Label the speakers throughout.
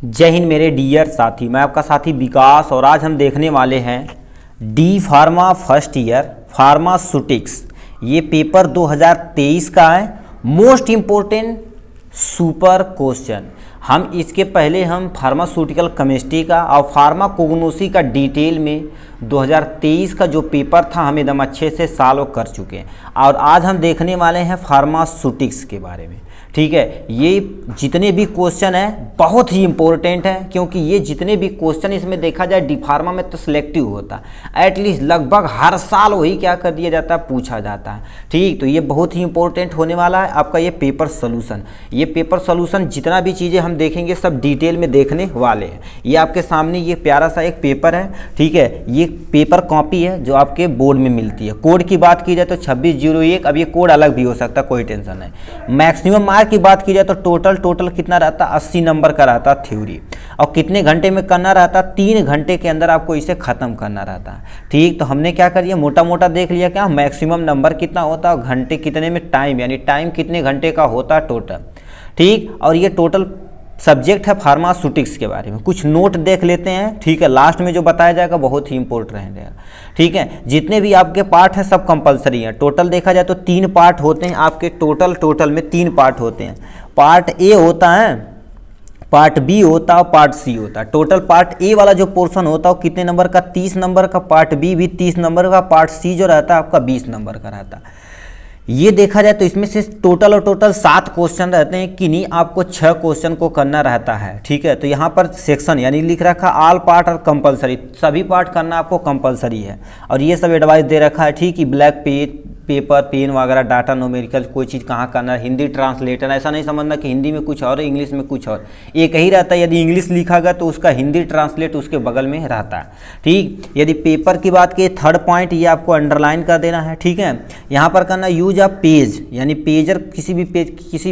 Speaker 1: जय हिंद मेरे डियर साथी, मैं आपका साथी विकास और आज हम देखने वाले हैं D pharma first year pharmaceutics. ये पेपर 2023 का है। Most important super question. हम इसके पहले हम फार्मास्यूटिकल केमिस्ट्री का और फार्माकोग्नोसी का डिटेल में 2023 का जो पेपर था हम एकदम अच्छे से सॉल्व कर चुके हैं और आज हम देखने वाले हैं फार्मास्यूटिक्स के बारे में। ठीक है, ये जितने भी क्वेश्चन हैं बहुत ही इंपॉर्टेंट है क्योंकि ये जितने भी क्वेश्चन इसमें देखा जाए डी फार्मा में तो सिलेक्टिव होता है। एटलीस्ट लगभग हर साल वही क्या कर दिया जाता है, पूछा जाता है। ठीक, तो ये बहुत ही इंपॉर्टेंट होने वाला है आपका ये पेपर सोल्यूशन। ये पेपर सोल्यूशन जितना भी चीज़ें हम देखेंगे सब डिटेल में देखने वाले हैं। ये आपके सामने ये प्यारा सा एक पेपर है। ठीक है, ये पेपर कॉपी है जो आपके बोर्ड में मिलती है। कोड की बात की जाए तो 2601। अब ये कोड अलग भी हो सकता है, कोई टेंशन नहीं। मैक्सिमम मार्क की बात की जाए तो टोटल कितना रहता, 80 नंबर का रहता थ्योरी। और कितने घंटे में करना रहता, 3 घंटे के अंदर आपको इसे खत्म करना रहता है। ठीक, तो हमने क्या कर लिया, मोटा मोटा देख लिया क्या मैक्सिमम नंबर कितना होता है, घंटे कितने में टाइम, यानी टाइम कितने घंटे का होता है टोटल। ठीक, और ये टोटल सब्जेक्ट है फार्मास्यूटिक्स के बारे में। कुछ नोट देख लेते हैं। ठीक है, लास्ट में जो बताया जाएगा बहुत ही इंपॉर्टेंट रहेगा। ठीक है, जितने भी आपके पार्ट हैं सब कंपलसरी हैं। टोटल देखा जाए तो 3 पार्ट होते हैं आपके। टोटल में 3 पार्ट होते हैं। पार्ट ए होता है, पार्ट बी होता है और पार्ट सी होता है। टोटल पार्ट ए वाला जो पोर्शन होता है वो कितने नंबर का, 30 नंबर का। पार्ट बी भी 30 नंबर का। पार्ट सी जो रहता है आपका 20 नंबर का रहता है। ये देखा जाए तो इसमें से टोटल 7 क्वेश्चन रहते हैं कि नहीं, आपको 6 क्वेश्चन को करना रहता है। ठीक है, तो यहाँ पर सेक्शन यानी लिख रखा ऑल पार्ट और कंपलसरी, सभी पार्ट करना आपको कंपलसरी है। और ये सब एडवाइस दे रखा है। ठीक है, ब्लैक पेपर पेन वगैरह, डाटा न्यूमेरिकल, कोई चीज़ कहाँ करना है, हिंदी ट्रांसलेटर, ऐसा नहीं समझना कि हिंदी में कुछ और है इंग्लिश में कुछ और, एक ही रहता है। यदि इंग्लिश लिखा गया तो उसका हिंदी ट्रांसलेट उसके बगल में रहता है। ठीक, यदि पेपर की बात की, 3rd पॉइंट ये आपको अंडरलाइन कर देना है। ठीक है, यहाँ पर करना यूज ऑफ पेज, यानी पेजर किसी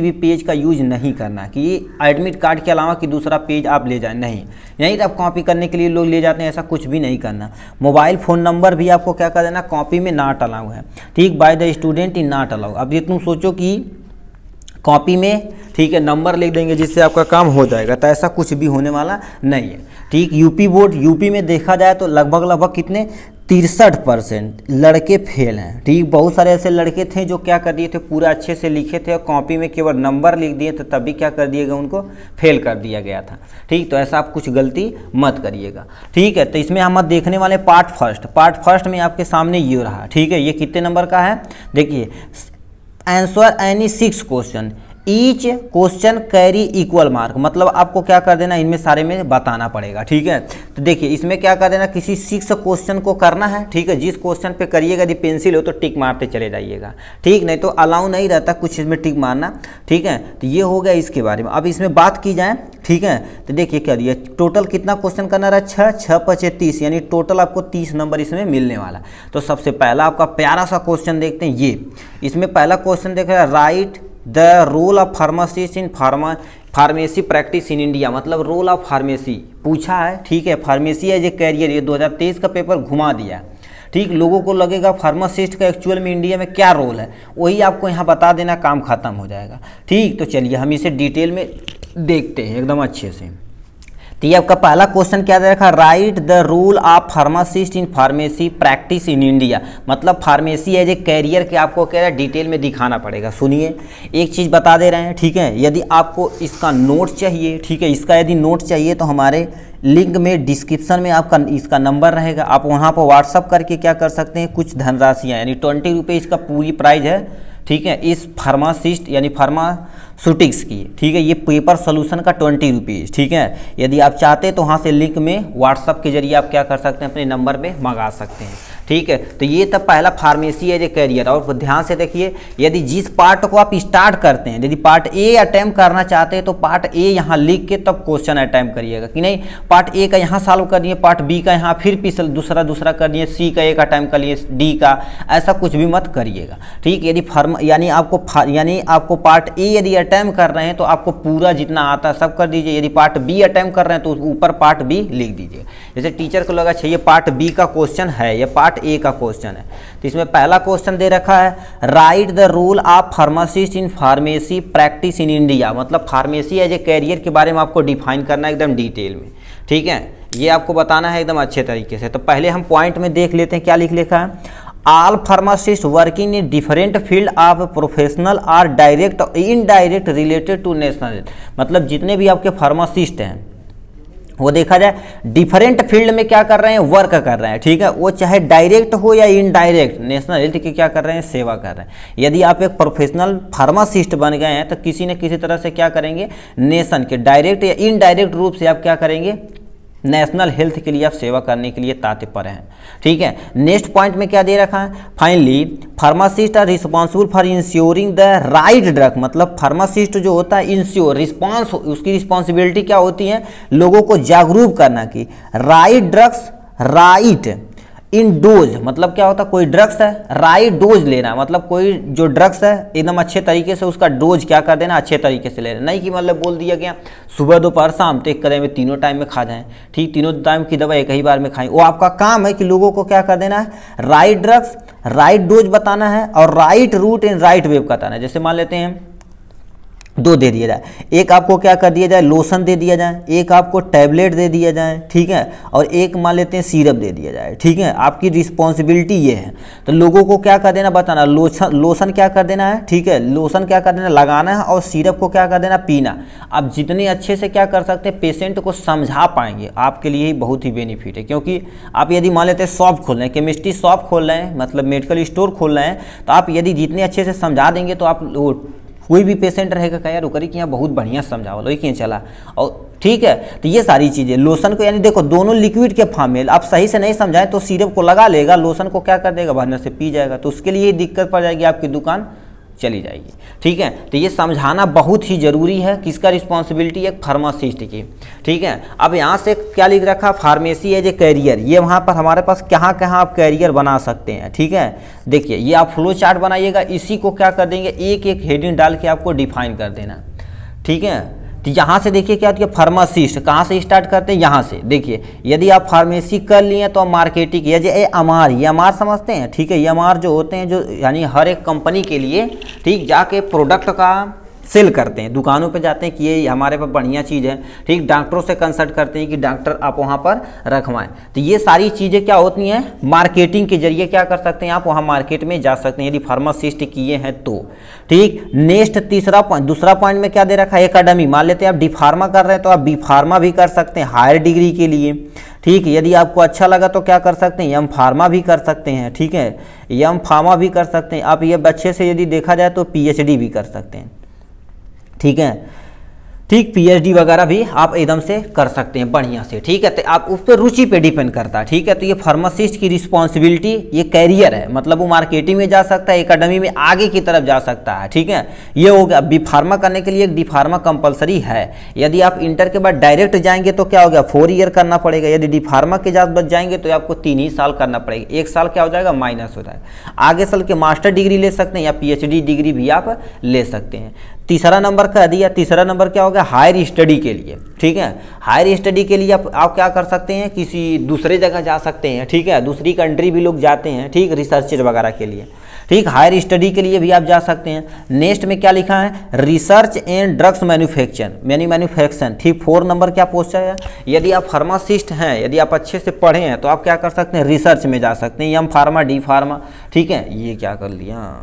Speaker 1: भी पेज का यूज नहीं करना कि ये एडमिट कार्ड के अलावा कि दूसरा पेज आप ले जाए, नहीं तो आप कॉपी करने के लिए लोग ले जाते हैं, ऐसा कुछ भी नहीं करना। मोबाइल फ़ोन नंबर भी आपको क्या कर देना, कॉपी में नॉट अलाउ है। ठीक, by the student in not allow. अब ये तुम सोचो कि कॉपी में ठीक है नंबर लिख देंगे जिससे आपका काम हो जाएगा, तो ऐसा कुछ भी होने वाला नहीं है। ठीक, यूपी बोर्ड, यूपी में देखा जाए तो लगभग कितने 63% लड़के फेल हैं। ठीक, बहुत सारे ऐसे लड़के थे जो क्या कर दिए थे, पूरा अच्छे से लिखे थे और कॉपी में केवल नंबर लिख दिए थे, तभी क्या कर दिएगा, उनको फेल कर दिया गया था। ठीक, तो ऐसा आप कुछ गलती मत करिएगा। ठीक है, तो इसमें हम देखने वाले पार्ट फर्स्ट में आपके सामने ये रहा। ठीक है, ये कितने नंबर का है, देखिए, answer any 6 question, each question carry equal mark, मतलब आपको क्या कर देना, इनमें सारे में बताना पड़ेगा। ठीक है, तो देखिए इसमें क्या कर देना, किसी 6 क्वेश्चन को करना है। ठीक है, जिस क्वेश्चन पे करिएगा, यदि पेंसिल हो तो टिक मारते चले जाइएगा। ठीक, नहीं तो अलाउ नहीं रहता कुछ इसमें टिक मारना। ठीक है, तो ये हो गया इसके बारे में। अब इसमें बात की जाए, ठीक है, तो देखिए क्या दिया, टोटल कितना क्वेश्चन करना रहा, 6 5 30, यानी टोटल आपको 30 नंबर इसमें मिलने वाला। तो सबसे पहला आपका प्यारा सा क्वेश्चन देखते हैं। ये इसमें पहला क्वेश्चन देख रहा है, write the role of pharmacist in pharmacy practice in India, मतलब रोल ऑफ फार्मेसी पूछा है। ठीक है, फार्मेसी एज ए कैरियर, ये 2023 का पेपर घुमा दिया। ठीक, लोगों को लगेगा फार्मासिस्ट का एक्चुअल में इंडिया में क्या रोल है, वही आपको यहाँ बता देना, काम खत्म हो जाएगा। ठीक, तो चलिए हम इसे डिटेल में देखते हैं एकदम अच्छे से। तो ये आपका पहला क्वेश्चन क्या दे रखा, write the role of pharmacist in pharmacy practice in India, मतलब फार्मेसी एज ए कैरियर के आपको क्या है डिटेल में दिखाना पड़ेगा। सुनिए, एक चीज़ बता दे रहे हैं। ठीक है, यदि आपको इसका नोट चाहिए, ठीक है, इसका यदि नोट चाहिए तो हमारे लिंक में डिस्क्रिप्शन में आपका इसका नंबर रहेगा, आप वहाँ पर व्हाट्सअप करके क्या कर सकते हैं, कुछ धनराशियाँ, यानी 20 रुपये इसका पूरी प्राइस है। ठीक है, इस फार्मासिस्ट यानी फार्मास्यूटिक्स की। ठीक है, ये पेपर सोल्यूशन का 20 रुपीज़। ठीक है, यदि आप चाहते हैं तो वहाँ से लिंक में व्हाट्सअप के जरिए आप क्या कर सकते हैं, अपने नंबर पे मंगा सकते हैं। ठीक है, तो ये था पहला फार्मेसी एज ए कैरियर। और ध्यान से देखिए, यदि जिस पार्ट को आप स्टार्ट करते हैं, यदि पार्ट ए अटैम्प्ट करना चाहते हैं तो पार्ट ए यहाँ लिख के तब क्वेश्चन अटैम्प्ट करिएगा, कि नहीं पार्ट ए का यहाँ सॉल्व कर दिए, पार्ट बी का यहाँ फिर दूसरा कर दिए, सी का एक अटैम्प्ट कर लिए, डी का, ऐसा कुछ भी मत करिएगा। ठीक, यदि यानी आपको पार्ट ए यदि अटैम्प्ट कर रहे हैं तो आपको पूरा जितना आता है सब कर दीजिए। यदि पार्ट बी अटैम्प्ट कर रहे हैं तो ऊपर पार्ट बी लिख दीजिए। जैसे टीचर को लगा चाहिए पार्ट बी का क्वेश्चन है, ये पार्ट पार्ट ए का क्वेश्चन है। तो इसमें पहला क्वेश्चन दे रखा है, write the role of pharmacist in pharmacy practice in India. मतलब फार्मेसी एज ए कैरियर के बारे में आपको डिफाइन करना है एकदम डिटेल में, ठीक है, ये आपको बताना है एकदम अच्छे तरीके से। तो पहले हम पॉइंट में देख लेते हैं क्या लिख लिखा है। All pharmacist working in different field of professional are direct और indirect related to national health. मतलब जितने भी आपके फार्मासिस्ट हैं वो देखा जाए डिफरेंट फील्ड में क्या कर रहे हैं, वर्क कर रहे हैं, ठीक है, वो चाहे डायरेक्ट हो या इनडायरेक्ट नेशनल हेल्थ की क्या कर रहे हैं, सेवा कर रहे हैं। यदि आप एक प्रोफेशनल फार्मासिस्ट बन गए हैं तो किसी न किसी तरह से क्या करेंगे, नेशन के डायरेक्ट या इनडायरेक्ट रूप से आप क्या करेंगे, नेशनल हेल्थ के लिए आप सेवा करने के लिए तात्पर्य हैं, ठीक है। नेक्स्ट पॉइंट में क्या दे रखा है, finally pharmacist are responsible for ensuring the right drug. मतलब फार्मासिस्ट जो होता है इंश्योर रिस्पॉन्स, उसकी रिस्पॉन्सिबिलिटी क्या होती है, लोगों को जागरूक करना कि राइट ड्रग्स राइट इन डोज। मतलब क्या होता है, कोई ड्रग्स है राइट डोज लेना, मतलब कोई जो ड्रग्स है एकदम अच्छे तरीके से उसका डोज क्या कर देना, अच्छे तरीके से लेना, नहीं कि मतलब बोल दिया गया सुबह दोपहर शाम तो एक कदम में तीनों टाइम में खा जाएं, ठीक, तीनों टाइम की दवा एक ही बार में खाएं। वो आपका काम है कि लोगों को क्या कर देना है, राइट ड्रग्स राइट डोज बताना है और right route in right way बताना है। जैसे मान लेते हैं दो दे दिया जाए, एक आपको क्या कर दिया जाए, लोशन दे दिया जाए, एक आपको टैबलेट दे दिया जाए, ठीक है, और एक मान लेते हैं सिरप दे दिया जाए, ठीक है। आपकी रिस्पॉन्सिबिलिटी ये है, तो लोगों को क्या कर देना, बताना, लोशन क्या कर देना है, ठीक है, लोशन क्या कर देना, लगाना है, और सिरप को क्या कर देना, पीना। आप जितने अच्छे से क्या कर सकते हैं, पेशेंट को समझा पाएंगे, आपके लिए ही बहुत ही बेनिफिट है। क्योंकि आप यदि मान लेते हैं शॉप खोल रहे हैं, केमिस्ट्री शॉप खोल रहे हैं, मतलब मेडिकल स्टोर खोल रहे हैं, तो आप यदि जितने अच्छे से समझा देंगे तो आप कोई भी पेशेंट रहेगा क्या यार उकरी कि यहाँ बहुत बढ़िया समझाओ लो क्यों चला, और ठीक है। तो ये सारी चीज़ें लोशन को, यानी देखो दोनों लिक्विड के फॉर्म में, आप सही से नहीं समझाएं तो सिरप को लगा लेगा, लोशन को क्या कर देगा, भरने से पी जाएगा, तो उसके लिए दिक्कत पड़ जाएगी, आपकी दुकान चली जाएगी, ठीक है। तो ये समझाना बहुत ही जरूरी है, किसका रिस्पॉन्सिबिलिटी है, फार्मासिस्ट की, ठीक है। अब यहाँ से क्या लिख रखा, फार्मेसी एज ए कैरियर, ये वहाँ पर हमारे पास कहाँ कहाँ आप कैरियर बना सकते हैं, ठीक है। देखिए ये आप फ्लो चार्ट बनाइएगा, इसी को क्या कर देंगे, एक एक हेडिंग डाल के आपको डिफाइन कर देना, ठीक है। तो यहाँ से देखिए क्या होती है, फार्मासिस्ट कहाँ से स्टार्ट करते हैं, यहाँ से देखिए, यदि आप फार्मेसी कर लिए तो मार्केटिंग, ये एमआर, ये एमआर समझते हैं, ठीक है। ये एमआर जो होते हैं, जो यानी हर एक कंपनी के लिए, ठीक, जाके प्रोडक्ट का सेल करते हैं, दुकानों पे जाते हैं कि ये हमारे पास बढ़िया चीज़ है, ठीक, डॉक्टरों से कंसल्ट करते हैं कि डॉक्टर आप वहाँ पर रखवाएं। तो ये सारी चीज़ें क्या होती हैं, मार्केटिंग के जरिए क्या कर सकते हैं, आप वहाँ मार्केट में जा सकते हैं यदि फार्मासिस्ट किए हैं तो, ठीक। नेक्स्ट तीसरा पॉइंट, दूसरा पॉइंट में क्या दे रखा है, एकेडमी। मान लेते हैं आप डी फार्मा कर रहे हैं तो आप बी फार्मा भी कर सकते हैं हायर डिग्री के लिए, ठीक। यदि आपको अच्छा लगा तो क्या कर सकते हैं, एम फार्मा भी कर सकते हैं, ठीक है, एम फार्मा भी कर सकते हैं। आप ये अच्छे से यदि देखा जाए तो पीएचडी भी कर सकते हैं, ठीक है, ठीक, पीएचडी वगैरह भी आप एकदम से कर सकते हैं बढ़िया से, ठीक है। तो आप उस पर रुचि पे डिपेंड करता है, ठीक है। तो ये फार्मासिस्ट की रिस्पॉन्सिबिलिटी, ये कैरियर है, मतलब वो मार्केटिंग में जा सकता है, एकेडमी में आगे की तरफ जा सकता है, ठीक है। ये हो गया। बी फार्मा करने के लिए डी फार्मा कंपलसरी है। यदि आप इंटर के बाद डायरेक्ट जाएंगे तो क्या हो गया, 4 ईयर करना पड़ेगा। यदि डी फार्मा के जात बच जाएंगे तो आपको 3 ही साल करना पड़ेगा, 1 साल क्या हो जाएगा, माइनस हो जाएगा। आगे साल के मास्टर डिग्री ले सकते हैं या पीएचडी डिग्री भी आप ले सकते हैं। तीसरा नंबर का दिया, तीसरा नंबर क्या हो गया, हायर स्टडी के लिए, ठीक है। हायर स्टडी के लिए आप क्या कर सकते हैं, किसी दूसरे जगह जा सकते हैं, ठीक है, दूसरी कंट्री भी लोग जाते हैं, ठीक, रिसर्च वगैरह के लिए, ठीक, हायर स्टडी के लिए भी आप जा सकते हैं। नेक्स्ट में क्या लिखा है, रिसर्च एंड ड्रग्स मैन्युफैक्चरिंग, ठीक। 4 नंबर क्या पोस्ट है, यदि आप फार्मासिस्ट हैं, यदि आप अच्छे से पढ़े हैं तो आप क्या कर सकते हैं, रिसर्च में जा सकते हैं, एम फार्मा डी फार्मा, ठीक है। ये क्या कर लिया,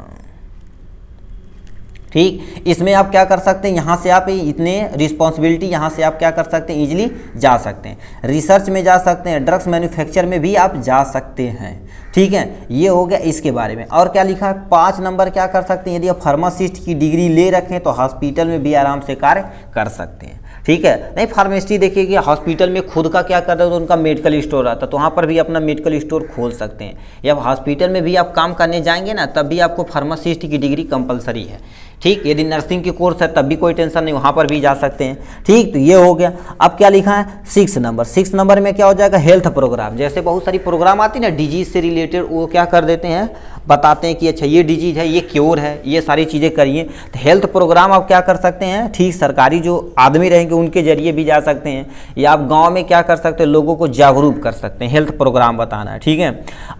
Speaker 1: ठीक, इसमें आप क्या कर सकते हैं, यहाँ से आप इतने रिस्पॉन्सिबिलिटी, यहाँ से आप क्या कर सकते हैं, इजीली जा सकते हैं, रिसर्च में जा सकते हैं, ड्रग्स मैन्युफैक्चर में भी आप जा सकते हैं, ठीक है। ये हो गया इसके बारे में। और क्या लिखा है, 5 नंबर क्या कर सकते हैं, यदि आप फार्मासिस्ट की डिग्री ले रखें तो हॉस्पिटल में भी आराम से कार्य कर सकते हैं, ठीक है। नहीं, फार्मेसी देखिए कि हॉस्पिटल में खुद का क्या कर रहे हो, तो उनका मेडिकल स्टोर आता है, तो वहाँ पर भी अपना मेडिकल स्टोर खोल सकते हैं। या हॉस्पिटल में भी आप काम करने जाएंगे ना, तब भी आपको फार्मासिस्ट की डिग्री कंपलसरी है, ठीक। यदि नर्सिंग की कोर्स है तब भी कोई टेंशन नहीं, वहाँ पर भी जा सकते हैं, ठीक। तो ये हो गया। अब क्या लिखा है, 6 नंबर में क्या हो जाएगा, हेल्थ प्रोग्राम। जैसे बहुत सारी प्रोग्राम आती है ना डिजीज से रिलेटेड, वो क्या कर देते हैं, बताते हैं कि अच्छा ये डिजीज है, ये क्योर है, ये सारी चीज़ें करिए। तो हेल्थ प्रोग्राम आप क्या कर सकते हैं, ठीक सरकारी जो आदमी रहेंगे उनके जरिए भी जा सकते हैं, या आप गाँव में क्या कर सकते हैं, लोगों को जागरूक कर सकते हैं, हेल्थ प्रोग्राम बताना है, ठीक है।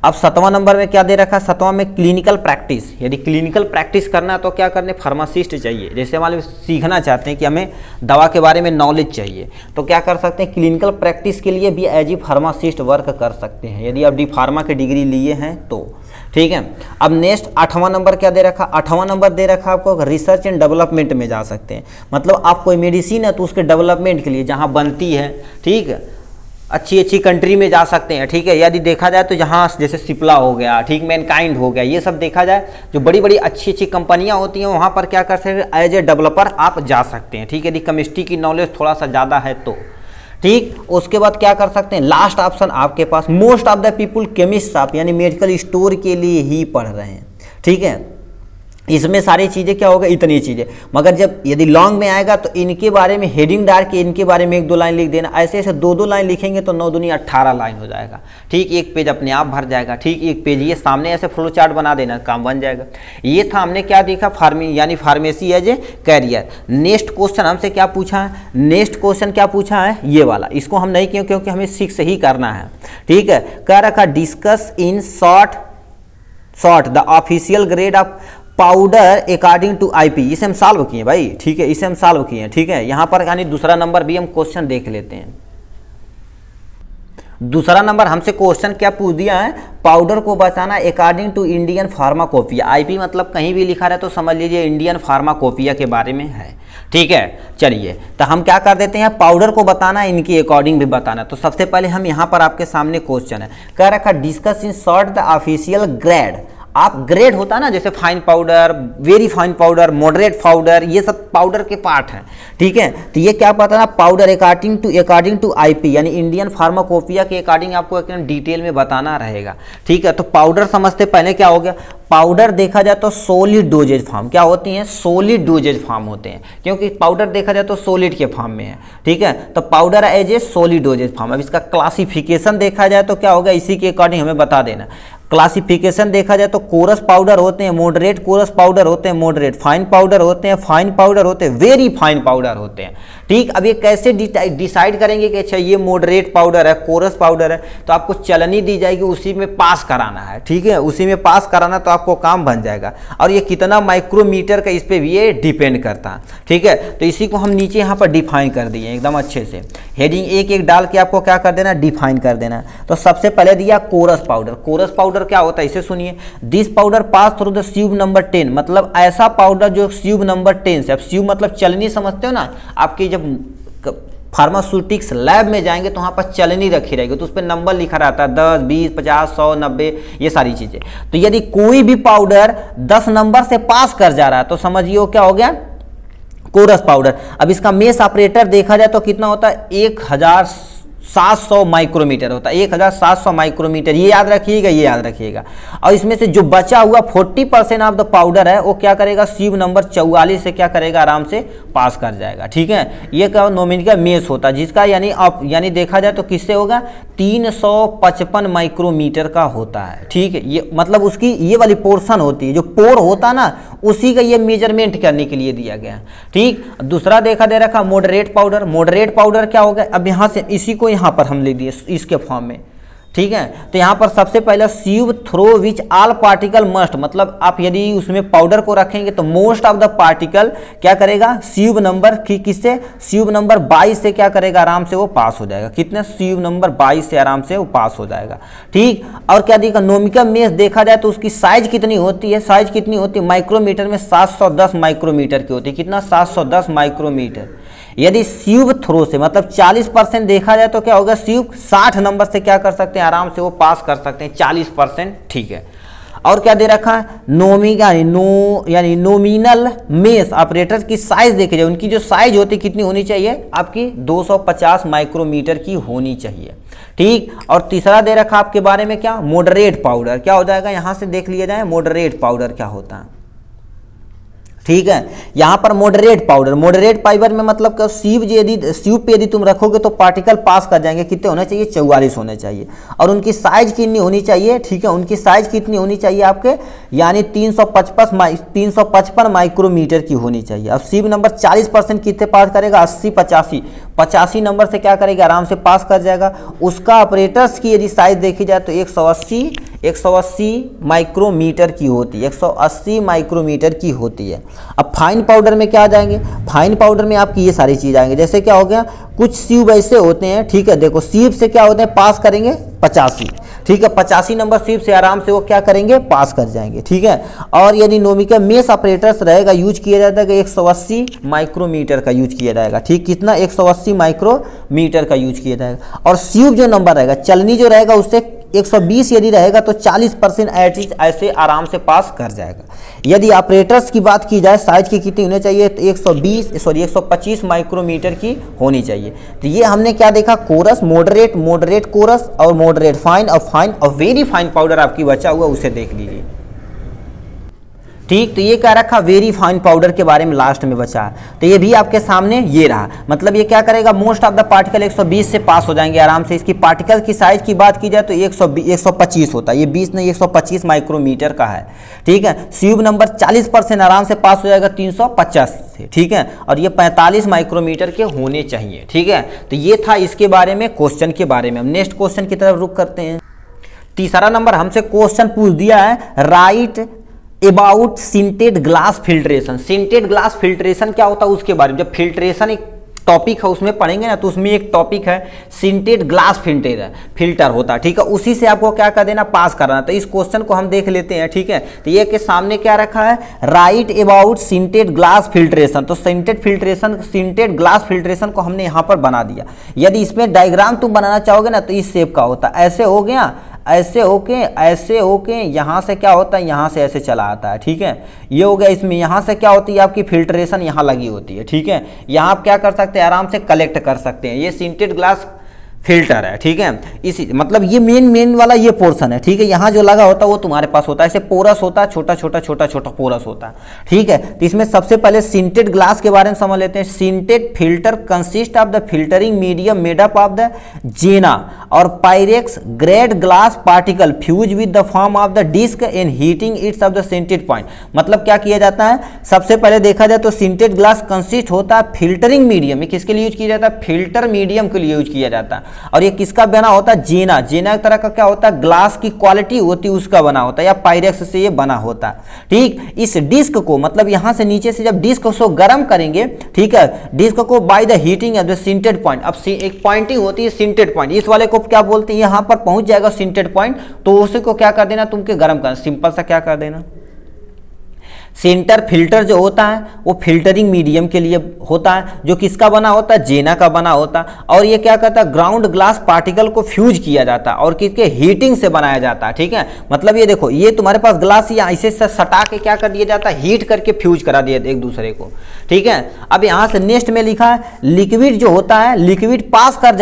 Speaker 1: अब 7वां नंबर में क्या दे रखा है, 7वां में क्लिनिकल प्रैक्टिस। यदि क्लिनिकल प्रैक्टिस करना है तो क्या करने, फार्मासिस्ट चाहिए। जैसे मान लो सीखना चाहते हैं कि हमें दवा के बारे में नॉलेज चाहिए, तो क्या कर सकते हैं, क्लिनिकल प्रैक्टिस के लिए भी एज ए फार्मासिस्ट वर्क कर सकते हैं, यदि आप डी फार्मा की डिग्री लिए हैं तो, ठीक है। अब नेक्स्ट 8वां नंबर क्या दे रखा, 8वां नंबर दे रखा आपको रिसर्च एंड डेवलपमेंट में जा सकते हैं। मतलब आप कोई मेडिसिन है तो उसके डेवलपमेंट के लिए जहाँ बनती है, ठीक है, अच्छी अच्छी कंट्री में जा सकते हैं, ठीक है। यदि देखा जाए तो जहाँ जैसे सिप्ला हो गया, ठीक, मैनकाइंड हो गया, ये सब देखा जाए जो बड़ी बड़ी अच्छी अच्छी कंपनियाँ होती हैं वहाँ पर क्या कर सकते हैं, एज ए डेवलपर आप जा सकते हैं, ठीक है। यदि केमिस्ट्री की नॉलेज थोड़ा सा ज़्यादा है तो, ठीक। उसके बाद क्या कर सकते हैं, लास्ट ऑप्शन आपके पास, most of the people chemist आप यानी मेडिकल स्टोर के लिए ही पढ़ रहे हैं, ठीक है। इसमें सारी चीज़ें क्या होगा, इतनी चीज़ें, मगर जब यदि लॉन्ग में आएगा तो इनके बारे में हेडिंग डाल के इनके बारे में 1-2 लाइन लिख देना। ऐसे ऐसे 2-2 लाइन लिखेंगे तो 9 दूनी 18 लाइन हो जाएगा, ठीक। एक पेज अपने आप भर जाएगा, ठीक। एक पेज ये सामने ऐसे फ्लो चार्ट बना देना, काम बन जाएगा। ये था हमने क्या देखा, pharmacy as a career. Next question हमसे क्या पूछा है, नेक्स्ट क्वेश्चन क्या पूछा है, ये वाला, इसको हम नहीं किए क्योंकि हमें 6 ही करना है, ठीक है। कह रखा discuss in short the official grade of powder according to IP. इसे हम सॉल्व किए भाई, ठीक है, इसे हम सॉल्व किए, ठीक है। यहाँ पर यानी दूसरा नंबर भी हम क्वेश्चन देख लेते हैं। दूसरा नंबर हमसे क्वेश्चन क्या पूछ दिया है, पाउडर को बचाना according to Indian pharmacopoeia. IP मतलब कहीं भी लिखा रहे तो समझ लीजिए इंडियन फार्माकोपिया के बारे में है, ठीक है। चलिए तो हम क्या कर देते हैं, पाउडर को बताना इनकी अकॉर्डिंग भी बताना। तो सबसे पहले हम यहाँ पर आपके सामने क्वेश्चन है, कह रखा discuss in short the official grade. आप ग्रेड होता है ना, जैसे fine powder, very fine powder, moderate powder, ये सब पाउडर के पार्ट हैं, ठीक है। तो ये क्या पता ना, पाउडर अकॉर्डिंग टू आईपी यानी इंडियन फार्माकोपिया के अकॉर्डिंग आपको एकदम डिटेल में बताना रहेगा, ठीक है। तो पाउडर समझते पहले क्या हो गया, पाउडर देखा जाए तो सॉलिड डोजेज फॉर्म क्या होती हैं, सॉलिड डोजेज फॉर्म होते हैं, क्योंकि पाउडर देखा जाए तो सॉलिड के फॉर्म में है, ठीक है। तो powder as a solid dosage form. अब इसका क्लासिफिकेशन देखा जाए तो क्या होगा, इसी के अकॉर्डिंग हमें बता देना। क्लासिफिकेशन देखा जाए तो कोरस पाउडर होते हैं, मॉडरेट कोरस पाउडर होते हैं, मॉडरेट फाइन पाउडर होते हैं, फाइन पाउडर होते हैं, वेरी फाइन पाउडर होते हैं, ठीक। अब ये कैसे डिसाइड करेंगे कि अच्छा ये मॉडरेट पाउडर है, कोरस पाउडर है, तो आपको चलनी दी जाएगी, उसी में पास कराना है, ठीक है। उसी में पास कराना तो आपको काम बन जाएगा। और ये कितना माइक्रोमीटर का, इस पर भी ये डिपेंड करता है, ठीक है। तो इसी को हम नीचे यहाँ पर डिफाइन कर दिए एकदम अच्छे से, हेडिंग एक एक डाल के आपको क्या कर देना, डिफाइन कर देना। तो सबसे पहले दिया कोरस पाउडर। कोरस पाउडर क्या होता है, इसे सुनिए, this powder pass through the tube number 10, मतलब ऐसा पाउडर जो ट्यूब नंबर 10 से, अब ट्यूब मतलब चलनी समझते हो ना, आपकी जब फार्मास्यूटिक्स लैब में जाएंगे तो वहाँ पर चलनी रखी रहेगी, तो उस पर नंबर लिखा रहता है 10, 20, 50, 100, 90, ये सारी चीज़ें। तो यदि कोई भी पाउडर 10 नंबर से पास कर जा रहा है तो समझिए वो क्या हो गया, कोरस पाउडर। अब इसका मेस ऑपरेटर देखा जाए तो कितना होता है, 1700 माइक्रोमीटर होता है, 1700 माइक्रोमीटर, ये याद रखिएगा, ये याद रखिएगा। और इसमें से जो बचा हुआ 40% ऑफ द पाउडर है वो क्या करेगा, ट्यूब नंबर 44 से क्या करेगा, आराम से पास कर जाएगा, ठीक है। ये क्या नॉमिनी का मेस होता है, जिसका यानी देखा जाए तो किससे होगा, 355 माइक्रोमीटर का होता है, ठीक है। ये मतलब उसकी ये वाली पोर्शन होती है, जो पोर होता ना, उसी का ये मेजरमेंट करने के लिए दिया गया, ठीक। दूसरा देखा दे रखा मॉडरेट पाउडर। मॉडरेट पाउडर क्या होगा, अब यहाँ से इसी को यहाँ पर हम लिख दिए इसके फॉर्म में, ठीक है। तो यहाँ पर सबसे पहले tube through which all particle must, मतलब आप यदि उसमें पाउडर को रखेंगे तो मोस्ट ऑफ द पार्टिकल क्या करेगा, ट्यूब नंबर किससे, ट्यूब नंबर 22 से क्या करेगा, आराम से वो पास हो जाएगा। कितने, ट्यूब नंबर 22 से आराम से वो पास हो जाएगा, ठीक। और क्या देखा, नोमिका मेस देखा जाए तो उसकी साइज कितनी होती है, साइज कितनी होती है, माइक्रोमीटर में 710 माइक्रोमीटर की होती है। कितना, 710 माइक्रोमीटर। यदि ट्यूब थ्रो से मतलब 40% देखा जाए तो क्या होगा, ट्यूब 60 नंबर से क्या कर सकते हैं, आराम से वो पास कर सकते हैं 40%, ठीक है। और क्या दे रखा है, यानी नोमिनल मेस ऑपरेटर की साइज देखी जाए, उनकी जो साइज होती है कितनी होनी चाहिए, आपकी 250 माइक्रोमीटर की होनी चाहिए, ठीक। और तीसरा दे रखा आपके बारे में क्या, मॉडरेट पाउडर। क्या हो जाएगा, यहां से देख लिया जाए मॉडरेट पाउडर क्या होता है, ठीक है। यहाँ पर मॉडरेट पाउडर, मॉडरेट फाइबर में मतलब कि सीप पे यदि तुम रखोगे तो पार्टिकल पास कर जाएंगे। कितने होने चाहिए? 44 होने चाहिए। और उनकी साइज कितनी होनी चाहिए? ठीक है, उनकी साइज कितनी होनी चाहिए आपके, यानी 355 माइक्रोमीटर की होनी चाहिए। अब सीप नंबर 40% कितने पास करेगा? 80 85 नंबर से क्या करेगा? आराम से पास कर जाएगा। उसका ऑपरेटर्स की यदि साइज देखी जाए तो 180 माइक्रोमीटर की होती है, 180 माइक्रोमीटर की होती है। अब फाइन पाउडर में क्या आ जाएंगे? फाइन पाउडर में आपकी ये सारी चीज़ आएंगे। जैसे क्या हो गया, कुछ सीप ऐसे होते हैं, ठीक है, देखो सीप से क्या होते हैं, पास करेंगे 85, ठीक है, 85 नंबर सीप से आराम से वो क्या करेंगे? पास कर जाएंगे, ठीक है। और यदि नोमिका मेस ऑपरेटर्स रहेगा, यूज किया जाता है कि 180 माइक्रोमीटर का यूज किया जाएगा, ठीक, कितना? 180 माइक्रोमीटर का यूज किया जाएगा। और सीप जो नंबर रहेगा, चलनी जो रहेगा, उससे 120 यदि रहेगा तो 40% ऐसे आराम से पास कर जाएगा। यदि ऑपरेटर्स की बात की जाए, साइज की कितनी होनी चाहिए? तो 125 माइक्रोमीटर की होनी चाहिए। तो ये हमने क्या देखा? कोरस, मॉडरेट कोरस और मॉडरेट फाइन और वेरी फाइन पाउडर आपकी बचा हुआ, उसे देख लीजिए, ठीक। तो ये क्या रखा? वेरी फाइन पाउडर के बारे में लास्ट में बचा है। तो ये भी आपके सामने ये रहा, मतलब ये क्या करेगा? मोस्ट ऑफ द पार्टिकल 120 से पास हो जाएंगे आराम से। इसकी पार्टिकल की साइज की बात की जाए तो 125 होता है, ये 20 नहीं 125 माइक्रोमीटर का है, ठीक है। सीप नंबर 40% आराम से पास हो जाएगा 350 से, ठीक है। और ये 45 माइक्रोमीटर के होने चाहिए, ठीक है। तो ये था इसके बारे में, क्वेश्चन के बारे में। हम नेक्स्ट क्वेश्चन की तरफ रुख करते हैं। तीसरा नंबर हमसे क्वेश्चन पूछ दिया है, write about sintered glass filtration. Sintered glass filtration क्या होता है उसके बारे में। जब फिल्ट्रेशन एक टॉपिक है उसमें पढ़ेंगे ना, तो उसमें एक टॉपिक है सिंटेड ग्लास फिल्टर होता है, ठीक है। उसी से आपको क्या कर देना? पास करना। तो इस क्वेश्चन को हम देख लेते हैं, ठीक है। तो ये के सामने क्या रखा है? Write about sintered glass filtration. तो सिंटेड ग्लास फिल्ट्रेशन को हमने यहाँ पर बना दिया। यदि इसमें डायग्राम तुम बनाना चाहोगे ना, तो इस शेप का होता है, ऐसे हो गया, ऐसे होके यहाँ से क्या होता है? यहाँ से ऐसे चला आता है, ठीक है। ये हो गया। इसमें यहाँ से क्या होती है? आपकी फिल्ट्रेशन यहाँ लगी होती है, ठीक है। यहाँ आप क्या कर सकते हैं? आराम से कलेक्ट कर सकते हैं। ये सिंटेड ग्लास फिल्टर है, ठीक है। इसी मतलब ये मेन वाला ये पोर्शन है, ठीक है। यहाँ जो लगा होता है वो तुम्हारे पास होता है, ऐसे पोरस होता है, छोटा पोरस होता है, ठीक है। तो इसमें सबसे पहले सिंटेड ग्लास के बारे में समझ लेते हैं। Sintered filter consist of the filtering medium made up of the Jena और Pyrex grade glass particle fuse with the form of the disc in heating its of the sintered point. मतलब क्या किया जाता है? सबसे पहले देखा जाए तो सिंटेड ग्लास कंसिस्ट होता है फिल्टरिंग मीडियम। किसके लिए यूज किया जाता है? फिल्टर मीडियम के लिए यूज किया जाता है। और ये किसका बना होता है? जेना एक तरह का क्या होता है? ग्लास की क्वालिटी होती है उसका बना होता है, या पायरेक्स से ये बना होता है, ठीक। इस डिस्क को मतलब यहां से नीचे से जब डिस्क को गर्म करेंगे, ठीक है, डिस्क को by the heating of the sintered point. अब एक पॉइंटिंग होती है सिंटेड पॉइंट, इस वाले को क्या बोलते हैं? यहां पर पहुंच जाएगा सिंटेड पॉइंट, तो उसी को क्या कर देना? तुमके गर्म करना, सिंपल सा क्या कर देना। सेंटर फिल्टर जो होता है वो फिल्टरिंग मीडियम के लिए होता है, जो किसका बना होता है? जेना का बना होता है। और ये क्या करता है? ग्राउंड ग्लास पार्टिकल को फ्यूज किया जाता है और किसके? हीटिंग से बनाया जाता है, ठीक है। मतलब ये देखो, ये तुम्हारे पास ग्लास या ऐसे सटा के क्या कर दिया जाता है? हीट करके फ्यूज करा दिया एक दूसरे को, ठीक है। अब यहाँ से नेक्स्ट में लिखा है लिक्विड जो होता है, लिक्विड पास कर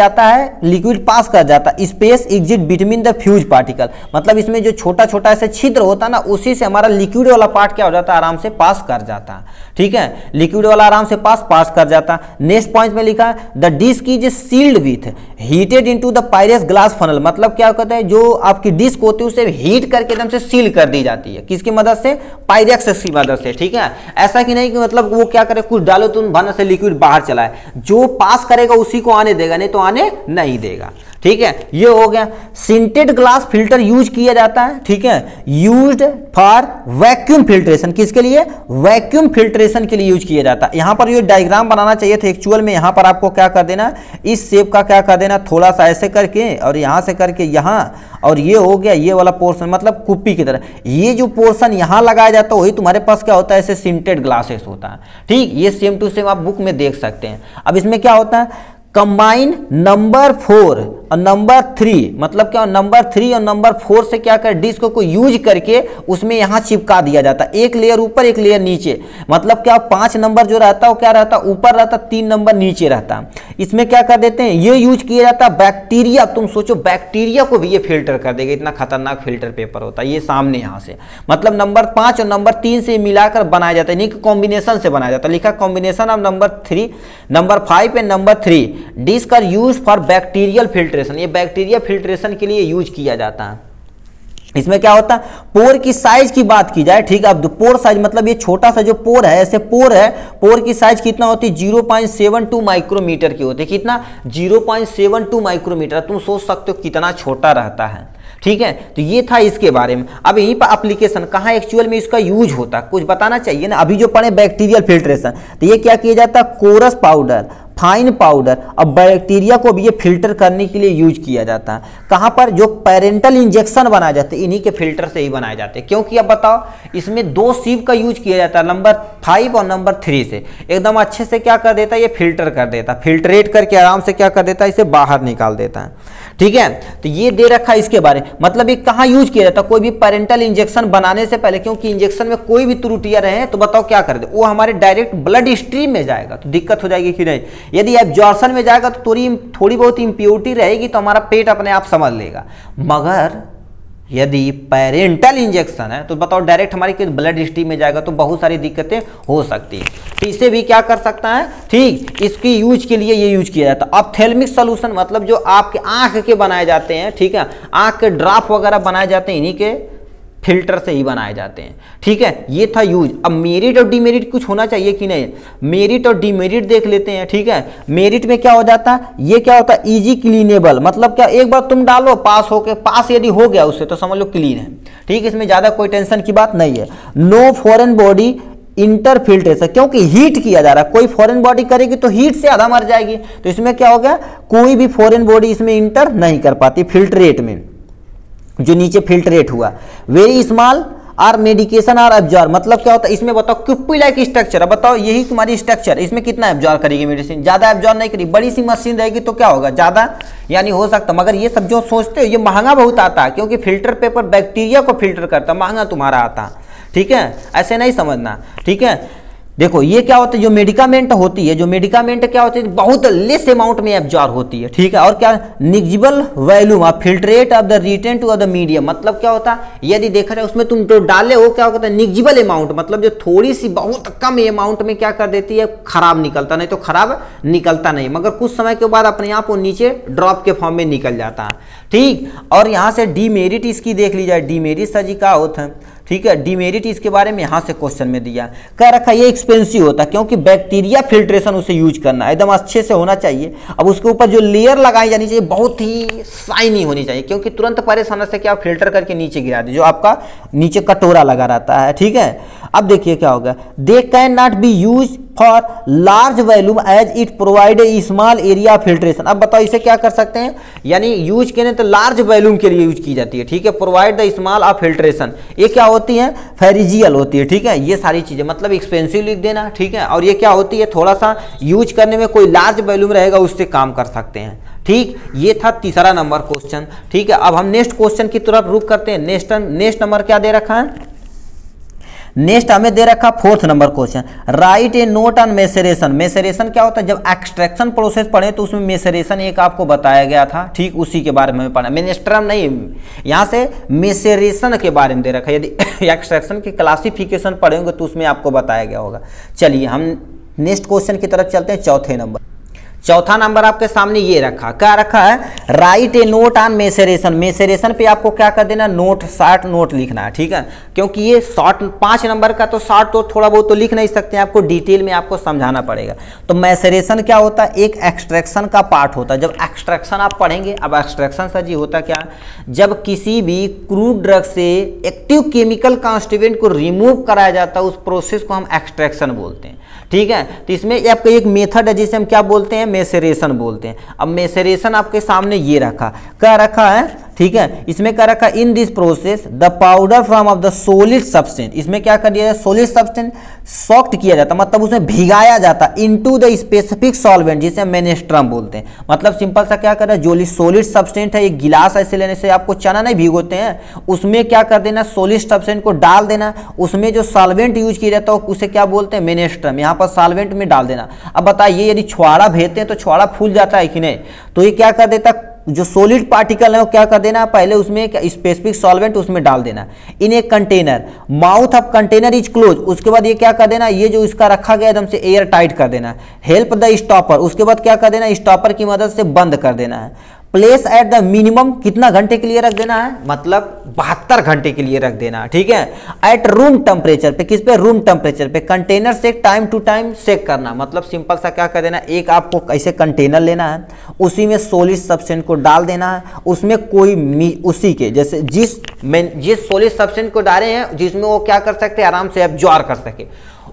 Speaker 1: जाता है space exit between the fuse particle. मतलब इसमें जो छोटा ऐसे छिद्र होता है ना, उसी से हमारा लिक्विड वाला पार्ट क्या हो जाता है? आराम से पास कर जाता है, ठीक है। लिक्विड वाला आराम से पास कर जाता है। नेक्स्ट पॉइंट में लिखा है the disc is sealed with heated into the Pyrex glass funnel. मतलब क्या कहता है? जो आपकी डिस्क होती है उसे हीट करके एकदम से सील कर दी जाती है, किसकी मदद से? पायरेक्स की मदद से, ठीक है। ऐसा कि नहीं कि मतलब वो क्या करे, कुछ डालो तुम भन से लिक्विड बाहर चलाए, जो पास करेगा उसी को आने देगा, नहीं तो आने नहीं देगा, ठीक है। ये हो गया। सिंटेड ग्लास फिल्टर यूज किया जाता है, ठीक है, यूज्ड फॉर वैक्यूम फिल्ट्रेशन। किसके लिए? वैक्यूम फिल्ट्रेशन के लिए यूज किया जाता है। यहां पर ये डायग्राम बनाना चाहिए था एक्चुअल में। यहां पर आपको क्या कर देना? इस शेप का क्या कर देना? थोड़ा सा ऐसे करके और यहां से करके यहां, और ये हो गया ये वाला पोर्शन, मतलब कुप्पी की तरह। ये जो पोर्शन यहां लगाया जाता है वही तुम्हारे पास क्या होता है? ऐसे सिंटेड ग्लासेस होता है, ठीक। ये सेम टू सेम आप बुक में देख सकते हैं। अब इसमें क्या होता है? कंबाइन नंबर 4 और नंबर 3, मतलब क्या, नंबर 3 और नंबर 4 से क्या कर डिस्क को यूज करके उसमें यहाँ चिपका दिया जाता है, एक लेयर ऊपर एक लेयर नीचे। मतलब क्या, 5 नंबर जो रहता है वो क्या रहता है, ऊपर रहता, 3 नंबर नीचे रहता। इसमें क्या कर देते हैं, ये यूज किया जाता है बैक्टीरिया। तुम सोचो बैक्टीरिया को भी ये फिल्टर कर देगा, इतना खतरनाक फिल्टर पेपर होता है ये सामने यहाँ से। मतलब नंबर 5 और नंबर 3 से मिलाकर बनाया जाता है, यानी कॉम्बिनेशन से बनाया जाता है। लिखा combination of number 5 and number 3 disc are use for bacterial filtration. ये बैक्टीरिया फिल्ट्रेशन के लिए यूज किया जाता है। इसमें क्या होता है, पोर की साइज की बात की जाए, ठीक है। अब पोर साइज मतलब ये छोटा सा जो पोर है, ऐसे पोर है, पोर की साइज कितना होती है, 0.72 माइक्रोमीटर की होती है। कितना, 0.72 माइक्रोमीटर। तुम सोच सकते हो कितना छोटा रहता है, ठीक है। तो ये था इसके बारे में। अब यहीं पर एप्लीकेशन कहाँ एक्चुअल में इसका यूज होता है, कुछ बताना चाहिए ना। अभी जो पढ़े बैक्टीरियल फिल्ट्रेशन, तो ये क्या किया जाता है, कोरस पाउडर, फाइन पाउडर, अब बैक्टीरिया को भी ये फिल्टर करने के लिए यूज किया जाता है। कहाँ पर, जो पेरेंटल इंजेक्शन बनाए जाते हैं इन्हीं के फिल्टर से ही बनाए जाते हैं। क्योंकि अब बताओ, इसमें 2 सीव का यूज किया जाता है, नंबर 5 और नंबर 3 से। एकदम अच्छे से क्या कर देता है, ये फिल्टर कर देता है, फिल्ट्रेट करके आराम से क्या कर देता है, इसे बाहर निकाल देता है, ठीक है। तो ये दे रखा है इसके बारे में। मतलब ये कहाँ यूज किया जाता है, कोई भी पेरेंटल इंजेक्शन बनाने से पहले, क्योंकि इंजेक्शन में कोई भी त्रुटियां रहे तो बताओ क्या कर दे, वो हमारे डायरेक्ट ब्लड स्ट्रीम में जाएगा तो दिक्कत हो जाएगी कि नहीं। यदि एब्जॉर्प्शन में जाएगा तो थोड़ी बहुत इंप्योरिटी रहेगी तो हमारा पेट अपने आप समझ लेगा। मगर यदि पेरेंटल इंजेक्शन है तो बताओ डायरेक्ट हमारी ब्लड स्ट्रीम में जाएगा तो बहुत सारी दिक्कतें हो सकती हैं। तो इसे भी क्या कर सकता है, ठीक, इसकी यूज के लिए ये यूज किया जाता है। ऑप्थेल्मिक सॉल्यूशन मतलब जो आपके आंख के बनाए जाते हैं, ठीक है, आंख के ड्रॉप वगैरह बनाए जाते हैं, इन्हीं के फिल्टर से ही बनाए जाते हैं, ठीक है। ये था यूज। अब मेरिट और डिमेरिट कुछ होना चाहिए कि नहीं, मेरिट और डिमेरिट देख लेते हैं, ठीक है। मेरिट में क्या हो जाता है, ये क्या होता है, इजी क्लीनेबल, मतलब क्या, एक बार तुम डालो पास होके, पास यदि हो गया उससे तो समझ लो क्लीन है, ठीक। इसमें ज्यादा कोई टेंशन की बात नहीं है। नो फॉरेन बॉडी इंटरफिल्ट्रेशन, क्योंकि हीट किया जा रहा है, कोई फॉरेन बॉडी करेगी तो हीट से आधा मर जाएगी, तो इसमें क्या हो गया, कोई भी फॉरेन बॉडी इसमें इंटर नहीं कर पाती फिल्ट्रेट में, जो नीचे फिल्ट्रेट हुआ। Very small are medication are absorb, मतलब क्या होता है, इसमें बताओ क्यूपी लाइक स्ट्रक्चर है, बताओ यही तुम्हारी स्ट्रक्चर, इसमें कितना एब्जॉर्ब करेगी मेडिसिन, ज्यादा एब्जॉर्ब नहीं करेगी। बड़ी सी मशीन रहेगी तो क्या होगा, ज्यादा यानी हो सकता। मगर ये सब जो सोचते हो ये महंगा बहुत आता है, क्योंकि फिल्टर पेपर बैक्टीरिया को फिल्टर करता है, महंगा तुम्हारा आता है, ठीक है, ऐसे नहीं समझना, ठीक है। देखो ये क्या होता है, जो मेडिकामेंट होती है, जो मेडिकामेंट क्या होती है, बहुत लेस अमाउंट में एब्जॉर्ब होती है, ठीक है। और क्या, negligible volume of filtrate of the retain to the medium, मतलब क्या होता है, यदि देखा जाए उसमें तुम तो डाले हो, क्या होता है, निग्जिबल अमाउंट, मतलब जो थोड़ी सी बहुत कम अमाउंट में क्या कर देती है, खराब निकलता, नहीं तो खराब निकलता नहीं, मगर कुछ समय के बाद अपने आप वो नीचे ड्रॉप के फॉर्म में निकल जाता है, ठीक। और यहाँ से डीमेरिट इसकी देख ली जाए, डीमेरिट सर जी का होता है, ठीक है। डीमेरिट इसके बारे में यहाँ से क्वेश्चन में दिया, कह रखा ये एक्सपेंसिव होता है, क्योंकि बैक्टीरिया फिल्ट्रेशन उसे यूज करना एकदम अच्छे से होना चाहिए। अब उसके ऊपर जो लेयर लगाई जानी चाहिए बहुत ही शाइनी होनी चाहिए, क्योंकि तुरंत परेशान से क्या फिल्टर करके नीचे गिरा दे, जो आपका नीचे कटोरा लगा रहता है, ठीक है। अब देखिए क्या होगा, they can not be use for large volume as it provide a small area filtration. अब बताओ इसे क्या कर सकते हैं, यानी यूज करें तो लार्ज वॉल्यूम के लिए यूज की जाती है, ठीक है। Provide the small of filtration, ये क्या होती है, फेरिजियल होती है, ठीक है। ये सारी चीजें मतलब एक्सपेंसिव लिख देना, ठीक है। और ये क्या होती है, थोड़ा सा यूज करने में कोई लार्ज वॉल्यूम रहेगा उससे काम कर सकते हैं, ठीक। ये था तीसरा नंबर क्वेश्चन, ठीक है। अब हम नेक्स्ट क्वेश्चन की तरफ रुक करते हैं। नेक्स्ट नंबर क्या दे रखा है, नेक्स्ट हमें दे रखा 4th number question, write a note on maceration. Maceration क्या होता है, जब एक्सट्रैक्शन प्रोसेस पढ़े तो उसमें मेसरेशन एक आपको बताया गया था, ठीक, उसी के बारे में पढ़ा। मिनेस्ट्रम नहीं, यहाँ से मेसरेशन के बारे में दे रखा है। यदि एक्सट्रैक्शन की क्लासिफिकेशन पढ़ेंगे तो उसमें आपको बताया गया होगा। चलिए हम नेक्स्ट क्वेश्चन की तरफ चलते हैं। चौथा नंबर आपके सामने ये रखा, क्या रखा है, right a note on maceration. मेसरेशन पे आपको क्या कर देना, नोट, शॉर्ट नोट लिखना है, ठीक है। क्योंकि ये शॉर्ट 5 नंबर का तो शॉर्ट तो थोड़ा बहुत तो लिख नहीं सकते हैं, आपको डिटेल में आपको समझाना पड़ेगा। तो मेसरेशन क्या होता है, एक एक्सट्रैक्शन का पार्ट होता है। जब एक्सट्रैक्शन आप पढ़ेंगे, अब एक्सट्रैक्शन सर जी होता क्या, जब किसी भी क्रूड ड्रग से एक्टिव केमिकल कॉन्स्टिट्यूएंट को रिमूव कराया जाता है, उस प्रोसेस को हम एक्सट्रैक्शन बोलते हैं, ठीक है। तो इसमें आपका एक मेथड है जिसे हम क्या बोलते हैं, मेसरेशन बोलते हैं। अब मेसरेशन आपके सामने ये रखा, क्या रखा है, ठीक है। इसमें क्या रखा, in this process the powder from of the solid substance, इसमें क्या कर दिया जाता, सॉलिड सब्सटेंस सॉक्ट किया जाता, मतलब उसमें भिगाया जाता इनटू द स्पेसिफिक सॉल्वेंट, जिसे मेनेस्ट्रम बोलते हैं। मतलब सिंपल सा क्या कर रहा है, जो सॉलिड सब्सटेंस है, एक गिलास ऐसे लेने से आपको चना नहीं भिगोते हैं, उसमें क्या कर देना, सॉलिड सब्सटेंस को डाल देना, उसमें जो सॉल्वेंट यूज किया जाता है उसे क्या बोलते हैं, मेनेस्ट्रम। यहाँ पर सॉल्वेंट में डाल देना। अब बताइए यदि छुआड़ा भेजते हैं तो छुआड़ा फूल जाता है कि नहीं, तो ये क्या कर देता, जो सॉलिड पार्टिकल है वो क्या कर देना, पहले उसमें एक स्पेसिफिक सॉल्वेंट उसमें डाल देना इन एक container, mouth of container is close, उसके बाद ये क्या कर देना, ये जो इसका रखा गया एकदम से एयर टाइट कर देना, हेल्प द स्टॉपर, उसके बाद क्या कर देना, स्टॉपर की मदद से बंद कर देना है। प्लेस एट द मिनिमम, कितना घंटे के लिए रख देना है, मतलब 72 घंटे के लिए रख देना, ठीक है। एट रूम टेम्परेचर पे, किस पे, रूम टेम्परेचर पे। कंटेनर से टाइम टू टाइम चेक करना, मतलब सिंपल सा क्या कर देना, एक आपको ऐसे कंटेनर लेना है, उसी में सॉलिड सब्सटेंस को डाल देना है, उसमें कोई उसी के जैसे जिस सॉलिड सब्सटेंस को डाले हैं जिसमें वो क्या कर सकते हैं, आराम से एब्जॉर्ब कर सके,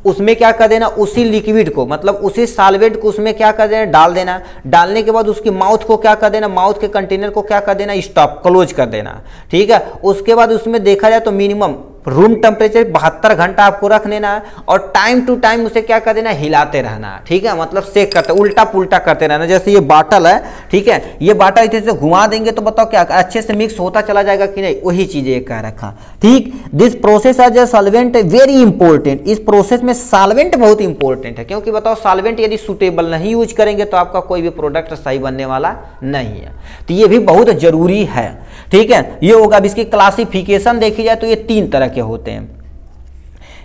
Speaker 1: उसमें क्या कर देना, उसी लिक्विड को, मतलब उसी सॉल्वेंट को उसमें क्या कर देना, डाल देना। डालने के बाद उसकी माउथ को क्या कर देना, माउथ के कंटेनर को क्या कर देना, स्टॉप, क्लोज कर देना, ठीक है। उसके बाद उसमें देखा जाए तो मिनिमम रूम टेम्परेचर 72 घंटा आपको रख लेना है, और टाइम टू टाइम उसे क्या कर देना, हिलाते रहना है, ठीक है। मतलब सेक करते, उल्टा पुल्टा करते रहना। जैसे ये बाटल है, ठीक है, ये बाटल इसे घुमा देंगे तो बताओ क्या अच्छे से मिक्स होता चला जाएगा कि नहीं, वही चीजें कह रखा, ठीक। This process as a solvent very important, इस प्रोसेस में सॉल्वेंट बहुत इंपॉर्टेंट है, क्योंकि बताओ सॉल्वेंट यदि सुटेबल नहीं यूज करेंगे तो आपका कोई भी प्रोडक्ट सही बनने वाला नहीं है, तो ये भी बहुत जरूरी है, ठीक है। ये होगा। अब इसकी क्लासिफिकेशन देखी जाए तो ये 3 तरह के होते हैं,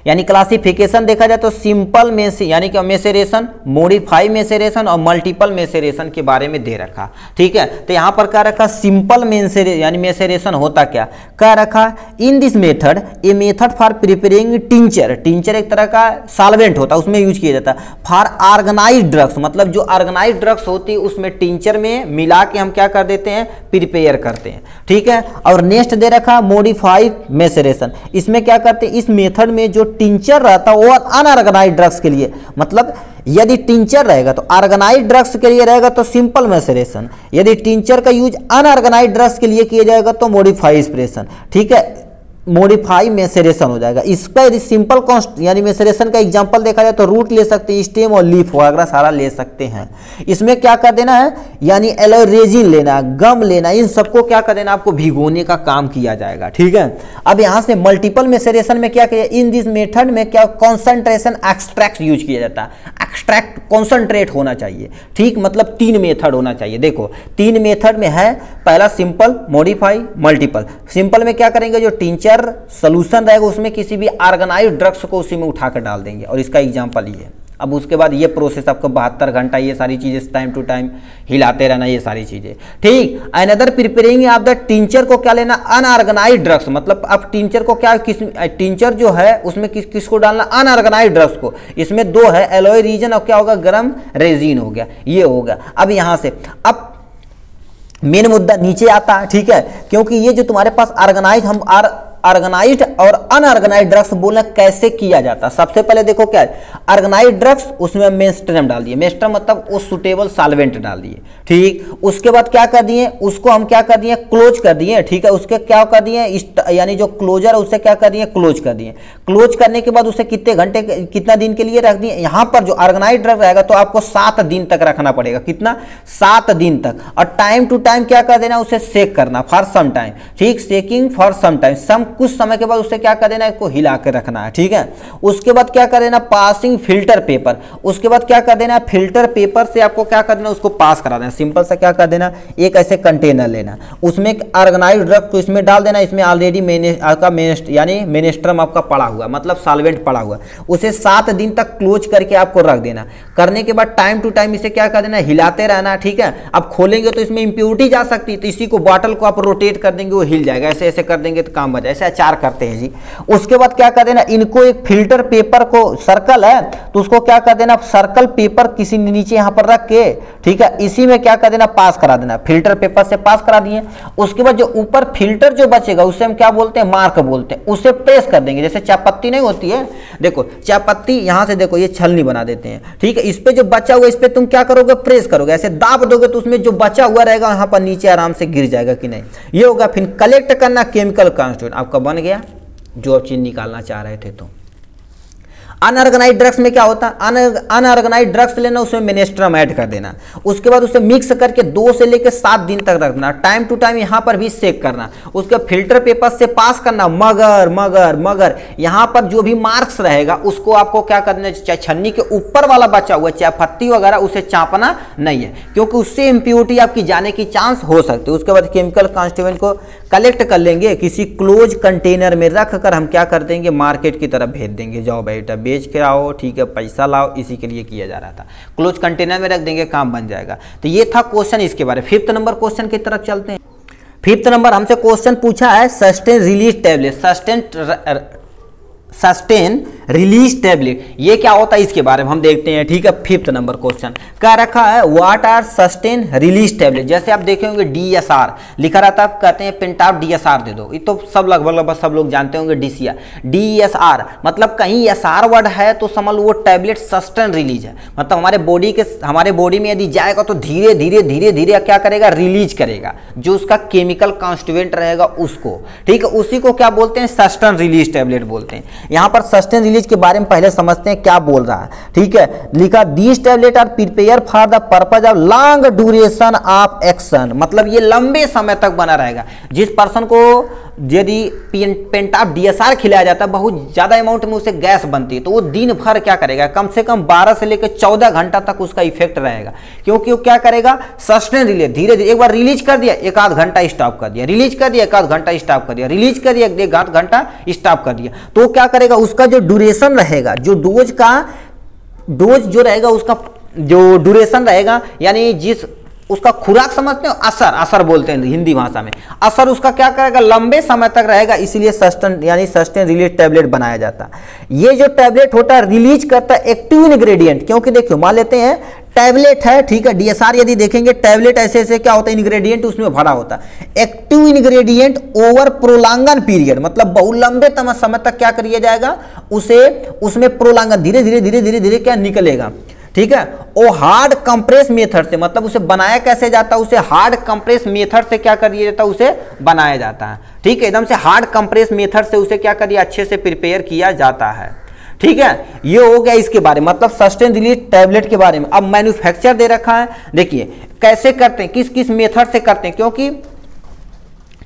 Speaker 1: यानी क्लासिफिकेशन देखा जाए तो सिंपल यानी कि मेसेरेशन, मॉडिफाई मेसेरेशन और मल्टीपल मेसेरेशन के बारे में दे रखा, ठीक है। तो यहां पर क्या रखा, सिंपल यानी मेसेरेशन होता क्या रखा, in this method a method for preparing tincture, tincture एक तरह का सॉल्वेंट होता है, उसमें यूज किया जाता है। फॉर ऑर्गेनाइज्ड ड्रग्स, मतलब जो ऑर्गेनाइज्ड ड्रग्स होती है उसमें टिंचर में मिला के हम क्या कर देते हैं, प्रिपेयर करते हैं, ठीक है। और नेक्स्ट दे रखा मॉडिफाइड मेसेरेशन, इसमें क्या करते हैं, इस मेथड में जो टिंचर रहता है वो अनऑर्गेनाइज्ड ड्रग्स के लिए, मतलब यदि टिंचर रहेगा तो ऑर्गेनाइज्ड ड्रग्स के लिए रहेगा तो सिंपल मेसेरेशन, यदि टिंचर का यूज अनऑर्गेनाइज्ड ड्रग्स के लिए किया जाएगा तो मॉडिफाई स्प्रेशन, ठीक है, मॉडिफाई मेसेरेशन हो जाएगा। इसका यदि सिंपल यानी मेसेरेशन का एग्जांपल देखा जाए तो रूट ले सकते हैं, स्टेम और लीफ वगैरह सारा ले सकते हैं। इसमें क्या कर देना है, यानी एलोय रेजिन लेना, गम लेना, इन सबको क्या कर देना, आपको भिगोने का काम किया जाएगा, ठीक है। अब यहाँ से मल्टीपल मेसेरेशन में क्या किया, इन दिस मेथड में क्या कॉन्सेंट्रेशन एक्सट्रैक्ट यूज किया जाता है, एक्सट्रैक्ट कॉन्सेंट्रेट होना चाहिए, ठीक, मतलब 3 मेथड होना चाहिए। देखो 3 मेथड में है, पहला सिंपल, मॉडिफाई, मल्टीपल। सिंपल में क्या करेंगे, जो टिंचर सॉल्यूशन रहेगा उसमें किसी भी ऑर्गेनाइज्ड ड्रग्स को उसी में उठाकर डाल देंगे, और इसका एग्जांपल ये। अब उसके बाद ये प्रोसेस आपको 72 घंटा ये सारी चीजें टाइम टू टाइम हिलाते रहना, ये सारी चीजें, ठीक। Another preparing of the tincture को क्या लेना, अनऑर्गेनाइज्ड ड्रग्स, मतलब अब टिंचर को क्या, टिंचर जो है उसमें किसको डालना, अनऑर्गेनाइज्ड ड्रग्स को। इसमें 2 है, एलोय रीजन और क्या होगा, गरम रेजिन हो गया, ये होगा। अब यहां से अब मेन मुद्दा नीचे आता है, ठीक है, क्योंकि ये जो तुम्हारे पास ऑर्गेनाइज्ड और अनऑर्गेनाइज्ड ड्रग्स बोलना कैसे किया जाता है। सबसे पहले देखो क्या है, ऑर्गेनाइज्ड ड्रग्स उसमें मेस्ट्रम डाल दिए, मेस्ट्रम मतलब वो सुटेबल सॉल्वेंट डाल दिए, ठीक। उसके बाद क्या कर दिए, उसको हम क्या कर दिए, क्लोज कर दिए, ठीक है। उसके क्या कर दिए, यानी जो क्लोजर है उसे क्या कर दिए, क्लोज कर दिए। क्लोज करने के बाद उसे कितने घंटे, कितना दिन के लिए रख दिए। यहाँ पर जो ऑर्गेनाइज्ड ड्रग रहेगा तो आपको 7 दिन तक रखना पड़ेगा, कितना, 7 दिन तक। और टाइम टू टाइम क्या कर देना, उसे सेक करना फॉर सम टाइम, ठीक, सेकिंग फॉर सम टाइम, कुछ समय के बाद उसे क्या कर देना, इसको हिला के रखना है, ठीक है। उसके बाद क्या कर देना, पासिंग फिल्टर पेपर, उसके बाद क्या कर देना, फिल्टर पेपर से आपको क्या कर देना, उसको पास करा देना। सिंपल सा क्या कर देना, एक ऐसे कंटेनर लेना, उसमें ऑर्गेनाइज्ड ड्रग को इसमें डाल देना, इसमें ऑलरेडी यानी मेनेस्ट्रम आपका पड़ा हुआ, मतलब सॉल्वेंट पड़ा हुआ, उसे 7 दिन तक क्लोज करके आपको रख देना। करने के बाद टाइम टू टाइम इसे क्या कर देना, हिलाते रहना, ठीक है। अब खोलेंगे तो इसमें इंप्योरिटी जा सकती है, तो इसी को बॉटल को आप रोटेट कर देंगे, वो हिल जाएगा, ऐसे ऐसे कर देंगे तो काम बचा। जैसे अचार करते हैं जी। उसके बाद क्या कर देना, इनको एक फिल्टर पेपर को, सर्कल है तो उसको क्या कर देना, सर्कल पेपर किसी नीचे यहाँ पर रख के, ठीक है, इसी में क्या कर देना, पास करा देना, फिल्टर पेपर से पास करा दिए। उसके बाद जो ऊपर फिल्टर जो बचेगा उसे हम क्या बोलते हैं, मार्क बोलते हैं, उसे प्रेस कर देंगे। जैसे चायपत्ती नहीं होती है, देखो चायपत्ती यहाँ से देखो ये छलनी बना देते हैं, ठीक है, इस पे जो बचा हुआ इस पे तुम क्या करोगे, प्रेस करोगे, ऐसे दाब दोगे तो उसमें जो बचा हुआ रहेगा यहाँ पर नीचे आराम से गिर जाएगा कि नहीं, ये होगा। फिर कलेक्ट करना केमिकल कॉन्स्टिट्यूएंट, आपका बन गया जो आप चीज निकालना चाह रहे थे। तो अनऑर्गेनाइज ड्रग्स में क्या होता है, अनऑर्गेनाइज ड्रग्स लेना, उसमें मिनेस्ट्रम ऐड कर देना, उसके बाद उसे मिक्स करके 2 से लेकर 7 दिन तक रखना, टाइम टू टाइम यहाँ पर भी सेक करना, उसके फिल्टर पेपर से पास करना। मगर यहाँ पर जो भी मार्क्स रहेगा उसको आपको क्या करना, चाहे छन्नी के ऊपर वाला बचा हुआ चाहे पत्ती वगैरह उसे चापना नहीं है, क्योंकि उससे इम्प्योरिटी आपकी जाने की चांस हो सकती है। उसके बाद केमिकल कॉन्स्टिट्यूएंट को कलेक्ट कर लेंगे, किसी क्लोज कंटेनर में रख कर हम क्या कर देंगे, मार्केट की तरफ भेज देंगे, जाओ बेटा बेच के आओ, ठीक है, पैसा लाओ, इसी के लिए किया जा रहा था। क्लोज कंटेनर में रख देंगे, काम बन जाएगा। तो ये था क्वेश्चन इसके बारे में। 5th नंबर क्वेश्चन की तरफ चलते हैं। 5th नंबर हमसे क्वेश्चन पूछा है sustain release tablet, sustain release tablet ये क्या होता है इसके बारे में हम देखते हैं, ठीक है। 5th नंबर क्वेश्चन क्या रखा है, what are sustain release tablet. जैसे आप देखे होंगे DSR लिखा रहता है, कहते हैं पेंटाप DSR दे दो, ये तो सब लगभग सब लोग जानते होंगे। DSR मतलब कहीं SR वर्ड है तो समझ लो वो टैबलेट सस्टेन रिलीज है, मतलब हमारे बॉडी में यदि जाएगा तो धीरे धीरे क्या करेगा, रिलीज करेगा, जो उसका केमिकल कॉन्स्टिट्यूएंट रहेगा उसको, ठीक है, उसी को क्या बोलते हैं, सस्टेन रिलीज टैबलेट बोलते हैं। यहाँ पर सस्टेन रिलीज के बारे में पहले समझते हैं क्या बोल रहा है, ठीक है। लिखा these tablet are prepare for the purpose of long duration of action, मतलब ये लंबे समय तक बना रहेगा। जिस पर्सन को यदि पेंटाप DSR खिलाया जाता है, बहुत ज्यादा अमाउंट में उसे गैस बनती है, तो वो दिन भर क्या करेगा, कम से कम 12 से लेकर 14 घंटा तक उसका इफेक्ट रहेगा, क्योंकि वो क्या करेगा, सस्टेन रिलीज, धीरे धीरे एक बार रिलीज कर दिया, 1 आध घंटा स्टॉप कर दिया, रिलीज कर दिया, 1 आध घंटा स्टॉप कर दिया, रिलीज कर दिया, 1 आध घंटा स्टॉप कर दिया, तो क्या करेगा, उसका जो ड्यूरेशन रहेगा, जो डोज जो रहेगा, उसका जो ड्यूरेशन रहेगा, यानी जिस उसका खुराक समझते हो, असर बोलते हैं हिंदी भाषा में, असर उसका क्या करेगा, लंबे समय तक रहेगा, इसीलिए सस्टेन रिलीज टैबलेट बनाया जाता है। ये जो टैबलेट होता है रिलीज करता है एक्टिव इंग्रेडिएंट, क्योंकि देखियो मान लेते हैं टैबलेट है, ठीक है, DSR यदि देखेंगे टैबलेट ऐसे क्या होता है, इंग्रेडिएंट उसमें भरा होता है, एक्टिव इंग्रेडिएंट ओवर प्रोलॉन्गन पीरियड, मतलब बहुत लंबे समय तक क्या किया जाएगा, उसे उसमें प्रोलॉन्गन धीरे धीरे क्या निकलेगा, ठीक है। वो हार्ड कंप्रेस मेथड से, मतलब उसे बनाया कैसे जाता है, उसे हार्ड कंप्रेस मेथड से क्या कर दिया जाता है, उसे बनाया जाता है, ठीक है, एकदम से हार्ड कंप्रेस मेथड से उसे क्या कर दिया, अच्छे से प्रिपेयर किया जाता है, ठीक है। ये हो गया इसके बारे में, मतलब सस्टेन रिलीज टैबलेट के बारे में। अब मैन्युफैक्चर दे रखा है, देखिए कैसे करते हैं, किस किस मेथड से करते हैं, क्योंकि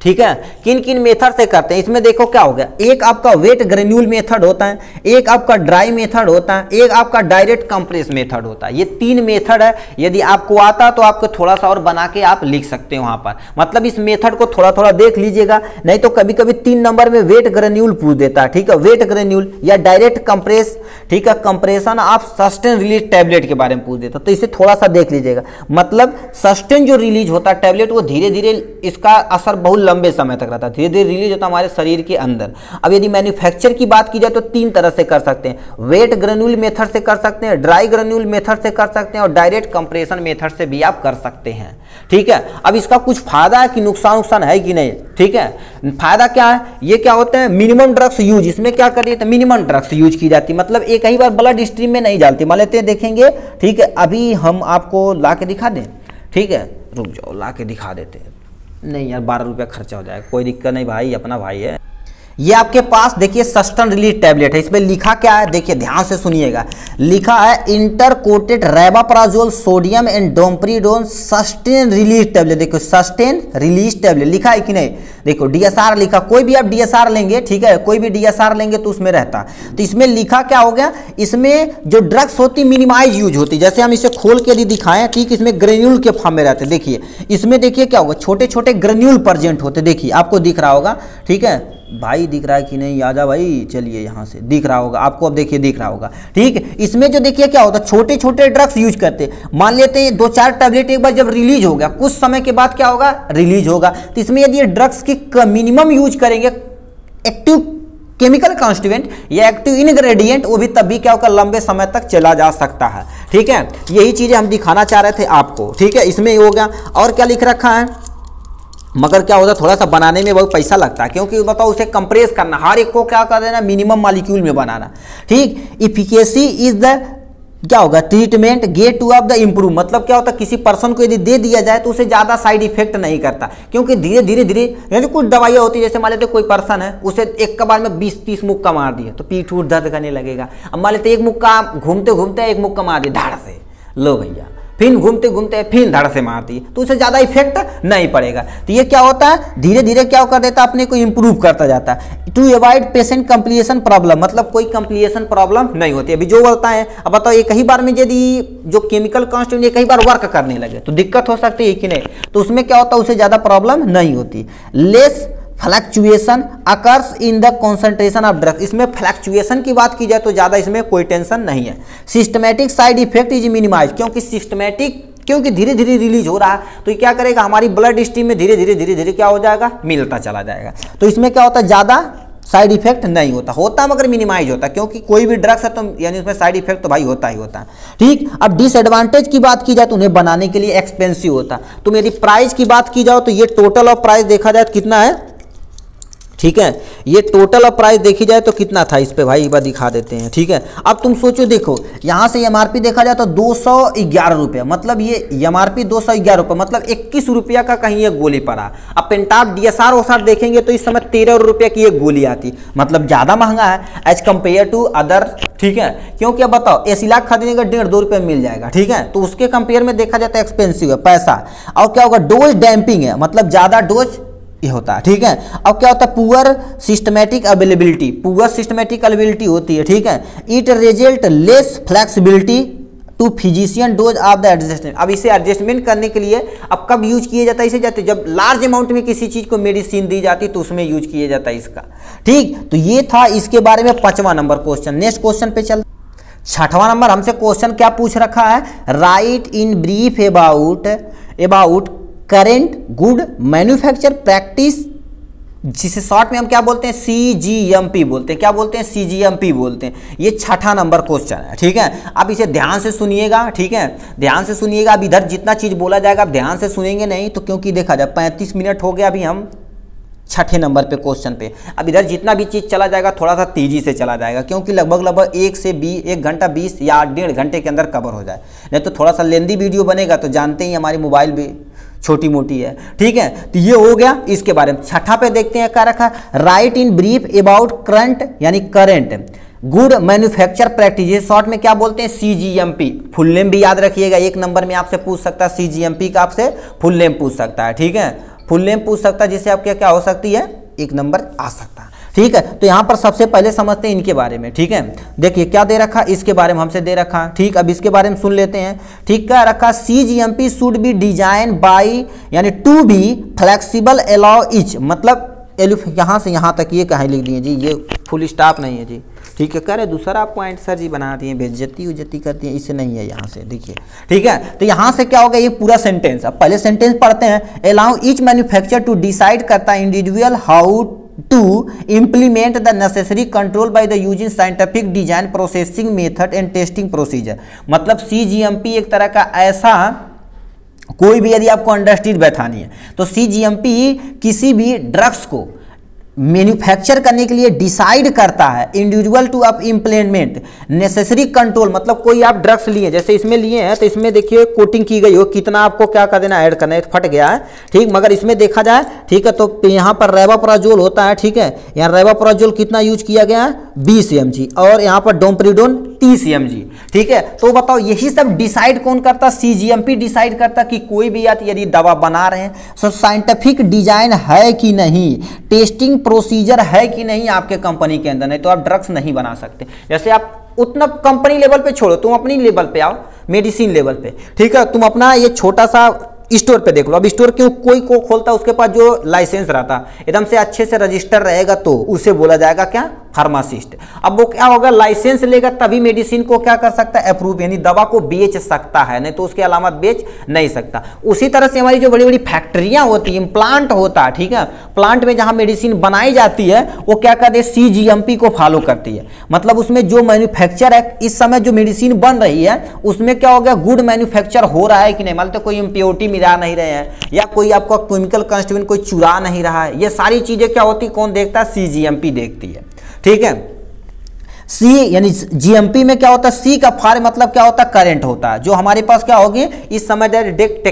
Speaker 1: ठीक है, किन किन मेथड से करते हैं। इसमें देखो क्या हो गया, एक आपका वेट ग्रेन्यूल मेथड होता है, एक आपका ड्राई मेथड होता है, एक आपका डायरेक्ट कंप्रेस मेथड होता है। ये 3 मेथड है, यदि आपको आता तो आपको थोड़ा सा और बना के आप लिख सकते हो वहां पर, मतलब इस मेथड को थोड़ा थोड़ा देख लीजिएगा, नहीं तो कभी कभी 3 नंबर में वेट ग्रेन्यूल पूछ देता है, ठीक है, वेट ग्रेन्यूल या डायरेक्ट कंप्रेस, ठीक है, compression of sustain release tablet के बारे में पूछ देता, तो इसे थोड़ा सा देख लीजिएगा। मतलब सस्टेन जो रिलीज होता है टैबलेट, वो धीरे धीरे इसका असर बहुत लंबे समय तक रहता है, धीरे धीरे रिलीज होता है हमारे शरीर के अंदर। अब यदि मैन्युफैक्चर की बात की जाए तो 3 तरह से कर सकते हैं, वेट ग्रेन्यूल मेथड से कर सकते हैं, ड्राई ग्रेन्यूल मेथड से कर सकते हैं, और डायरेक्ट कंप्रेशन मेथड से भी आप कर सकते हैं, ठीक है। अब इसका कुछ फायदा है कि नुकसान है कि नहीं, ठीक है। फायदा क्या है, ये क्या होते हैं, मिनिमम ड्रग्स यूज, इसमें क्या करिए तो मिनिमम ड्रग्स यूज की जाती है, मतलब एक ही बार ब्लड स्ट्रीम में नहीं जाती। मान लेते हैं देखेंगे, ठीक है, अभी हम आपको ला के दिखा दें, ठीक है, रुक जाओ ला के दिखा देते हैं, नहीं यार 12 रुपया खर्चा हो जाएगा, कोई दिक्कत नहीं भाई, अपना भाई है। ये आपके पास देखिए सस्टेन रिलीज टैबलेट है, इसमें लिखा क्या है, देखिए ध्यान से सुनिएगा, लिखा है enteric coated rabeprazole sodium and domperidone sustain release tablet. देखो सस्टेन रिलीज टैबलेट लिखा है कि नहीं, देखो DSR लिखा, कोई भी आप DSR लेंगे, ठीक है, कोई भी DSR लेंगे तो उसमें रहता, तो इसमें लिखा क्या हो गया, इसमें जो ड्रग्स होती मिनिमाइज यूज होती, जैसे हम इसे खोल के यदि दिखाएं, ठीक, इसमें ग्रेन्यूल के फॉर्म में रहते, देखिए इसमें देखिए क्या होगा, छोटे छोटे ग्रेन्यूल प्रेजेंट होते, देखिए आपको दिख रहा होगा, ठीक है भाई, दिख रहा है कि नहीं, आजा भाई, चलिए यहाँ से दिख रहा होगा आपको, अब देखिए दिख रहा होगा, ठीक। इसमें जो देखिए क्या होता है, छोटे छोटे ड्रग्स यूज करते, मान लेते हैं 2-4 टैबलेट एक बार जब रिलीज हो गया, कुछ समय के बाद क्या होगा, रिलीज होगा, तो इसमें यदि ड्रग्स की मिनिमम यूज करेंगे, एक्टिव केमिकल कॉन्स्टिट्यूएंट या एक्टिव इनग्रेडिएंट, वो भी तभी क्या होगा, लंबे समय तक चला जा सकता है। ठीक है, यही चीजें हम दिखाना चाह रहे थे आपको। ठीक है, इसमें हो गया। और क्या लिख रखा है, मगर क्या होता है थोड़ा सा बनाने में बहुत पैसा लगता है, क्योंकि बताओ उसे कंप्रेस करना, हर एक को क्या कर देना, मिनिमम मॉलिक्यूल में बनाना। ठीक, इफिकेसी इज द क्या होगा, treatment gate to of the improve, मतलब क्या होता है किसी पर्सन को यदि दे दिया जाए तो उसे ज़्यादा साइड इफेक्ट नहीं करता, क्योंकि धीरे धीरे धीरे यानी कुछ दवाइयाँ होती है, जैसे मान लेते कोई पर्सन है उसे एक बार में 20-30 मुक्का मार दिए तो पीठ उठ दर्द करने लगेगा। अब मान लेते एक मुक्का घूमते घूमते एक मुक्का मार दिया धाड़ से, लो भैया, फिर घूमते घूमते फिर धड़ से मार दी तो उसे ज़्यादा इफेक्ट नहीं पड़ेगा। तो ये क्या होता है, धीरे धीरे क्या कर देता है, अपने को इंप्रूव करता जाता है। To avoid patient complication problem, मतलब कोई कम्प्लीकेशन प्रॉब्लम नहीं होती। अभी जो बोलता है, अब बताओ एक ही बार में यदि जो केमिकल कॉन्स्टिट्यूएंट एक ही बार वर्क करने लगे तो दिक्कत हो सकती है कि नहीं, तो उसमें क्या होता है, उसे ज़्यादा प्रॉब्लम नहीं होती। Less fluctuation occurs in the concentration of drug, इसमें फ्लक्चुएशन की बात की जाए तो ज़्यादा इसमें कोई टेंशन नहीं है। Systematic side effect is minimise, क्योंकि धीरे धीरे रिलीज हो रहा है तो ये क्या करेगा, हमारी ब्लड स्ट्रीम में धीरे धीरे क्या हो जाएगा, मिलता चला जाएगा। तो इसमें क्या होता है, ज़्यादा साइड इफेक्ट नहीं होता मगर मिनिमाइज होता है, क्योंकि कोई भी ड्रग्स है तो यानी उसमें साइड इफेक्ट तो भाई होता ही होता है। ठीक, अब डिसएडवांटेज की बात की जाए तो उन्हें बनाने के लिए एक्सपेंसिव होता है। तो यदि प्राइस की बात की जाओ तो ये टोटल ऑफ प्राइस देखा जाए तो कितना है, ठीक है, ये टोटल ऑफ प्राइस देखी जाए तो कितना था, इस पे भाई एक बार दिखा देते हैं। ठीक है, अब तुम सोचो, देखो यहाँ से एमआरपी देखा जाए तो 211 रुपये, मतलब ये एमआरपी 211 रुपये, मतलब 21 रुपया का कहीं ये गोली पड़ा। अब पेंटाप डीएसआर ओसार देखेंगे तो इस समय 13 रुपये की एक गोली आती, मतलब ज़्यादा महंगा है एज कम्पेयर टू अदर। ठीक है, क्योंकि अब बताओ एसिलाक खरीदने का 1.5-2 रुपये में मिल जाएगा। ठीक है, तो उसके कंपेयर में देखा जाता है एक्सपेंसिव है पैसा। और क्या होगा, डोज डैम्पिंग है, मतलब ज़्यादा डोज ये होता है। ठीक है, अब क्या होता है, पुअर सिस्टमैटिक अवेलेबिलिटी होती है। ठीक है, it result less flexibility to physician dose of the adjustment, अब इसे एडजस्टमेंट करने के लिए अब कब यूज किया जाता है, इसे जाते जब लार्ज अमाउंट में किसी चीज को मेडिसिन दी जाती तो उसमें यूज किया जाता है इसका। ठीक, तो ये था इसके बारे में 5वां नंबर क्वेश्चन। नेक्स्ट क्वेश्चन पे चल, 6वां नंबर हमसे क्वेश्चन क्या पूछ रखा है, right in brief about current good manufacture practice, जिसे शॉर्ट में हम क्या बोलते हैं, CGMP बोलते हैं। क्या बोलते हैं, CGMP बोलते हैं। ये 6वां नंबर क्वेश्चन है। ठीक है, अब इसे ध्यान से सुनिएगा। ठीक है, ध्यान से सुनिएगा। अब इधर जितना चीज बोला जाएगा आप ध्यान से सुनेंगे नहीं तो, क्योंकि देखा जाए 35 मिनट हो गया अभी हम 6ठे नंबर पे क्वेश्चन पे। अब इधर जितना भी चीज़ चला जाएगा थोड़ा सा तेजी से चला जाएगा, क्योंकि लगभग 1 घंटा 20 या 1.5 घंटे के अंदर कवर हो जाए, नहीं तो थोड़ा सा लेंदी वीडियो बनेगा। तो जानते ही हमारी मोबाइल भी छोटी मोटी है। ठीक है, तो ये हो गया इसके बारे में। 6ठा पे देखते हैं क्या रखा, write in brief about current यानी current good manufacture practice, short में क्या बोलते हैं, CGMP। फुल नेम भी याद रखिएगा, 1 नंबर में आपसे पूछ सकता है CGMP का, आपसे फुल नेम पूछ सकता है। ठीक है, फुल नेम पूछ सकता है, जिससे आपके क्या हो सकती है, 1 नंबर आ सकता है। ठीक है, तो यहाँ पर सबसे पहले समझते हैं इनके बारे में। ठीक है, देखिए क्या दे रखा, इसके बारे में हमसे दे रखा। ठीक, अब इसके बारे में सुन लेते हैं। ठीक, क्या रखा, CGMP should be design by यानी to be flexible allow each, मतलब यहाँ से यहाँ तक ये कहाँ लिख दिए जी, ये फुल स्टॉप नहीं है जी। ठीक है, कह रहे दूसरा पॉइंट सर जी बना दिए, बेइज्जती उज्जती करती है, इससे नहीं है यहाँ से देखिए। ठीक है, तो यहाँ से क्या होगा, ये पूरा सेंटेंस। अब पहले सेंटेंस पढ़ते हैं। Allow each manufacture to decide करता है individual how to implement the necessary control by the using scientific design processing method and testing procedure, मतलब CGMP एक तरह का ऐसा, कोई भी यदि आपको अंडरस्टैंड बैठानी है तो CGMP किसी भी ड्रग्स को मैन्युफैक्चर करने के लिए डिसाइड करता है individual to up implement necessary control, मतलब कोई आप ड्रग्स लिए जैसे इसमें लिए हैं तो इसमें देखिए कोटिंग की गई हो, कितना आपको क्या कर देना, ऐड करना है, फट गया है। ठीक, मगर इसमें देखा जाए, ठीक है, तो यहाँ पर रेवाप्राजोल होता है। ठीक है, यहाँ रेवाप्राजोल कितना यूज किया गया है, 20 mg, और यहाँ पर डोम्प्रिडोन 30 mg। ठीक है, तो बताओ यही सब डिसाइड कौन करता, CGMP डिसाइड करता कि कोई भी यदि दवा बना रहे हैं तो साइंटिफिक डिजाइन है कि नहीं, टेस्टिंग प्रोसीजर है कि नहीं आपके कंपनी के अंदर, नहीं तो आप ड्रग्स नहीं बना सकते। जैसे आप उतना कंपनी लेवल पे छोड़ो, तुम अपनी लेवल पे आओ, मेडिसिन लेवल पे। ठीक है, तुम अपना ये छोटा सा स्टोर पे देख लो। अब स्टोर क्यों कोई खोलता है, उसके पास जो लाइसेंस रहता एकदम से अच्छे से रजिस्टर रहेगा तो उसे बोला जाएगा क्या, फार्मासिस्ट। अब वो क्या होगा, लाइसेंस लेगा तभी मेडिसिन को क्या कर सकता है, अप्रूव, यानी दवा को बेच सकता है, नहीं तो उसके अलावा बेच नहीं सकता। उसी तरह से हमारी जो बड़ी बड़ी फैक्ट्रियां होती हैं, प्लांट होता है, ठीक है, प्लांट में जहां मेडिसिन बनाई जाती है वो क्या करती है, CGMP को फॉलो करती है। मतलब उसमें जो मैन्युफैक्चर है, इस समय जो मेडिसिन बन रही है उसमें क्या हो गया, गुड मैन्युफैक्चर हो रहा है कि नहीं, मतलब कोई इम्प्योरिटी मिला नहीं रहे हैं या कोई आपका केमिकल कंस्टिट्यूएंट कोई चुरा नहीं रहा है, ये सारी चीजें क्या होती, कौन देखता है, CGMP देखती है, ठीक है। सी यानी GMP में क्या होता है, सी का फार मतलब क्या होता है, करंट होता है, जो हमारे पास क्या होगी इस समय डायरेक्ट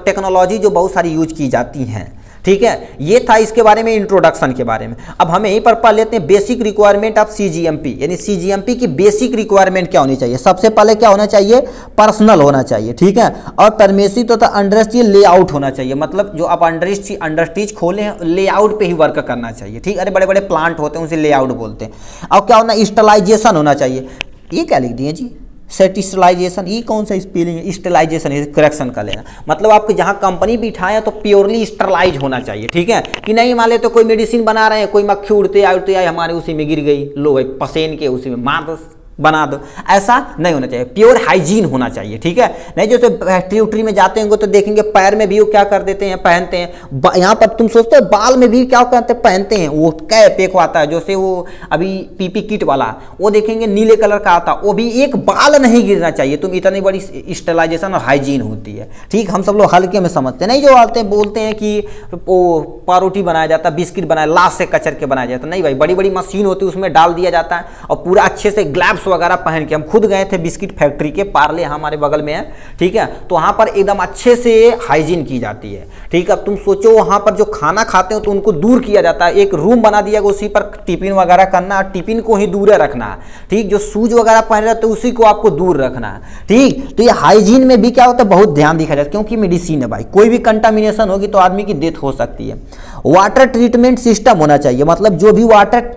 Speaker 1: टेक्नोलॉजी जो बहुत सारी यूज की जाती हैं, ठीक है। ये था इसके बारे में इंट्रोडक्शन के बारे में। अब हमें यहीं पर पढ़ लेते हैं बेसिक रिक्वायरमेंट ऑफ CGMP, यानी CGMP की बेसिक रिक्वायरमेंट क्या होनी चाहिए। सबसे पहले क्या होना चाहिए, पर्सनल होना चाहिए, ठीक है, और परमेसिव तो अंडरस्टीज लेआउट होना चाहिए, मतलब जो आप अंडरस्टीज खोले हैं लेआउट पे ही वर्क करना चाहिए, ठीक। अरे बड़े बड़े प्लांट होते हैं उसे लेआउट बोलते हैं। और क्या होना, स्टरलाइजेशन होना चाहिए, ये क्या लिख दिए जी, स्टेरिलाइजेशन, ये कौन सा स्पेलिंग है, स्टेरिलाइजेशन, करेक्शन कर लेना, मतलब आपके जहां कंपनी बिठाए हैं तो प्योरली स्टेरिलाइज होना चाहिए, ठीक है, कि नहीं मान ले तो कोई मेडिसिन बना रहे हैं, कोई मक्खी उड़ते आए हमारे उसी में गिर गई, लो भाई पसेन के उसी में मार दो, बना दो, ऐसा नहीं होना चाहिए, प्योर हाइजीन होना चाहिए, ठीक है। नहीं जैसे फैक्ट्री उट्री में जाते होंगे तो देखेंगे पैर में भी वो क्या कर देते हैं, पहनते हैं, यहाँ पर तुम सोचते हो बाल में भी क्या करते हैं, पहनते हैं, वो कैप एक आता है जैसे वो अभी PP किट वाला, वो देखेंगे नीले कलर का आता, वो भी एक बाल नहीं गिरना चाहिए, तुम इतनी बड़ी स्टेरिलाइजेशन और हाइजीन होती है, ठीक। हम सब लोग हल्के में समझते नहीं, जो आते हैं बोलते हैं कि वो पारोटी बनाया जाता है, बिस्किट बनाया लाश से कचर के बनाया जाता है, नहीं भाई, बड़ी बड़ी मशीन होती है उसमें डाल दिया जाता है और पूरा अच्छे से ग्लव्स वगैरह पहन के, हम खुद गए थे बिस्किट फैक्ट्री के, पार्ले हमारे बगल में है, ठीक है, तो वहां पर एकदम अच्छे से हाइजीन की जाती है, ठीक है। अब तुम सोचो वहां पर जो खाना खाते हो तो उनको दूर किया जाता है, एक रूम बना दिया उसी पर टिफिन वगैरह करना है, टिफिन को ही दूर रखना है, ठीक, जो शूज वगैरह पहन रहे तो उसी को आपको दूर रखना है, ठीक। तो ये हाइजीन में भी क्या होता है, बहुत ध्यान दिखा जाता है, क्योंकि मेडिसिन है भाई, कोई भी कंटामिनेशन होगी तो आदमी की डेथ हो सकती है। वाटर ट्रीटमेंट सिस्टम होना चाहिए, मतलब जो भी वाटर,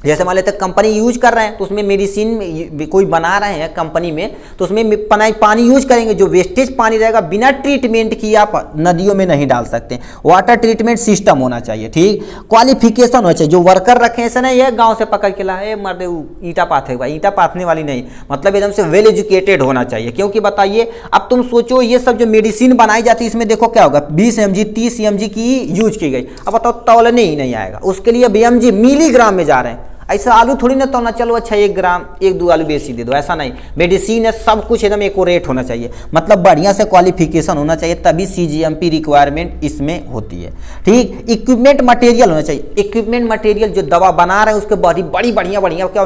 Speaker 1: जैसे मान लेते कंपनी यूज कर रहे हैं तो उसमें मेडिसिन कोई बना रहे हैं कंपनी में तो उसमें पानी यूज करेंगे, जो वेस्टेज पानी रहेगा बिना ट्रीटमेंट किए आप नदियों में नहीं डाल सकते। वाटर ट्रीटमेंट सिस्टम होना चाहिए, ठीक। क्वालिफिकेशन होना चाहिए, जो वर्कर रखे ऐसा नहीं है गांव से पकड़ के लाए मर्दे ईंटा पाथे भाई, ईंटा पाथने वाली नहीं, मतलब एकदम से वेल एजुकेटेड होना चाहिए। क्योंकि बताइए अब तुम सोचो ये सब जो मेडिसिन बनाई जाती है इसमें देखो क्या होगा, 20 mg 30 mg की यूज की गई, अब बताओ तौलने ही नहीं आएगा, उसके लिए mg मिलीग्राम में जा रहे हैं। ऐसा आलू थोड़ी ना तो ना, चलो अच्छा 1 ग्राम 1-2 आलू बेसी दे दो, ऐसा नहीं, मेडिसिन है, सब कुछ एकदम एक्यूरेट होना चाहिए, मतलब बढ़िया से क्वालिफिकेशन होना चाहिए, तभी CGMP रिक्वायरमेंट इसमें होती है, ठीक। इक्विपमेंट मटेरियल होना चाहिए, इक्विपमेंट मटेरियल जो दवा बना रहे हैं उसके बड़ी बढ़िया क्या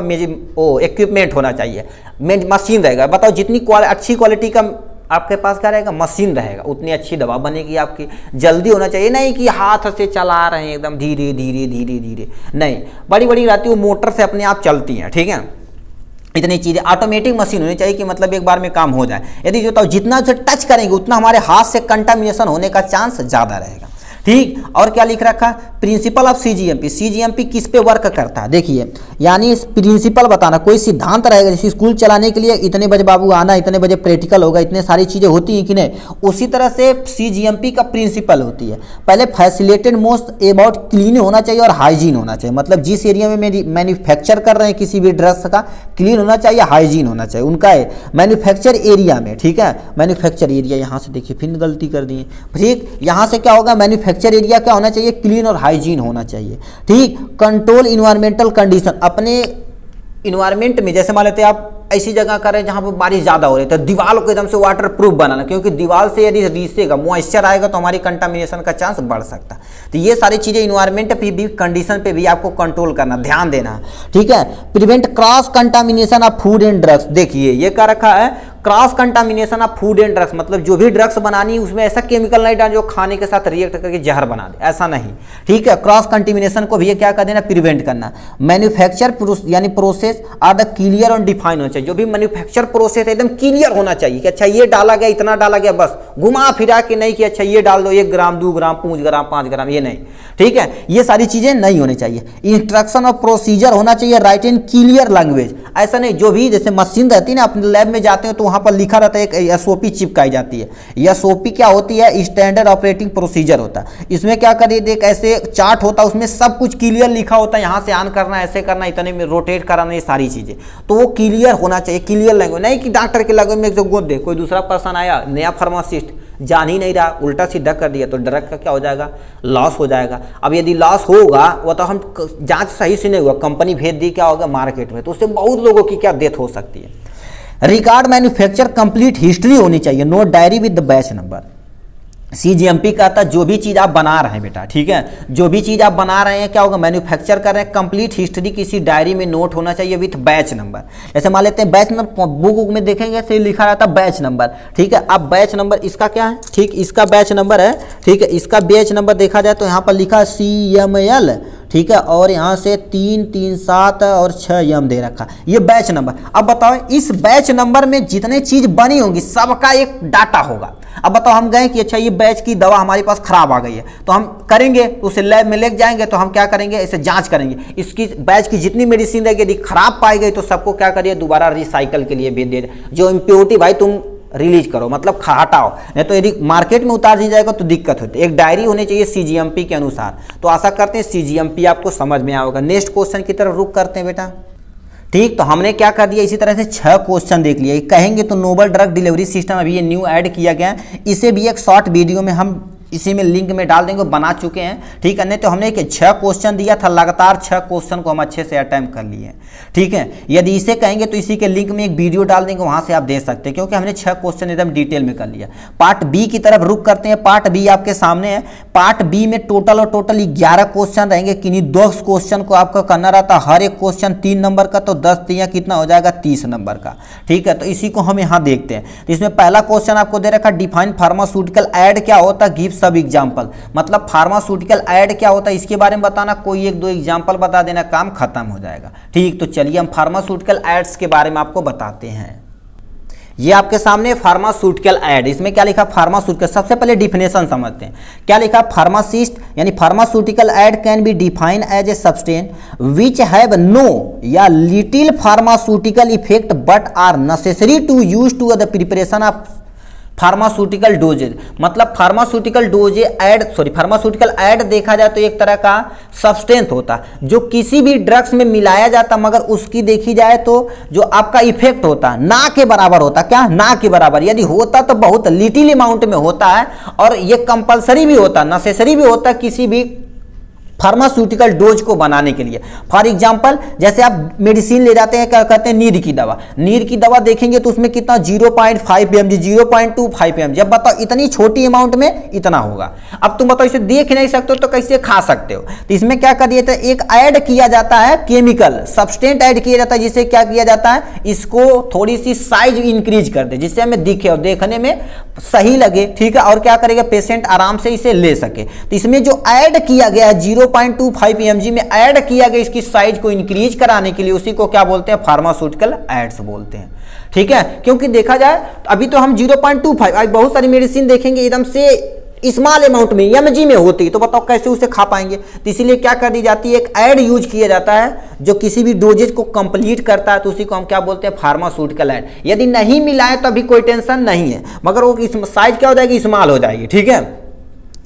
Speaker 1: इक्विपमेंट होना चाहिए, मशीन रहेगा, बताओ जितनी अच्छी क्वालिटी का आपके पास क्या रहेगा, मशीन रहेगा, उतनी अच्छी दवा बनेगी आपकी, जल्दी होना चाहिए, नहीं कि हाथ से चला रहे हैं एकदम धीरे धीरे धीरे धीरे, नहीं, बड़ी बड़ी रहती है वो मोटर से अपने आप चलती हैं, ठीक है। इतनी चीज़ें ऑटोमेटिक मशीन होनी चाहिए कि मतलब एक बार में काम हो जाए, यदि जो तो जितना से टच करेंगे उतना हमारे हाथ से कंटामिनेशन होने का चांस ज़्यादा रहेगा, ठीक। और क्या लिख रखा, प्रिंसिपल ऑफ CGMP, CGMP किस पे वर्क करता है, देखिए, यानी प्रिंसिपल बताना, कोई सिद्धांत रहेगा, जैसे स्कूल चलाने के लिए इतने बजे बाबू आना, इतने बजे प्रैक्टिकल होगा, इतने सारी चीज़ें होती हैं कि नहीं, उसी तरह से CGMP का प्रिंसिपल होती है। पहले फैसिलिटेड मोस्ट अबाउट क्लीन होना चाहिए और हाइजीन होना चाहिए, मतलब जिस एरिया में मैन्युफैक्चर कर रहे हैं किसी भी ड्रग्स का, क्लीन होना चाहिए, हाइजीन होना चाहिए उनका मैन्युफैक्चर एरिया में, ठीक है। मैन्युफैक्चर एरिया यहाँ से देखिए फिर गलती कर दी, ठीक, यहाँ से क्या होगा, मैन्युफैक्चर एरिया क्या होना चाहिए, क्लीन और हाइजीन होना चाहिए, ठीक। कंट्रोल इन्वायरमेंटल कंडीशन, अपने इन्वायरमेंट में जैसे मान लेते हैं आप ऐसी जगह करें जहां पर बारिश ज़्यादा हो रही है तो दीवार को एकदम से वाटर प्रूफ बनाना, क्योंकि दीवार से यदि रिसेगा मॉइस्चर आएगा तो हमारी कंटामिनेशन का चांस बढ़ सकता है। तो ये सारी चीज़ें इन्वायरमेंट पे भी, कंडीशन पे भी आपको कंट्रोल करना, ध्यान देना, ठीक है। Prevent cross contamination of food and drugs, देखिए ये क्या रखा है, cross contamination of food and drugs, मतलब जो भी ड्रग्स बनानी उसमें ऐसा केमिकल नहीं डाल जो खाने के साथ रिएक्ट करके जहर बना दे, ऐसा नहीं, ठीक है। क्रॉस कंटामिनेशन को भी क्या कर देना, प्रिवेंट करना। मैन्युफैक्चर यानी प्रोसेस आर द क्लियर और डिफाइन होना चाहिए, जो भी मैन्युफैक्चर प्रोसेस एकदम क्लियर होना चाहिए कि अच्छा ये डाला गया, इतना डाला गया, बस घुमा फिरा के नहीं कि अच्छा ये डाल दो 1 ग्राम 2 ग्राम 5 ग्राम 5 ग्राम, ये नहीं, ठीक है, ये सारी चीजें नहीं होनी चाहिए। इंस्ट्रक्शन और प्रोसीजर होना चाहिए राइट इन क्लियर लैंग्वेज, ऐसा नहीं, जो भी जैसे मशीन रहती है ना, अपने लैब में जाते हैं तो वहाँ पर लिखा रहता है, एक SOP चिपकाई जाती है। SOP क्या होती है? स्टैंडर्ड ऑपरेटिंग प्रोसीजर होता है। इसमें क्या करिए, एक ऐसे चार्ट होता है, उसमें सब कुछ क्लियर लिखा होता है, यहाँ से ऑन करना, ऐसे करना, इतने में रोटेट कराना, ये सारी चीज़ें। तो वो क्लियर होना चाहिए, क्लियर लैंग्वेज, नहीं कि डॉक्टर के लैंग्वेज में जो गोद दे, कोई दूसरा पर्सन आया नया फार्मासिस्ट जान ही नहीं रहा, उल्टा सीधा कर दिया, तो ड्रग का क्या हो जाएगा? लॉस हो जाएगा। अब यदि लॉस होगा, वो तो हम जांच सही से नहीं हुआ, कंपनी भेज दी, क्या होगा मार्केट में, तो उससे बहुत लोगों की क्या डेथ हो सकती है। रिकॉर्ड मैन्युफैक्चर कंप्लीट हिस्ट्री होनी चाहिए, note diary with the batch number. CGMP कहता है जो भी चीज़ आप बना रहे हैं बेटा, ठीक है, जो भी चीज़ आप बना रहे हैं क्या होगा? मैन्युफैक्चर कर रहे हैं, कंप्लीट हिस्ट्री किसी डायरी में नोट होना चाहिए विथ बैच नंबर। जैसे मान लेते हैं बैच नंबर, बुक में देखेंगे तो लिखा रहता है बैच नंबर, ठीक है। अब बैच नंबर इसका क्या है? ठीक, इसका बैच नंबर है, ठीक है। इसका बैच नंबर देखा जाए तो यहाँ पर लिखा है CML, ठीक है, और यहाँ से 3, 3, 7 और 6 दे रखा, ये बैच नंबर। अब बताओ इस बैच नंबर में जितने चीज़ बनी होंगी सबका एक डाटा होगा। अब बताओ हम गए कि अच्छा ये बैच की दवा हमारे पास खराब आ गई है, तो हम करेंगे, उसे लैब में ले जाएंगे, तो हम क्या करेंगे? इसे जांच करेंगे, इसकी बैच की जितनी मेडिसिन रहेगी यदि खराब पाई गई तो सबको क्या करिए? दोबारा रिसाइकल के लिए भेज दिए, जो इम्प्योरिटी भाई तुम रिलीज करो, मतलब हटाओ, नहीं तो यदि मार्केट में उतार दी जाएगा तो दिक्कत होती है। एक डायरी होनी चाहिए CGMP के अनुसार। तो आशा करते हैं CGMP आपको समझ में आएगा। नेक्स्ट क्वेश्चन की तरफ रुक करते हैं बेटा, ठीक। तो हमने क्या कर दिया, इसी तरह से 6 क्वेश्चन देख लिया। कहेंगे तो नोबल ड्रग डिलीवरी सिस्टम अभी ये न्यू ऐड किया गया है, इसे भी एक शॉर्ट वीडियो में हम इसी में लिंक में डाल देंगे, बना चुके हैं, ठीक है। नहीं तो हमने 6 क्वेश्चन दिया था, लगातार 6 क्वेश्चन को हम अच्छे से अटेम्प्ट कर लिए, ठीक है। यदि इसे कहेंगे तो इसी के लिंक में एक वीडियो डाल देंगे, वहां से आप देख सकते हैं, क्योंकि हमने 6 क्वेश्चन एकदम डिटेल में कर लिया। पार्ट बी की तरफ रुक करते हैं। पार्ट बी आपके सामने है। पार्ट बी में टोटल 11 क्वेश्चन रहेंगे, किन्हीं 10 क्वेश्चन को आपको करना रहता है, हर एक क्वेश्चन 3 नंबर का, तो 10 3 कितना हो जाएगा? 30 नंबर का, ठीक है। तो इसी को हम यहाँ देखते हैं। तो इसमें पहला क्वेश्चन आपको दे रखा, डिफाइन फार्मास्यूटिकल एड क्या होता है, गिव सब एग्जाम्पल। मतलब फार्मास्यूटिकल एड क्या होता है इसके बारे में बताना, कोई 1-2 एग्जाम्पल बता देना, काम खत्म हो जाएगा, ठीक। तो चलिए हम फार्मास्यूटिकल एड्स के बारे में आपको बताते हैं। ये आपके सामने फार्मास्यूटिकल एड, इसमें क्या लिखा? फार्मास्यूटिकल। सबसे पहले डिफिनेशन समझते हैं, क्या लिखा? फार्मासिस्ट यानी pharmaceutical aid can be define as a substance which have no या little pharmaceutical effect but are necessary to use to the preparation of pharmaceutical dosages. मतलब फार्मास्यूटिकल एड देखा जाए तो एक तरह का सब्सटेंस होता है जो किसी भी ड्रग्स में मिलाया जाता, मगर उसकी देखी जाए तो जो आपका इफेक्ट होता ना के बराबर होता। क्या? ना के बराबर। यदि होता तो बहुत लिटिल अमाउंट में होता है, और ये कंपलसरी भी होता, नेसेसरी भी होता किसी भी फार्मास्यूटिकल डोज को बनाने के लिए। फॉर एग्जांपल जैसे आप मेडिसिन ले जाते हैं, क्या कहते हैं, नींद की दवा। नींद की दवा देखेंगे तो उसमें कितना 0.5 mg 0.25 mg। अब बताओ इतनी छोटी अमाउंट में इतना होगा। अब तुम बताओ इसे देख नहीं सकते हो तो कैसे खा सकते हो? तो इसमें क्या कर दिया था, एक ऐड किया जाता है केमिकल सब्सटेंट ऐड किया जाता है, जिससे क्या किया जाता है, इसको थोड़ी सी साइज इंक्रीज कर दे जिससे हमें दिखे और देखने में सही लगे, ठीक है। और क्या करेगा, पेशेंट आराम से इसे ले सके। तो इसमें जो ऐड किया गया है 0.25 mg में ऐड किया गया, इसकी साइज को इंक्रीज कराने के लिए, उसी को क्या बोलते हैं, फार्मास्यूटिकल एड्स बोलते हैं, ठीक है। क्योंकि देखा जाए अभी तो हम 0.25, बहुत सारी मेडिसिन देखेंगे एकदम से स्मॉल अमाउंट में mg में होती है, तो बताओ कैसे उसे खा पाएंगे। तो इसीलिए क्या कर दी जाती है, एक ऐड यूज किया जाता है जो किसी भी डोजेज को कंप्लीट करता है, तो उसी को हम क्या बोलते हैं, फार्मास्यूटिकल ऐड। यदि नहीं मिलाए तो अभी कोई टेंशन नहीं है, मगर वो साइज क्या हो जाएगी, स्मॉल हो जाएगी, ठीक है।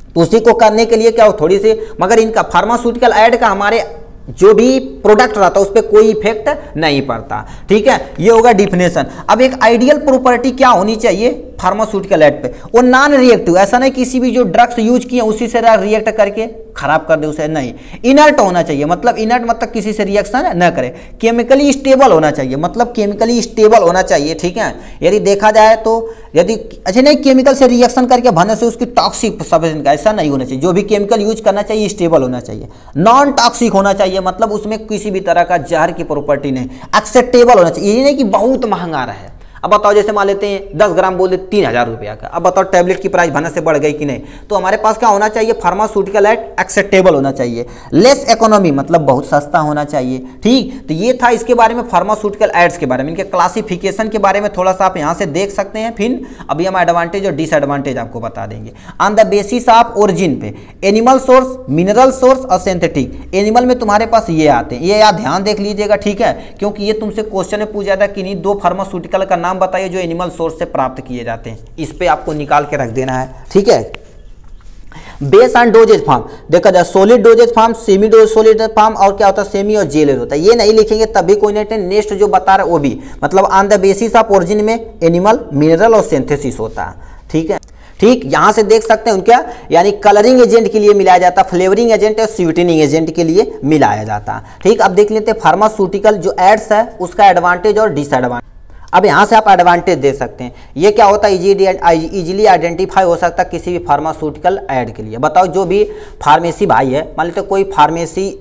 Speaker 1: तो उसी को करने के लिए क्या हो, थोड़ी सी, मगर इनका फार्मास्यूटिकल ऐड का हमारे जो भी प्रोडक्ट रहता है उस पर कोई इफेक्ट नहीं पड़ता, ठीक है। ये होगा डिफिनेशन। अब एक आइडियल प्रॉपर्टी क्या होनी चाहिए फार्मास्यूटिकल ऐड पे, वो नॉन रिएक्टिव, ऐसा नहीं किसी भी जो ड्रग्स यूज किए उसी से रिएक्ट करके खराब कर दे उसे, नहीं। इनर्ट होना चाहिए, मतलब इनर्ट मतलब किसी से रिएक्शन न करे। केमिकली स्टेबल होना चाहिए, मतलब केमिकली स्टेबल होना चाहिए, ठीक है। यदि देखा जाए तो यदि अच्छा नहीं, केमिकल से रिएक्शन करके भरने से उसकी टॉक्सिक सब्सटेंस का ऐसा नहीं होना चाहिए। जो भी केमिकल यूज करना चाहिए स्टेबल होना चाहिए, नॉन टॉक्सिक होना चाहिए, मतलब उसमें किसी भी तरह का जहर की प्रॉपर्टी नहीं, एक्सेप्टेबल होना चाहिए। ये नहीं कि बहुत महंगा रहे, अब बताओ जैसे मान लेते हैं 10 ग्राम बोल दे 3,000 रुपया का, अब बताओ टैबलेट की प्राइस भरने से बढ़ गई कि नहीं। तो हमारे पास क्या होना चाहिए, फार्मास्यूटिकल एट एक्सेप्टेबल होना चाहिए, लेस इकोनॉमी मतलब बहुत सस्ता होना चाहिए। ठीक, तो ये था इसके बारे में फार्मास्यूटिकल एड्स के बारे में, इनके क्लासिफिकेशन के बारे में थोड़ा सा आप यहाँ से देख सकते हैं। फिर अभी हम एडवांटेज और डिसएडवांटेज आपको बता देंगे। On the basis of origin पे एनिमल सोर्स, मिनरल सोर्स और सिंथेटिक। एनिमल में तुम्हारे पास ये आते हैं, ये यार ध्यान देख लीजिएगा, ठीक है, क्योंकि ये तुमसे क्वेश्चन में पूछा था कि नहीं 2 फार्मास्यूटिकल का नाम बताइए जो एनिमल सोर्स से प्राप्त किए जाते हैं, इस पे आपको निकाल के रख देना है। ठीक है, बेस एंड डोजेज फॉर्म देखा जाए, solid dosage form, semi dose solid form और क्या होता है सेमी और जेल होता है। ये नहीं लिखेंगे तभी कोई नहीं, नेक्स्ट जो बता रहा है वो भी मतलब on the basis of origin में एनिमल, मिनरल और सिंथेसिस होता है। ठीक है, ठीक, यहां से देख सकते हैं उनका यानी कलरिंग एजेंट के लिए मिलाया जाता है, फ्लेवरिंग एजेंट और स्वीटनिंग एजेंट के लिए मिलाया जाता है। ठीक, अब देख लेते हैं फार्मास्यूटिकल जो एड्स है उसका एडवांटेज और डिसएडवांटेज। अब यहाँ से आप एडवांटेज दे सकते हैं, ये क्या होता है इजीली आइडेंटिफाई हो सकता है किसी भी फार्मास्यूटिकल ऐड के लिए। बताओ जो भी फार्मेसी भाई है, मान लेते कोई फार्मेसी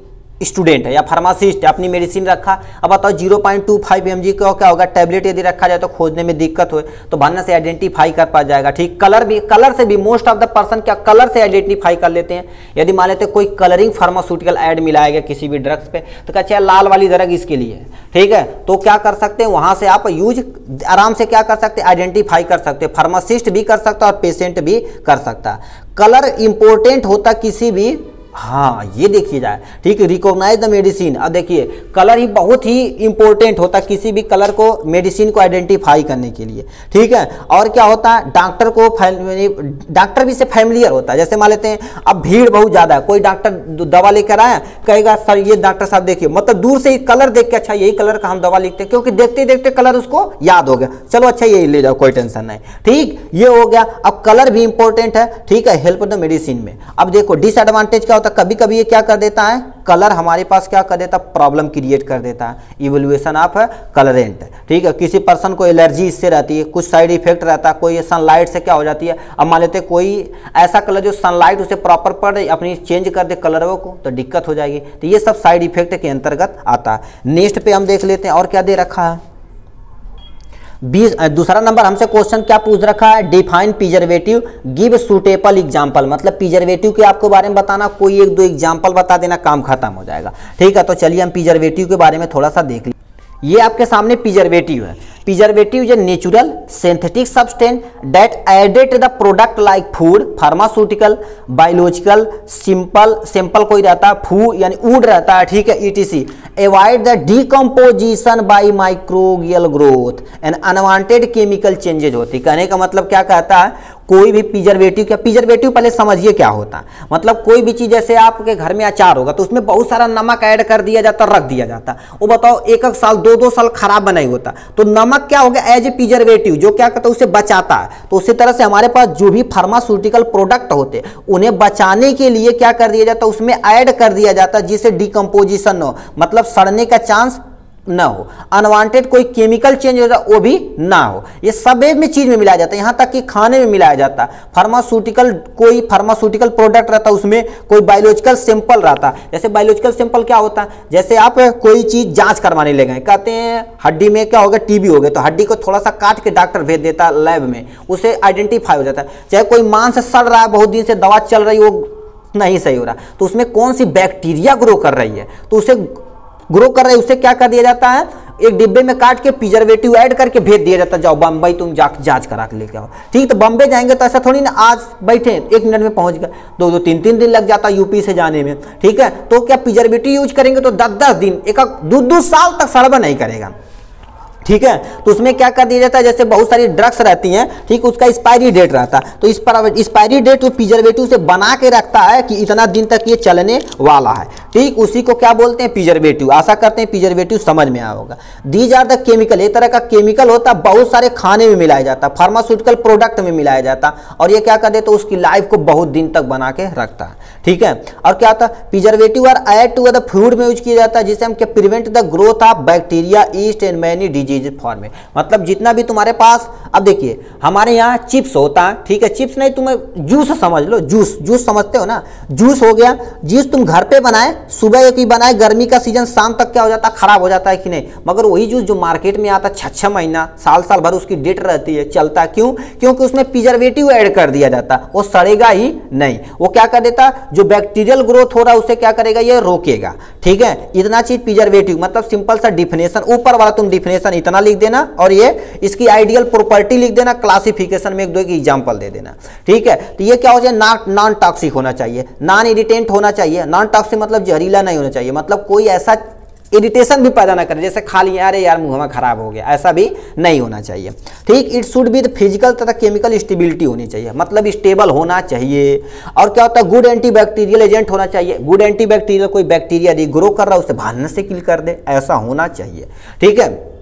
Speaker 1: स्टूडेंट है या फार्मासिस्ट है, अपनी मेडिसिन रखा, अब बताओ 0.25 mg का क्या होगा टैबलेट यदि रखा जाए तो खोजने में दिक्कत हो तो भरने से आइडेंटिफाई कर पा जाएगा। ठीक, कलर से भी मोस्ट ऑफ द पर्सन क्या कलर से आइडेंटिफाई कर लेते हैं। यदि मान लेते कोई कलरिंग फार्मास्यूटिकल ऐड मिलाया गया किसी भी ड्रग्स पे तो क्या चाहे लाल वाली ड्रग इसके लिए, ठीक है, तो क्या कर सकते हैं वहां से आप यूज आराम से क्या कर सकते हैं आइडेंटिफाई कर सकते हैं, फार्मासिस्ट भी कर सकता है और पेशेंट भी कर सकता है। कलर इंपॉर्टेंट होता किसी भी, हाँ ये देखिए जाए, ठीक, रिकॉग्नाइज द मेडिसिन। अब देखिए कलर ही बहुत ही इंपॉर्टेंट होता है किसी भी कलर को मेडिसिन को आइडेंटिफाई करने के लिए। ठीक है, और क्या होता है डॉक्टर भी से फैमिलियर होता है। जैसे मान लेते हैं अब भीड़ बहुत ज्यादा है, कोई डॉक्टर दवा लेकर आया कहेगा सर ये डॉक्टर साहब देखिए, मतलब दूर से ही कलर देख के अच्छा यही कलर का हम दवा लिखते हैं क्योंकि देखते देखते कलर उसको याद हो गया, चलो अच्छा यही ले जाओ कोई टेंशन नहीं। ठीक, ये हो गया। अब कलर भी इंपॉर्टेंट है, ठीक है, हेल्प द मेडिसिन में। अब देखो डिसएडवांटेज क्या, कभी कभी ये क्या कर देता है कलर हमारे पास क्या कर देता है प्रॉब्लम क्रिएट कर देता है, इवोल्यूशन ऑफ कलरेंट। ठीक है, किसी पर्सन को एलर्जी इससे रहती है, कुछ साइड इफेक्ट रहता है, कोई सनलाइट से क्या हो जाती है। अब मान लेते कोई ऐसा कलर जो सनलाइट उसे प्रॉपर पड़ रही अपनी चेंज कर दे कलरों को तो दिक्कत हो जाएगी। तो ये सब साइड इफेक्ट के अंतर्गत आता है। नेक्स्ट पे हम देख लेते हैं और क्या दे रखा है। दूसरा नंबर हमसे क्वेश्चन क्या पूछ रखा है, define preservative, give suitable example, मतलब प्रिजर्वेटिव के आपको बारे में बताना, कोई 1-2 एग्जांपल बता देना, काम खत्म हो जाएगा। ठीक है, तो चलिए हम प्रिजर्वेटिव के बारे में थोड़ा सा देख लें। ये आपके सामने प्रिजर्वेटिव है। Preservative is a natural synthetic substance that added the product like food, pharmaceutical, biological, simple कोई रहता है, फूड यानी वुड रहता है, ठीक है, etc. Avoid the decomposition by microbial growth and unwanted chemical changes होती। कहने का मतलब क्या कहता है, कोई भी प्रिजर्वेटिव, क्या प्रिजर्वेटिव पहले समझिए क्या होता है। मतलब कोई भी चीज जैसे आपके घर में अचार होगा तो उसमें बहुत सारा नमक ऐड कर दिया जाता, रख दिया जाता, वो बताओ 1-1 साल 2-2 साल खराब बना ही होता, तो नमक क्या हो गया एज ए प्रिजर्वेटिव जो क्या करता है उसे बचाता है। तो उसी तरह से हमारे पास जो भी फार्मास्यूटिकल प्रोडक्ट होते हैं उन्हें बचाने के लिए क्या कर दिया जाता है उसमें ऐड कर दिया जाता है जिससे डिकम्पोजिशन हो, मतलब सड़ने का चांस ना हो, अनवांटेड कोई केमिकल चेंज होता वो भी ना हो। ये सब में चीज में मिलाया जाता है, यहाँ तक कि खाने में मिलाया जाता है। कोई फार्मास्यूटिकल प्रोडक्ट रहता है उसमें कोई बायोलॉजिकल सैंपल रहता है। जैसे बायोलॉजिकल सैंपल क्या होता है, जैसे आप कोई चीज जांच करवाने ले गए, कहते हैं हड्डी में क्या हो गया टीबी हो गया, तो हड्डी को थोड़ा सा काट के डॉक्टर भेज देता है लैब में, उसे आइडेंटिफाई हो जाता है। चाहे कोई मांस सड़ रहा है बहुत दिन से दवा चल रही वो नहीं सही हो रहा, तो उसमें कौन सी बैक्टीरिया ग्रो कर रही है, तो उसे ग्रो कर रहे हैं उसे क्या कर दिया जाता है एक डिब्बे में काट के प्रिजर्वेटिव ऐड करके भेज दिया जाता है, जाओ बम्बई तुम जांच करा के लेके आओ। ठीक, तो बम्बई जाएंगे तो ऐसा थोड़ी ना आज बैठे 1 मिनट में पहुंच गए, 2-2 3-3 दिन लग जाता है यूपी से जाने में। ठीक है, तो क्या प्रिजर्वेटिव यूज करेंगे तो 10-10 दिन 1-2 साल तक सड़वा नहीं करेगा। ठीक है, तो उसमें क्या कर दिया जाता है जैसे बहुत सारी ड्रग्स रहती हैं, ठीक, उसका एक्सपायरी डेट रहता है, तो इस पर एक्सपायरी डेट वो प्रिजर्वेटिव से बना के रखता है कि इतना दिन तक ये चलने वाला है। ठीक, उसी को क्या बोलते हैं प्रिजर्वेटिव। आशा करते हैं प्रिजर्वेटिव समझ में आया होगा। दीज आर द केमिकल, एक तरह का केमिकल होता है, बहुत सारे खाने में मिलाया जाता है, फार्मास्यूटिकल प्रोडक्ट में मिलाया जाता है, और ये क्या कर देता है उसकी लाइफ को बहुत दिन तक बना के रखता है। ठीक है, और क्या होता है preservative are add to the food में यूज किया जाता है जिससे हम क्या prevent the growth of bacteria, yeast and many disease form में। मतलब जितना भी तुम्हारे पास, अब देखिए हमारे यहाँ चिप्स होता है, ठीक है, चिप्स नहीं तुम्हें जूस समझ लो, जूस समझते हो ना, जूस हो गया, जूस तुम घर पे बनाए सुबह एक ही बनाए, गर्मी का सीजन शाम तक क्या हो जाता है, खराब हो जाता है कि नहीं। मगर वही जूस जो मार्केट में आता है 6 महीना साल साल भर उसकी डेट रहती है, चलता है। क्यों? क्योंकि उसमें प्रिजर्वेटिव ऐड कर दिया जाता है, वो सड़ेगा ही नहीं। वो क्या कर देता है, जो बैक्टीरियल ग्रोथ हो रहा है उसे क्या करेगा, ये रोकेगा। ठीक है, इतना चीज प्रिजर्वेटिव मतलब सिंपल सा डिफिनेशन, ऊपर वाला तुम डिफिनेशन इतना लिख देना और ये इसकी आइडियल प्रॉपर्टी लिख देना, क्लासिफिकेशन में एक दो एग्जांपल दे देना। ठीक है, तो ये क्या हो जाए, नॉन टॉक्सिक होना चाहिए, नॉन इरिटेंट होना चाहिए। नॉन टॉक्सिक मतलब जहरीला नहीं होना चाहिए, मतलब कोई ऐसा इरिटेशन भी पैदा ना करे जैसे खा लिया अरे यार मुंह में खराब हो गया, ऐसा भी नहीं होना चाहिए। ठीक, इट शुड बी फिजिकल तथा केमिकल स्टेबिलिटी होनी चाहिए, मतलब स्टेबल होना चाहिए। और क्या होता है, गुड एंटीबैक्टीरियल एजेंट होना चाहिए। गुड एंटीबैक्टीरियल, कोई बैक्टीरिया यदि ग्रो कर रहा है उसे भागने से किल कर दे, ऐसा होना चाहिए। ठीक है,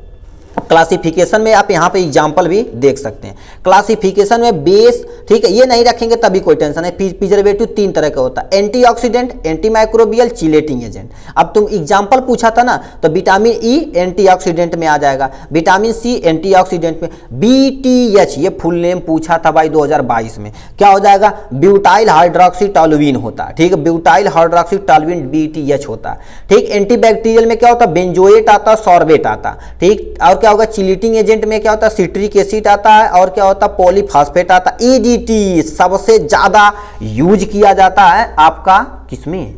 Speaker 1: क्लासिफिकेशन में आप यहाँ पे एग्जांपल भी देख सकते हैं। क्लासिफिकेशन में बेस, ठीक है, ये नहीं रखेंगे तभी कोई टेंशन है। प्रिजर्वेटिव 3 तरह का होता है, एंटीऑक्सीडेंट, एंटीमाइक्रोबियल, चिलेटिंग एजेंट। अब तुम एग्जांपल पूछा था ना, तो विटामिन ई एंटीऑक्सीडेंट में आ जाएगा, विटामिन सी एंटीऑक्सीडेंट में, BTH ये फुल नेम पूछा था भाई 2022 में, क्या हो जाएगा, ब्यूटाइल हाइड्रोक्सीटोलुइन होता है। ठीक है, ब्यूटाइल हाइड्रोक्सीटोलुइन BTH होता है। ठीक, एंटीबैक्टीरियल में क्या होता है, बेंजोएट आता है, सॉर्बेट आता। ठीक, और क्या होगा, चिलेटिंग एजेंट में क्या होता है, सिट्रिक एसिड आता है, और क्या होता है, पॉलीफॉस्फेट आता है। EDT सबसे ज्यादा यूज किया जाता है आपका किसमें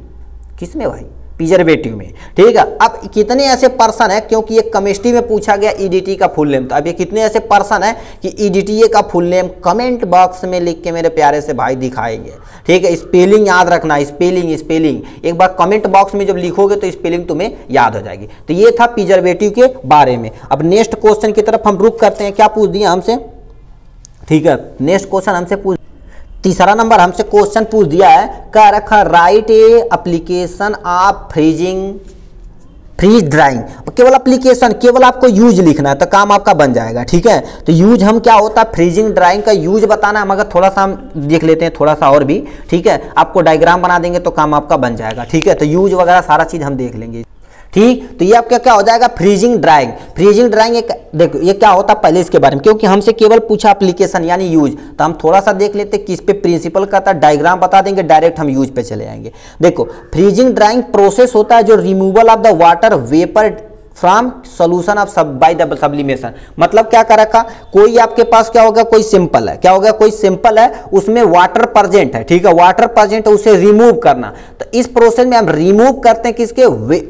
Speaker 1: भाई, प्रिजर्वेटिव में। ठीक है, अब कितने ऐसे पर्सन है, क्योंकि ये केमिस्ट्री में पूछा गया EDT का फुल नेम, तो अब ये कितने ऐसे पर्सन है कि EDTA का फुल नेम कमेंट बॉक्स में लिख के मेरे प्यारे से भाई दिखाएंगे। ठीक है, स्पेलिंग याद रखना, स्पेलिंग एक बार कमेंट बॉक्स में जब लिखोगे तो स्पेलिंग तुम्हें याद हो जाएगी। तो ये था प्रिजर्वेटिव के बारे में। अब नेक्स्ट क्वेश्चन की तरफ हम रुक करते हैं, क्या पूछ दिया हमसे। ठीक है, नेक्स्ट क्वेश्चन हमसे पूछ, तीसरा नंबर हमसे क्वेश्चन पूछ दिया है, क्या रखा, write a application of freeze drying. केवल एप्लीकेशन, केवल आपको यूज लिखना है तो काम आपका बन जाएगा। ठीक है, तो यूज हम क्या होता है, फ्रीजिंग ड्राइंग का यूज बताना है, मगर थोड़ा सा हम देख लेते हैं, थोड़ा सा और भी। ठीक है, आपको डायग्राम बना देंगे तो काम आपका बन जाएगा। ठीक है, तो यूज वगैरह सारा चीज हम देख लेंगे। ठीक, तो ये आपका क्या हो जाएगा, फ्रीजिंग ड्राइंग। फ्रीजिंग ड्राइंग एक देखो ये क्या होता है पहले इसके बारे में, क्योंकि हमसे केवल पूछा एप्लीकेशन यानी यूज, तो हम थोड़ा सा देख लेते किस पे प्रिंसिपल का था, डायग्राम बता देंगे, डायरेक्ट हम यूज पे चले आएंगे। देखो, फ्रीजिंग ड्राइंग प्रोसेस होता है जो removal of the water vapour from solution of by the sublimation. मतलब क्या कर रखा, कोई आपके पास क्या होगा, कोई सिंपल है, क्या होगा, कोई सिंपल है उसमें वाटर प्रेजेंट है। ठीक है, वाटर प्रेजेंट है, उसे रिमूव करना। तो इस प्रोसेस में हम रिमूव करते हैं किसके,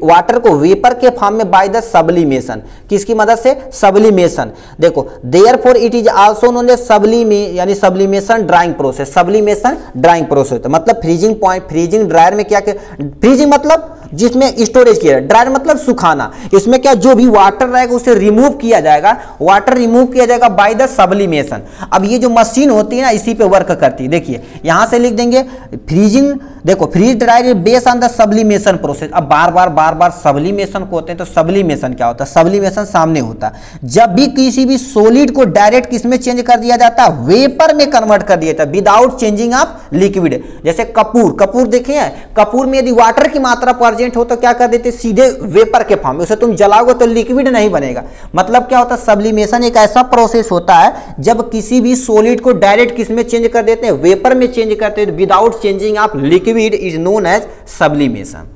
Speaker 1: वाटर को वेपर के फॉर्म में बाय द सब्लिमेशन। किसकी मदद से, सब्लिमेशन। देखो, therefore it is also known as sublimation drying process. Sublimation drying process मतलब फ्रीजिंग पॉइंट, फ्रीजिंग ड्रायर में क्या, फ्रीजिंग मतलब जिसमें स्टोरेज किया, ड्रायर मतलब सुखाना। इसमें क्या, जो भी वाटर रहेगा उसे रिमूव किया जाएगा, वाटर रिमूव किया जाएगा बाय द सब्लिमेशन। अब ये जो मशीन होती है ना इसी पे वर्क करती है। देखिए यहां से लिख देंगे फ्रीजिंग, देखो freeze dryer based on the sublimation process. अब बार बार सब्लिमेशन को होते हैं, तो सब्लिमेशन क्या होता है, सब्लिमेशन सामने होता है जब भी किसी भी सॉलिड को डायरेक्ट किसमें चेंज कर दिया जाता है, वेपर में कन्वर्ट कर दिया जाता है विदाउट चेंजिंग ऑफ लिक्विड। जैसे कपूर देखिए, कपूर में यदि वाटर की मात्रा प्रेजेंट हो तो क्या कर देते, सीधे वेपर के फॉर्म में, उसे तुम जलाओगे तो लिक्विड नहीं बनेगा। मतलब क्या होता है, सब्लिमेशन एक ऐसा प्रोसेस होता है जब किसी भी सॉलिड को डायरेक्ट किसमें चेंज कर देते हैं, वेपर में चेंज करते हैं without changing of liquid is known as sublimation.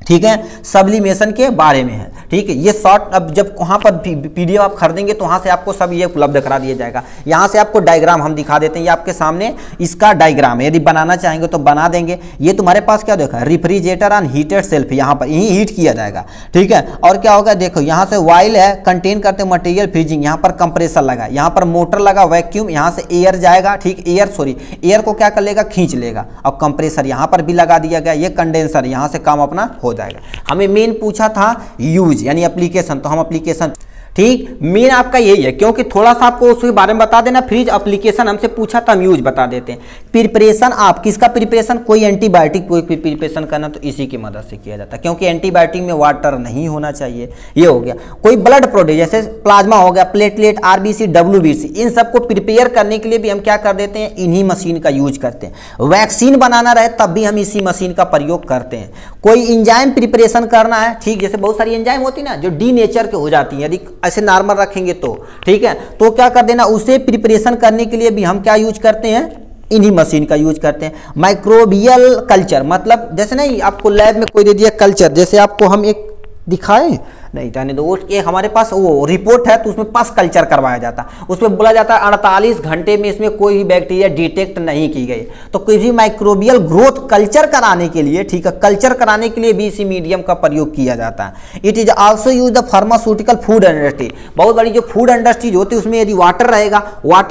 Speaker 1: ठीक है, सब्लिमेशन के बारे में है। ठीक है, ये शॉर्ट, अब जब वहां पर पीडीएफ आप खरीदेंगे तो वहां से आपको सब ये उपलब्ध करा दिया जाएगा। यहां से आपको डायग्राम हम दिखा देते हैं, ये आपके सामने इसका डायग्राम है, यदि बनाना चाहेंगे तो बना देंगे। ये तुम्हारे पास क्या देखा, रेफ्रिजरेटर ऑन हीटेड सेल्फ, यहाँ पर यही हीट किया जाएगा। ठीक है, और क्या होगा, देखो यहाँ से वाइल है कंटेन करते मटेरियल फ्रीजिंग, यहाँ पर कंप्रेसर लगा, यहाँ पर मोटर लगा, वैक्यूम, यहाँ से एयर जाएगा। ठीक, एयर को क्या कर लेगा, खींच लेगा, और कंप्रेसर यहाँ पर भी लगा दिया गया, ये कंडेंसर, यहाँ से काम अपना हो जाएगा। हमें मेन पूछा था यूज यानी एप्लीकेशन, तो हम एप्लीकेशन, ठीक, मेन आपका यही है, क्योंकि थोड़ा सा आपको उसके बारे में बता देना। फ्रीज एप्लीकेशन हमसे पूछा था, हम यूज बता देते हैं। प्रिपरेशन, आप किसका प्रिपरेशन, कोई एंटीबायोटिक कोई प्रिपरेशन करना तो इसी की मदद से किया जाता है, क्योंकि एंटीबायोटिक में वाटर नहीं होना चाहिए। ये हो गया। कोई ब्लड प्रोडक्ट जैसे प्लाज्मा हो गया, प्लेटलेट, आरबीसी, डब्ल्यूबीसी, इन सबको प्रिपेयर करने के लिए भी हम क्या कर देते हैं, इन्हीं मशीन का यूज करते हैं। वैक्सीन बनाना रहे तब भी हम इसी मशीन का प्रयोग करते हैं। कोई इंजाइम प्रिपरेशन करना है, ठीक, जैसे बहुत सारी एंजाइम होती है ना जो डी नेचर के हो जाती है, यदि ऐसे नॉर्मल रखेंगे तो, ठीक है, तो क्या कर देना, उसे प्रिपरेशन करने के लिए भी हम क्या यूज करते हैं, इन्हीं मशीन का यूज करते हैं। माइक्रोबियल कल्चर मतलब जैसे नहीं आपको लैब में कोई दे दिया कल्चर, जैसे आपको हम एक दिखाएं नहीं जाने दो, वो एक हमारे पास वो रिपोर्ट है तो उसमें पस कल्चर करवाया जाता है, उसमें बोला जाता है 48 घंटे में इसमें कोई भी बैक्टीरिया डिटेक्ट नहीं की गई। तो कोई भी माइक्रोबियल ग्रोथ कल्चर कराने के लिए, ठीक है, कल्चर कराने के लिए भी इसी मीडियम का प्रयोग किया जाता है। It is also use the pharmaceutical food industry, बहुत बड़ी जो फूड इंडस्ट्रीज होती है उसमें यदि वाटर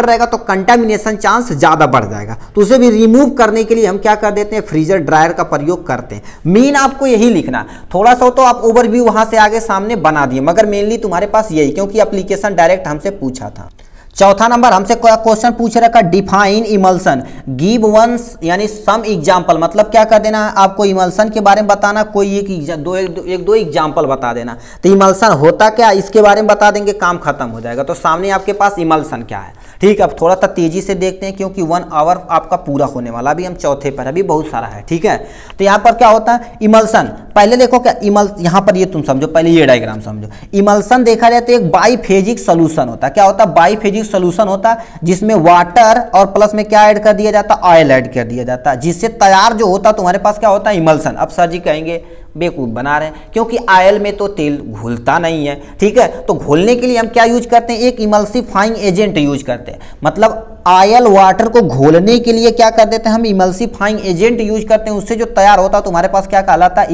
Speaker 1: रहेगा तो कंटामिनेशन चांस ज़्यादा बढ़ जाएगा, तो उसे भी रिमूव करने के लिए हम क्या कर देते हैं, फ्रीजर ड्रायर का प्रयोग करते हैं। मेन आपको यही लिखना, थोड़ा सा तो आप ओवरव्यू वहाँ से आगे सामने बना दिए, मगर मेनली तुम्हारे पास यही, क्योंकि एप्लीकेशन डायरेक्ट हमसे पूछा था। चौथा नंबर हमसे क्वेश्चन पूछ रखा डिफाइन इमल्सन, गिव वंस यानी सम एग्जांपल, मतलब क्या कर देना आपको इमल्सन के बारे में बताना, कोई एक दो एग्जांपल बता देना। तो इमल्सन होता क्या इसके बारे में बता देंगे, काम खत्म हो जाएगा। तो सामने आपके पास इमल्सन क्या है, ठीक है। अब थोड़ा सा तेजी से देखते हैं क्योंकि 1 आवर आपका पूरा होने वाला, अभी हम चौथे पर, अभी बहुत सारा है, ठीक है। तो यहाँ पर क्या होता है इमल्सन, पहले देखो क्या यहाँ पर ये तुम समझो, पहले ये डायग्राम समझो। इमल्सन देखा जाए तो एक बाइफेजिक सोल्यूशन होता है। क्या होता है, बाइफेजिक सोल्यूशन होता है जिसमें वाटर और प्लस में क्या ऐड कर दिया जाता है, ऑयल ऐड कर दिया जाता है, जिससे तैयार जो होता है तुम्हारे पास क्या होता है इमल्सन। अब सर जी कहेंगे बेवकूफ़ बना रहे हैं, क्योंकि ऑयल में तो तेल घुलता नहीं है, ठीक है। तो घोलने के लिए हम क्या यूज करते हैं, एक इमल्सिफाइंग एजेंट यूज करते हैं, मतलब ऑयल वाटर को घोलने के लिए क्या कर देते हैं हम इमल्सिफाइंग एजेंट यूज करते हैं, उससे जो तैयार होता है तुम्हारे पास क्या कहलाता है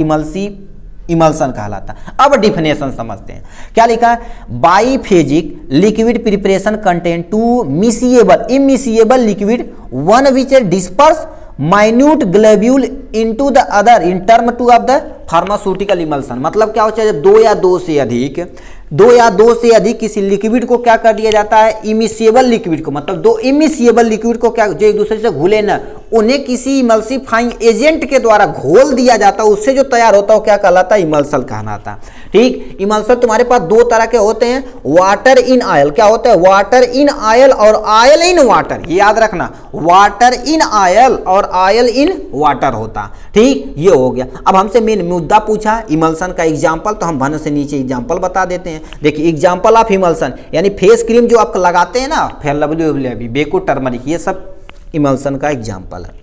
Speaker 1: इमल्सन कहलाता है। अब डिफिनेशन समझते हैं, क्या लिखा है, biphasic liquid preparation contain two miscible immiscible liquid one which disperse minute globule into the other in term to of the pharmaceutical emulsion. मतलब क्या होता है, जब दो या दो से अधिक किसी लिक्विड को क्या कर दिया जाता है, इमिसिएबल लिक्विड को, मतलब दो इमिसिएबल लिक्विड को क्या जो एक दूसरे से घुले ना, उन्हें किसी इमल्सिफाइंग एजेंट के द्वारा घोल दिया जाता है, उससे जो तैयार होता है वो क्या कहलाता है, इमल्सन कहलाता है। ठीक, इमल्सन तुम्हारे पास दो तरह के होते हैं, वाटर इन ऑयल, क्या होता है, वाटर इन ऑयल और ऑयल इन वाटर, ये याद रखना, वाटर इन ऑयल और ऑयल इन वाटर होता। ठीक, ये हो गया। अब हमसे मेन मुद्दा पूछा इमल्सन का एग्जाम्पल, तो हम भन से नीचे एग्जाम्पल बता देते हैं। देखिए एग्जाम्पल ऑफ इमल्सन, यानी फेस क्रीम जो आप लगाते हैं ना, फेयर लवली, बेको टर्मरिक, ये सब इमल्सन का एग्जाम्पल है।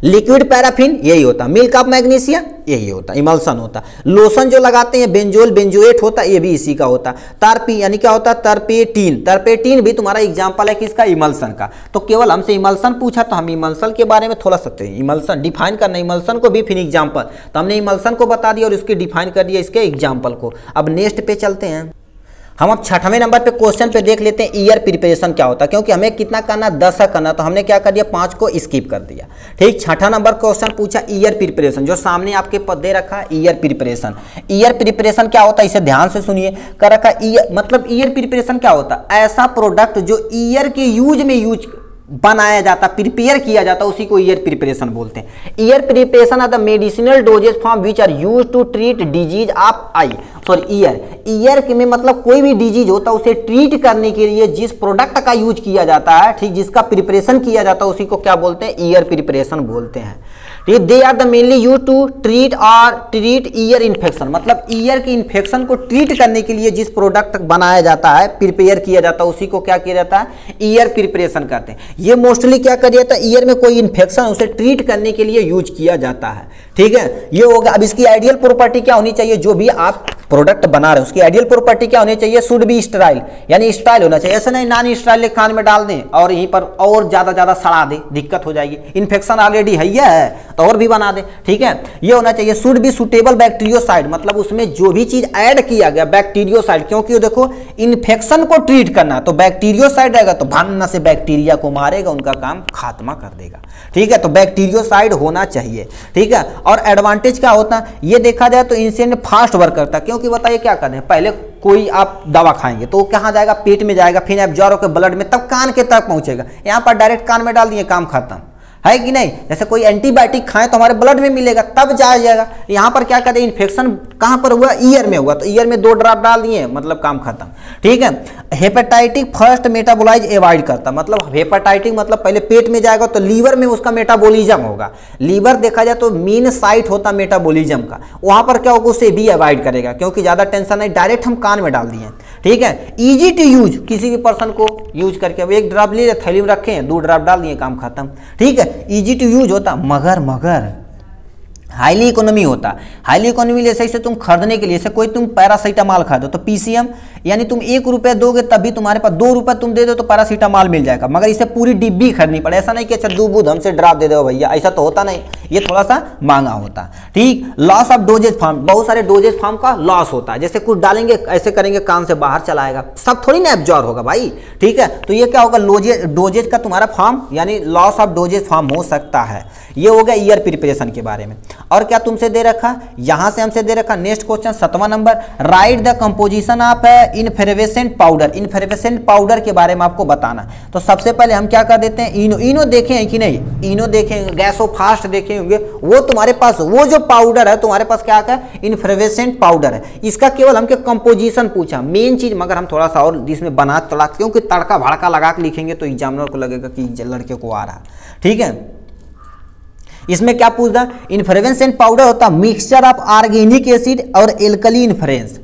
Speaker 1: लिक्विड पैराफिन यही होता, मिल्क ऑफ मैग्नीशिया यही होता, इमल्सन होता। लोशन जो लगाते हैं बेंजोल बेंजोएट होता, ये भी इसी का होता। तरपी यानी क्या होता, तरपेटीन भी तुम्हारा एग्जाम्पल है किसका, इमल्सन का। तो केवल हमसे इमल्सन पूछा तो हम इमल्सन के बारे में थोड़ा सकते हैं, इमल्सन डिफाइन करना, इमल्सन को भी फिर एग्जाम्पल, तो हमने इमल्सन को बता दिया और इसके डिफाइन कर दिया इसके एग्जाम्पल को। अब नेक्स्ट पे चलते हैं हम। अब 6वें नंबर पे क्वेश्चन पे देख लेते हैं ईयर प्रिपरेशन क्या होता है, क्योंकि हमें कितना करना, 10 करना, तो हमने क्या कर दिया, 5 को स्किप कर दिया। ठीक, 6वां नंबर क्वेश्चन पूछा ईयर प्रिपरेशन, जो सामने आपके पद दे रखा है ईयर प्रिपरेशन। ईयर प्रिपरेशन क्या होता है, इसे ध्यान से सुनिए। कर रखा ईयर, मतलब ईयर प्रिपरेशन क्या होता है, ऐसा प्रोडक्ट जो ईयर के यूज बनाया जाता, प्रिपेयर किया जाता, उसी को ईयर प्रिपरेशन बोलते हैं। Ear preparation are the medicinal dosage form which are use to treat disease of eye, sorry ear में मतलब कोई भी डिजीज होता है उसे ट्रीट करने के लिए जिस प्रोडक्ट का यूज किया जाता है, ठीक, जिसका प्रिपरेशन किया जाता है, उसी को क्या बोलते हैं, ईयर प्रिपरेशन बोलते हैं। They are the mainly use to treat ear infection, मतलब ईयर के इन्फेक्शन को ट्रीट करने के लिए जिस प्रोडक्ट बनाया जाता है, प्रिपेयर किया जाता है, उसी को क्या किया जाता है, ईयर प्रिपरेशन कहते हैं। ये मोस्टली क्या कर दिया था, ईयर में कोई इन्फेक्शन उसे ट्रीट करने के लिए यूज किया जाता है। ठीक है, ये हो गया। अब इसकी आइडियल प्रॉपर्टी क्या होनी चाहिए, जो भी आप प्रोडक्ट बना रहे हो उसकी आइडियल प्रॉपर्टी क्या होनी चाहिए, शुड बी स्टराइल, यानी स्टाइल होना चाहिए। ऐसा नहीं नॉन स्टाइल कान में डाल दें और यहीं पर और ज्यादा सड़ा दे, दिक्कत हो जाएगी। इन्फेक्शन ऑलरेडी है तो और भी बना दे। ठीक है, ये होना चाहिए। शुड बी सुटेबल बैक्टीरियोसाइड, मतलब उसमें जो भी चीज ऐड किया गया बैक्टीरियोसाइड, क्योंकि देखो इन्फेक्शन को ट्रीट करना, तो बैक्टीरियोसाइड रहेगा तो भन्न से बैक्टीरिया को मारेगा, उनका काम खात्मा कर देगा। ठीक है, तो बैक्टीरियोसाइड होना चाहिए। ठीक है, और एडवांटेज क्या होता है, ये देखा जाए तो इनसे फास्ट वर्क करता है, क्योंकि बताइए क्या करते हैं, पहले कोई आप दवा खाएंगे तो वो कहाँ जाएगा, पेट में जाएगा, फिर एब्जॉर्ब होकर ब्लड में, तब कान के तक पहुंचेगा। यहाँ पर डायरेक्ट कान में डाल दिए, काम खत्म, है कि नहीं। जैसे कोई एंटीबायोटिक खाएं तो हमारे ब्लड में मिलेगा, तब जाएगा। यहाँ पर क्या कहते हैं, इन्फेक्शन कहाँ पर हुआ, ईयर में हुआ, तो ईयर में 2 ड्रॉप डाल दिए, मतलब काम खत्म। ठीक है, हेपेटाइटिक फर्स्ट मेटाबोलाइज एवॉइड करता, मतलब हेपेटाइटिक मतलब पहले पेट में जाएगा तो लीवर में उसका मेटाबॉलिज्म होगा। लीवर देखा जाए तो मेन साइट होता मेटाबॉलिज्म का, वहां पर क्या होगा, उसे भी अवॉइड करेगा, क्योंकि ज्यादा टेंशन नहीं, डायरेक्ट हम कान में डाल दिए। ठीक है, इजी टू यूज, किसी भी पर्सन को यूज करके, अब एक ड्रॉप ले थैली में रखे हैं, 2 ड्रॉप डाल दिए, काम खत्म। ठीक है, इजी टू यूज होता, मगर हाईली इकोनॉमी होता। हाईली इकोनॉमी जैसे तुम खरीदने के लिए, जैसे कोई तुम पैरासीटामॉल खरीदो तो पीसीएम, यानी तुम 1 रुपया दोगे तभी तुम्हारे पास 2 रुपये तुम दे दो तो पैरासीटामॉल मिल जाएगा, मगर इसे पूरी डिब्बी खरीदनी पड़े। ऐसा नहीं कि अच्छा 2 बूंद हमसे ड्रॉप दे दो भैया, ऐसा तो होता नहीं, ये थोड़ा सा महंगा होता। ठीक, लॉस ऑफ डोजेज फॉर्म, बहुत सारे डोजेज फॉर्म का लॉस होता है, जैसे कुछ डालेंगे ऐसे करेंगे कान से बाहर चला आएगा, सब थोड़ी ना एब्जॉर्ब होगा भाई। ठीक है, तो ये क्या होगा, डोजेज का तुम्हारा फॉर्म यानी लॉस ऑफ डोजेज फॉर्म हो सकता है। ये हो गया ईयर प्रिपरेशन के बारे में। और क्या तुमसे दे रखा, यहां से हमसे दे रखा नेक्स्ट क्वेश्चन 7वां नंबर, write the composition of effervescent powder. Effervescent powder के बारे में आपको बताना। तो सबसे पहले हम क्या कर देते हैं, इनो देखे हैं कि नहीं, इनो देखेंगे, गैसोफास्ट देखे होंगे, वो तुम्हारे पास वो जो पाउडर है तुम्हारे पास क्या है, इनफेरेसेंट पाउडर है। इसका केवल हमके कंपोजिशन पूछा, मेन चीज, मगर हम थोड़ा सा और इसमें बना तड़ा, क्योंकि तड़का भड़का लगा के लिखेंगे तो एग्जामिनर को लगेगा कि लड़के को आ रहा। ठीक है, इसमें क्या पूछता, इन्फ्रेंसेंट पाउडर होता मिक्सचर ऑफ ऑर्गेनिक एसिड और एल्कली इन्फ्रेंस,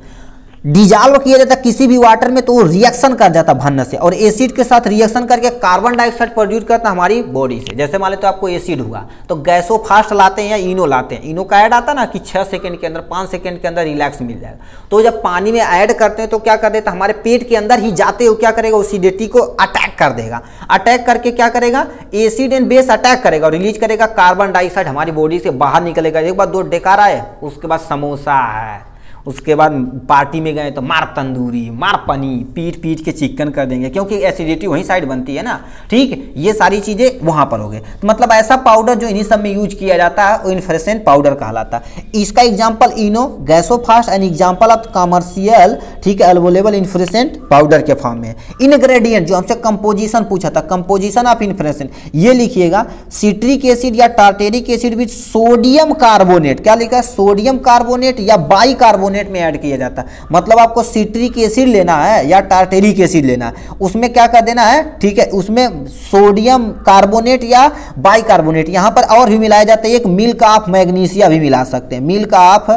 Speaker 1: डिजॉल्व किया जाता किसी भी वाटर में तो वो रिएक्शन कर जाता भन्न से, और एसिड के साथ रिएक्शन करके कार्बन डाइऑक्साइड प्रोड्यूस करता हमारी बॉडी से। जैसे मान लेते तो आपको एसिड हुआ तो गैसोफास्ट लाते हैं या इनो लाते हैं, इनो का ऐड आता ना कि 6 सेकंड के अंदर 5 सेकंड के अंदर रिलैक्स मिल जाएगा। तो जब पानी में ऐड करते हैं तो क्या कर देता, हमारे पेट के अंदर ही जाते हुए क्या करेगा, एसिडिटी को अटैक कर देगा। अटैक करके क्या करेगा, एसिड एंड बेस अटैक करेगा और रिलीज करेगा कार्बन डाइऑक्साइड, हमारी बॉडी से बाहर निकलेगा। एक बार 2 डेकार आए, उसके बाद समोसा है, उसके बाद पार्टी में गए तो मार तंदूरी, मार पनीर, पीट पीट के चिकन कर देंगे, क्योंकि एसिडिटी वहीं साइड बनती है ना। ठीक, ये सारी चीज़ें वहाँ पर हो गए। तो मतलब ऐसा पाउडर जो इन्हीं सब में यूज किया जाता है वो इन्फ्रेंसेंट पाउडर कहलाता है। इसका example Eno, Gasofast and example of commercial, ठीक है, अवेलेबल इन्फ्रेंसेंट पाउडर के फॉर्म में। इनग्रेडिएंट जो हमसे कंपोजिशन पूछा था, कंपोजिशन ऑफ इन्फ्रेंसेंट, ये लिखिएगा सिट्रिक एसिड या tartaric acid with sodium carbonate, क्या लिखा है, सोडियम कार्बोनेट या बाई कार्बोनेट में ऐड किया जाता है। मतलब आपको सिट्रिक एसिड लेना है या टार्टेरिक एसिड लेना है, उसमें क्या कर देना है, ठीक है, उसमें सोडियम कार्बोनेट या बाइकार्बोनेट, यहां पर और भी मिलाया जाता है, एक मिल्क ऑफ मैग्नीशिया भी मिला सकते हैं, मिल्क ऑफ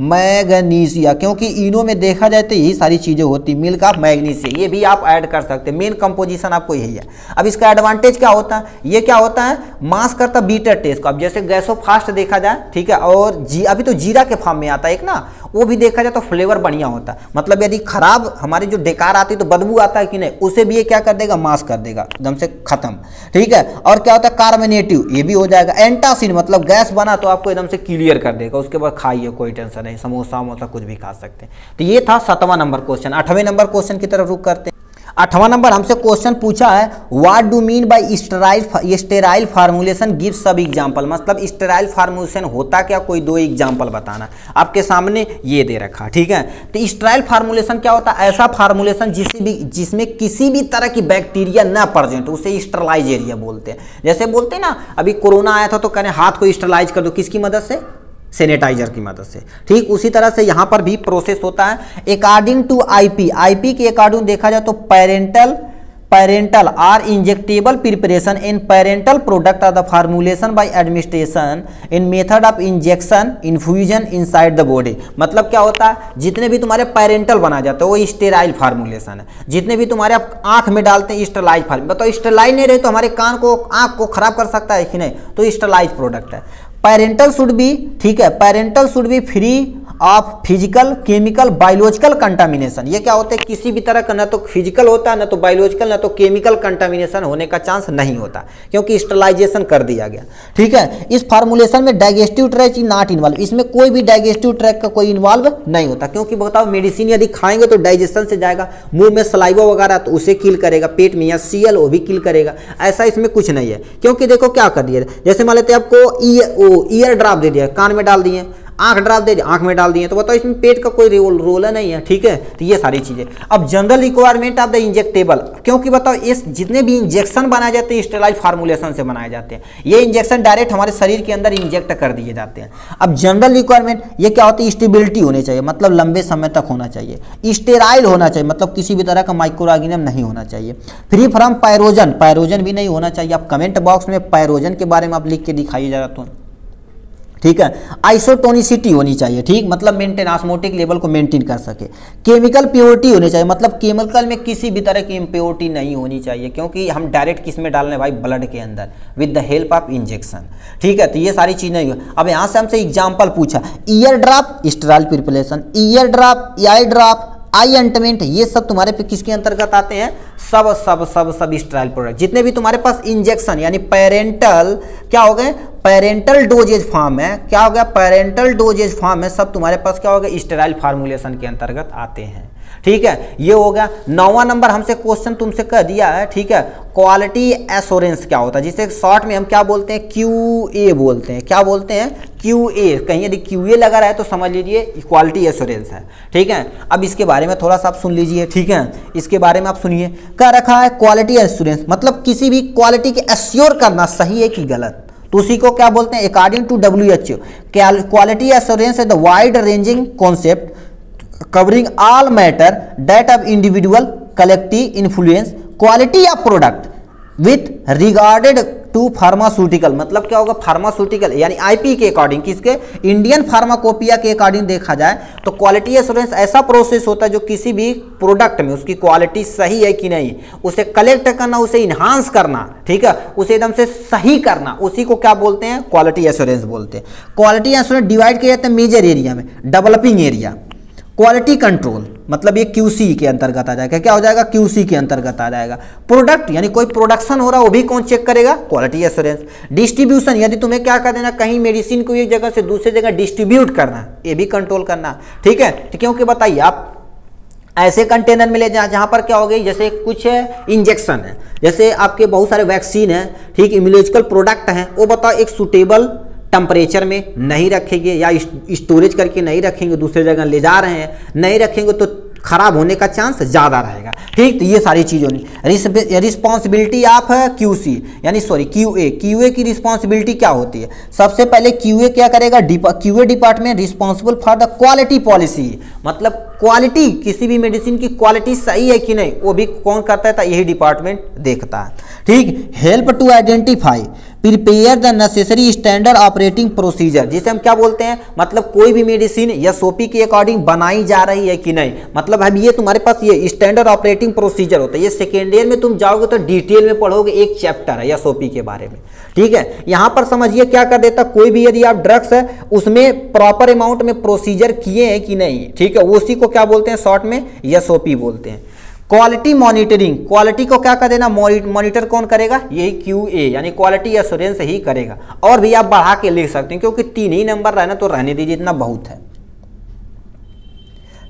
Speaker 1: मैग्नीशिया, क्योंकि इनो में देखा जाए तो यही सारी चीजें होती, मिल्क ऑफ मैग्नीशिया, ये भी आप ऐड कर सकते हैं। मेन कंपोजिशन आपको यही है। अब इसका एडवांटेज क्या होता है, ये क्या होता है, मास करता बीटर टेस्ट को। अब जैसे गैसोफास्ट देखा जाए, ठीक है, और अभी तो जीरा के फॉर्म में आता है एक ना, वो भी देखा जाए तो फ्लेवर बढ़िया होता है। मतलब यदि खराब हमारी जो डेकार आती है तो बदबू आता है कि नहीं, उसे भी ये क्या कर देगा, मास कर देगा, एकदम से खत्म। ठीक है, और क्या होता है, कार्बोनेटिव, ये भी हो जाएगा। एंटासिड मतलब गैस बना तो आपको एकदम से क्लियर कर देगा, उसके बाद खाइए, कोई टेंशन नहीं, समोसा वमोसा कुछ भी खा सकते हैं। तो ये था 7वां नंबर क्वेश्चन। 8वें नंबर क्वेश्चन की तरफ रुक करते हैं। 8वां नंबर हमसे क्वेश्चन पूछा है, what do mean by sterile formulation, give सब एग्जांपल। मतलब स्टेराइल फार्मूलेशन होता क्या, कोई 2 एग्जांपल बताना। आपके सामने ये दे रखा, ठीक है। तो स्टेराइल फार्मूलेशन क्या होता है, ऐसा फार्मूलेशन जिसमें किसी भी तरह की बैक्टीरिया ना प्रेजेंट, उसे स्टरलाइज एरिया बोलते हैं। जैसे बोलते हैं ना, अभी कोरोना आया था तो कहने हाथ को स्टरलाइज कर दो, किसकी मदद से, सैनिटाइजर की मदद से। ठीक उसी तरह से यहां पर भी प्रोसेस होता है। अकॉर्डिंग टू आईपी के अकॉर्डिंग देखा जाए तो parenteral are injectable preparation in parenteral product of the formulation by administration in method of injection infusion inside the body. मतलब क्या होता है, जितने भी तुम्हारे पेरेंटल बना जाते हैं वो स्टेराइल फार्मूलेशन है। जितने भी तुम्हारे आप आंख में डालते हैं स्टेरलाइज फार्मूलेशन, बताओ स्टेरलाइज नहीं रहे तो हमारे कान को, आंख को खराब कर सकता है कि नहीं, तो स्टेरलाइज प्रोडक्ट है। पेरेंटल शुड बी, ठीक है, parental should be free of physical, chemical, biological contamination. ये क्या होता है, किसी भी तरह का ना तो फिजिकल होता है, ना तो बायोलॉजिकल, ना तो केमिकल कंटामिनेशन होने का चांस नहीं होता, क्योंकि स्टरलाइजेशन कर दिया गया। ठीक है, इस फार्मूलेशन में digestive tract is not involve, इसमें कोई भी डाइजेस्टिव ट्रैक्ट का कोई इन्वॉल्व नहीं होता, क्योंकि बताओ मेडिसिन यदि खाएंगे तो डाइजेशन से जाएगा, मुंह में सलाइवा वगैरह तो उसे किल करेगा, पेट में या सीएल वो भी किल करेगा। ऐसा इसमें कुछ नहीं है, क्योंकि देखो क्या कर दिया, जैसे मान लेते आपको ईयर ड्रॉप दे दिया, कान में डाल दिए, आंख ड्रॉप दे दिया, आंख में डाल दिए, तो बताओ इसमें पेट का कोई रोल नहीं है। ठीक है, तो ये सारी चीजें। अब general requirement of the injectable, क्योंकि बताओ इस जितने भी इंजेक्शन बनाए जाते हैं स्टेरलाइज फार्मूलेशन से बनाए जाते हैं, ये इंजेक्शन डायरेक्ट हमारे शरीर के अंदर इंजेक्ट कर दिए जाते हैं। अब जनरल रिक्वायरमेंट ये क्या होती है, स्टेबिलिटी होनी चाहिए, मतलब लंबे समय तक होना चाहिए, स्टेराइल होना चाहिए, मतलब किसी भी तरह का माइक्रो ऑर्गेनिज्म नहीं होना चाहिए, फ्री फ्रॉम पायरोजन, पायरोजन भी नहीं होना चाहिए। आप कमेंट बॉक्स में पायरोजन के बारे में आप लिख के दिखाइए जरा तो। ठीक है। आइसोटोनिसिटी होनी चाहिए, ठीक, मतलब मेंटेन ऑस्मोटिक लेवल को मेंटेन कर सके। केमिकल प्योरिटी होनी चाहिए, मतलब केमिकल में किसी भी तरह की इम्प्योरिटी नहीं होनी चाहिए, क्योंकि हम डायरेक्ट किस में डाल रहे हैं भाई, ब्लड के अंदर with the help of injection, ठीक है। तो ये सारी चीज़ें नहीं हो। अब यहाँ से हमसे एग्जाम्पल पूछा, ear drop steroid preparation, ear drop, eye drop, eye ointment, ये सब तुम्हारे पे किसके अंतर्गत आते हैं, सब स्टेरॉइड प्रोडक्ट। जितने भी तुम्हारे पास इंजेक्शन यानी पेरेंटल क्या हो गए, पेरेंटल डोजेज फॉर्म है, क्या हो गया, पेरेंटल डोजेज फॉर्म है, सब तुम्हारे पास क्या हो गया, स्टेरॉइड फार्मूलेशन के अंतर्गत आते हैं, ठीक है। ये हो गया। 9वां नंबर हमसे क्वेश्चन तुमसे कह दिया है, ठीक है, क्वालिटी एश्योरेंस क्या होता है, जिसे शॉर्ट में हम क्या बोलते हैं, QA बोलते हैं, क्या बोलते हैं, QA। कहीं यदि QA लगा रहा है तो समझ लीजिए क्वालिटी एश्योरेंस है, ठीक है। अब इसके बारे में थोड़ा सा आप सुन लीजिए, ठीक है, इसके बारे में आप सुनिए। क्या रखा है, क्वालिटी एश्योरेंस मतलब किसी भी क्वालिटी के एश्योर करना, सही है कि गलत, तो उसी को क्या बोलते हैं, according to WHO quality assurance है the wide ranging concept covering all matter that of individual collective influence quality of product with regarded to pharmaceutical, मतलब क्या होगा, फार्मास्यूटिकल यानी IP के अकॉर्डिंग, किसके, इंडियन फार्माकोपिया के अकॉर्डिंग देखा जाए तो क्वालिटी एश्योरेंस ऐसा प्रोसेस होता है जो किसी भी प्रोडक्ट में उसकी क्वालिटी सही है कि नहीं, उसे कलेक्ट करना, उसे इन्हांस करना, ठीक है, उसे एकदम से सही करना, उसी को क्या बोलते हैं, क्वालिटी एश्योरेंस बोलते हैं। क्वालिटी एश्योरेंस डिवाइड किया जाता है मेजर एरिया में, डेवलपिंग एरिया, क्वालिटी कंट्रोल मतलब ये QC के अंतर्गत आ जाएगा, क्या हो जाएगा, QC के अंतर्गत आ जाएगा। प्रोडक्ट यानी कोई प्रोडक्शन हो रहा है वो भी कौन चेक करेगा, क्वालिटी एश्योरेंस। डिस्ट्रीब्यूशन यदि तुम्हें क्या कर देना, कहीं मेडिसिन को एक जगह से दूसरी जगह डिस्ट्रीब्यूट करना, ये भी कंट्रोल करना, ठीक है। तो क्योंकि बताइए आप ऐसे कंटेनर में ले जाए जहाँ पर क्या हो गई, जैसे कुछ इंजेक्शन है, जैसे आपके बहुत सारे वैक्सीन है, ठीक, इम्यूनोलॉजिकल प्रोडक्ट हैं, वो बताओ एक सूटेबल टेम्परेचर में नहीं रखेंगे या स्टोरेज करके नहीं रखेंगे, दूसरी जगह ले जा रहे हैं, नहीं रखेंगे तो खराब होने का चांस ज़्यादा रहेगा, ठीक। तो ये सारी चीज़ों ने रिस्पॉन्सिबिलिटी ऑफ QC यानी सॉरी QA की रिस्पॉन्सिबिलिटी क्या होती है, सबसे पहले QA क्या करेगा, QA department responsible for the quality policy, मतलब क्वालिटी किसी भी मेडिसिन की क्वालिटी सही है कि नहीं वो भी कौन करता है, तो यही डिपार्टमेंट देखता है, ठीक। Help to identify prepare the necessary standard operating procedure, जिसे हम क्या बोलते हैं, मतलब कोई भी मेडिसिन SOP के अकॉर्डिंग बनाई जा रही है कि नहीं, मतलब अब ये तुम्हारे पास ये स्टैंडर्ड ऑपरेटिंग प्रोसीजर होता है। ये सेकेंड ईयर में तुम जाओगे तो डिटेल में पढ़ोगे, एक चैप्टर है SOP के बारे में, ठीक है। यहाँ पर समझिए क्या कर देता, कोई भी यदि आप ड्रग्स है उसमें प्रॉपर अमाउंट में प्रोसीजर किए हैं कि नहीं, ठीक है, उसी को क्या बोलते हैं, शॉर्ट में SOP बोलते हैं। क्वालिटी मॉनिटरिंग, क्वालिटी को क्या कर देना, मॉनिटर कौन करेगा, यही QA यानी क्वालिटी एश्योरेंस ही करेगा। और भी आप बढ़ा के लिख सकते हैं क्योंकि 3 ही नंबर रहना तो रहने दीजिए, इतना बहुत है,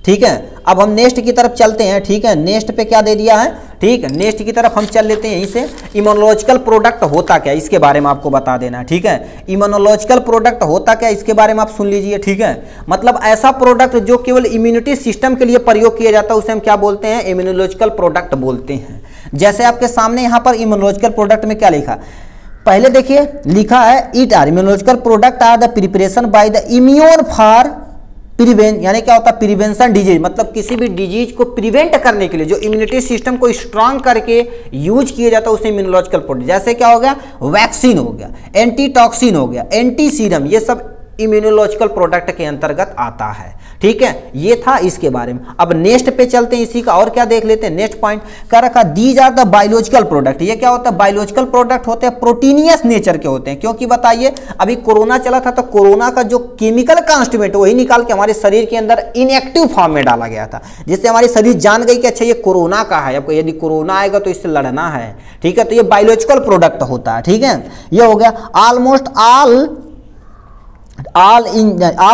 Speaker 1: ठीक है। अब हम नेक्स्ट की तरफ चलते हैं, ठीक है, नेक्स्ट पे क्या दे दिया है, ठीक है, नेक्स्ट की तरफ हम चल लेते हैं यहीं से। इम्यूनोलॉजिकल प्रोडक्ट होता क्या, इसके बारे में आपको बता देना है, ठीक है। इम्यूनोलॉजिकल प्रोडक्ट होता क्या, इसके बारे में आप सुन लीजिए, ठीक है। मतलब ऐसा प्रोडक्ट जो केवल इम्यूनिटी सिस्टम के लिए प्रयोग किया जाता है उसे हम क्या बोलते हैं, इम्यूनोलॉजिकल प्रोडक्ट बोलते हैं। जैसे आपके सामने यहाँ पर इम्यूनोलॉजिकल प्रोडक्ट में क्या लिखा, पहले देखिए लिखा है it are immunological product are the preparation by the immune for prevent, यानी क्या होता है, प्रिवेंशन डिजीज, मतलब किसी भी डिजीज को प्रिवेंट करने के लिए जो इम्यूनिटी सिस्टम को स्ट्रांग करके यूज किया जाता है उसे इम्यूनोलॉजिकल प्रोडक्ट। जैसे क्या हो गया, वैक्सीन हो गया, एंटीटॉक्सिन हो गया, एंटी सीरम, ये सब इम्यूनोलॉजिकल प्रोडक्ट के अंतर्गत आता है, ठीक है। ये था इसके बारे में। अब नेक्स्ट पे चलते हैं, इसी का और क्या देख लेते हैं, नेक्स्ट पॉइंट क्या रखा, these are the biological product. ये क्या होता है, बायोलॉजिकल प्रोडक्ट होते हैं, प्रोटीनियस नेचर के होते हैं। क्योंकि बताइए अभी कोरोना चला था तो कोरोना का जो केमिकल कॉन्स्टिट्यूएंट वही निकाल के हमारे शरीर के अंदर इनएक्टिव फॉर्म में डाला गया था, जिससे हमारी शरीर जान गई कि अच्छा ये कोरोना का है, आपको यदि कोरोना आएगा तो इससे लड़ना है, ठीक है। तो ये बायोलॉजिकल प्रोडक्ट होता है, ठीक है। ये हो गया। ऑलमोस्ट ऑल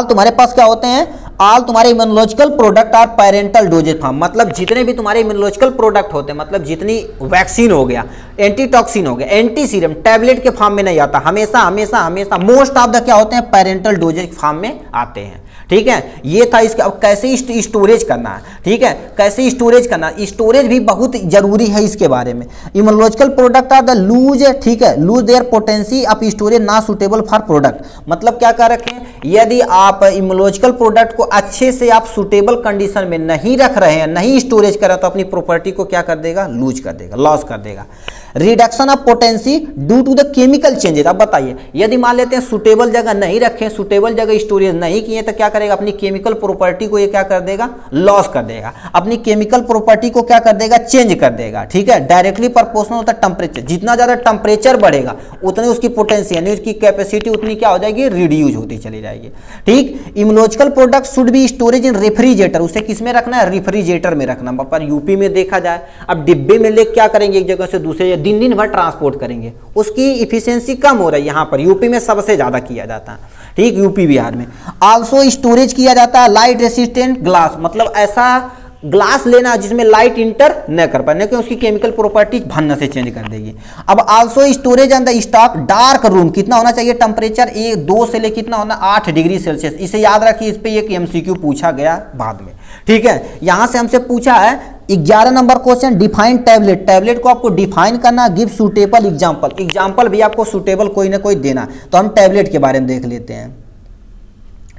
Speaker 1: तुम्हारे पास क्या होते हैं, ऑल तुम्हारे immunological product are parenteral dosage form, मतलब जितने भी तुम्हारे इम्यूनोलॉजिकल प्रोडक्ट होते हैं, मतलब जितनी वैक्सीन हो गया, एंटीटॉक्सिन हो गया, एंटी सीरम, टैबलेट के फॉर्म में नहीं आता, हमेशा हमेशा हमेशा मोस्ट ऑफ द क्या होते हैं, पेरेंटल डोजेज फॉर्म में आते हैं, ठीक है। ये था इसका। अब कैसे स्टोरेज करना है, ठीक है, कैसे स्टोरेज करना, स्टोरेज भी बहुत जरूरी है इसके बारे में। Immunological product are the lose, ठीक है, lose their potency of storage not suitable for product, मतलब क्या कर रखें, यदि आप इम्यूनोलॉजिकल प्रोडक्ट को अच्छे से आप सुटेबल कंडीशन में नहीं रख रहे हैं, नहीं स्टोरेज कर रहे हैं, तो अपनी प्रॉपर्टी को क्या कर देगा, लूज कर देगा, लॉस कर देगा। Reduction of potency due to the chemical changes. अब बताइए, यदि मान लेते हैं सुटेबल जगह नहीं रखें, सुटेबल जगह स्टोरेज नहीं किए, तो क्या करेगा, अपनी केमिकल प्रॉपर्टी को ये क्या कर देगा, लॉस कर देगा, अपनी केमिकल प्रॉपर्टी को क्या कर देगा, चेंज कर देगा। ठीक है, डायरेक्टली प्रोपोर्शनल होता है टेम्परेचर, जितना ज्यादा टेम्परेचर बढ़ेगा उतनी उसकी पोटेंसी यानी उसकी कैपेसिटी उतनी क्या हो जाएगी, रिड्यूस होती चली जाएगी। ठीक, immunological product should be storage in refrigerator, उसे किसमें रखना है, रेफ्रिजरेटर में रखना। पर यूपी में देखा जाए, अब डिब्बे में ले क्या करेंगे, एक जगह से दूसरे दिन दिन भर ट्रांसपोर्ट करेंगे, उसकी इफिशियंसी कम हो रही है। यहाँ पर यूपी में सबसे ज्यादा किया जाता है। ठीक, यूपी बिहार में आल्सो स्टोरेज किया जाता है लाइट रेसिस्टेंट ग्लास, मतलब ऐसा ग्लास लेना जिसमें लाइट इंटर न कर पाए, क्योंकि उसकी केमिकल प्रॉपर्टीज भन्न से चेंज कर देगी। अब also storage on the stock dark room, कितना होना चाहिए टेम्परेचर, 2 से लेकर कितना होना, 8 डिग्री सेल्सियस। इसे याद रखिए, इस पे एक एमसीक्यू पूछा गया बाद में। ठीक है, यहां से हमसे पूछा है 11 number question, define tablet. Tablet को आपको डिफाइन करना, गिव सूटेबल एग्जांपल। एग्जांपल भी आपको सूटेबल कोई ना कोई देना, तो हम टैबलेट के बारे में देख लेते हैं।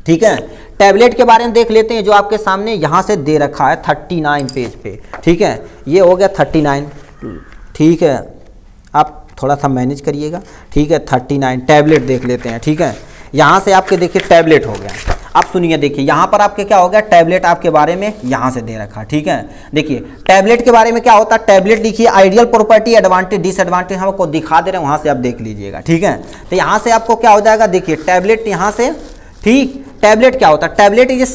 Speaker 1: ठीक है, टैबलेट के बारे में देख लेते हैं, जो आपके सामने यहां से दे रखा है 39 पेज पे। ठीक है, ये हो गया 39। ठीक है, आप थोड़ा सा मैनेज करिएगा। ठीक है, 39 टैबलेट देख लेते हैं। ठीक है, यहां से आपके देखिए टैबलेट हो गया। आप सुनिए, देखिए यहां पर आपके क्या हो गया, टैबलेट आपके बारे में यहां से दे रखा। ठीक है, देखिए टैबलेट के बारे में क्या होता है, टैबलेट लिखिए, आइडियल प्रॉपर्टी, एडवांटेज, डिसएडवांटेज हमको दिखा दे रहे हैं, वहां से आप देख लीजिएगा। ठीक है, तो यहां से आपको क्या हो जाएगा, देखिए टैबलेट यहां से। ठीक, टैबलेट क्या होता है, tablet is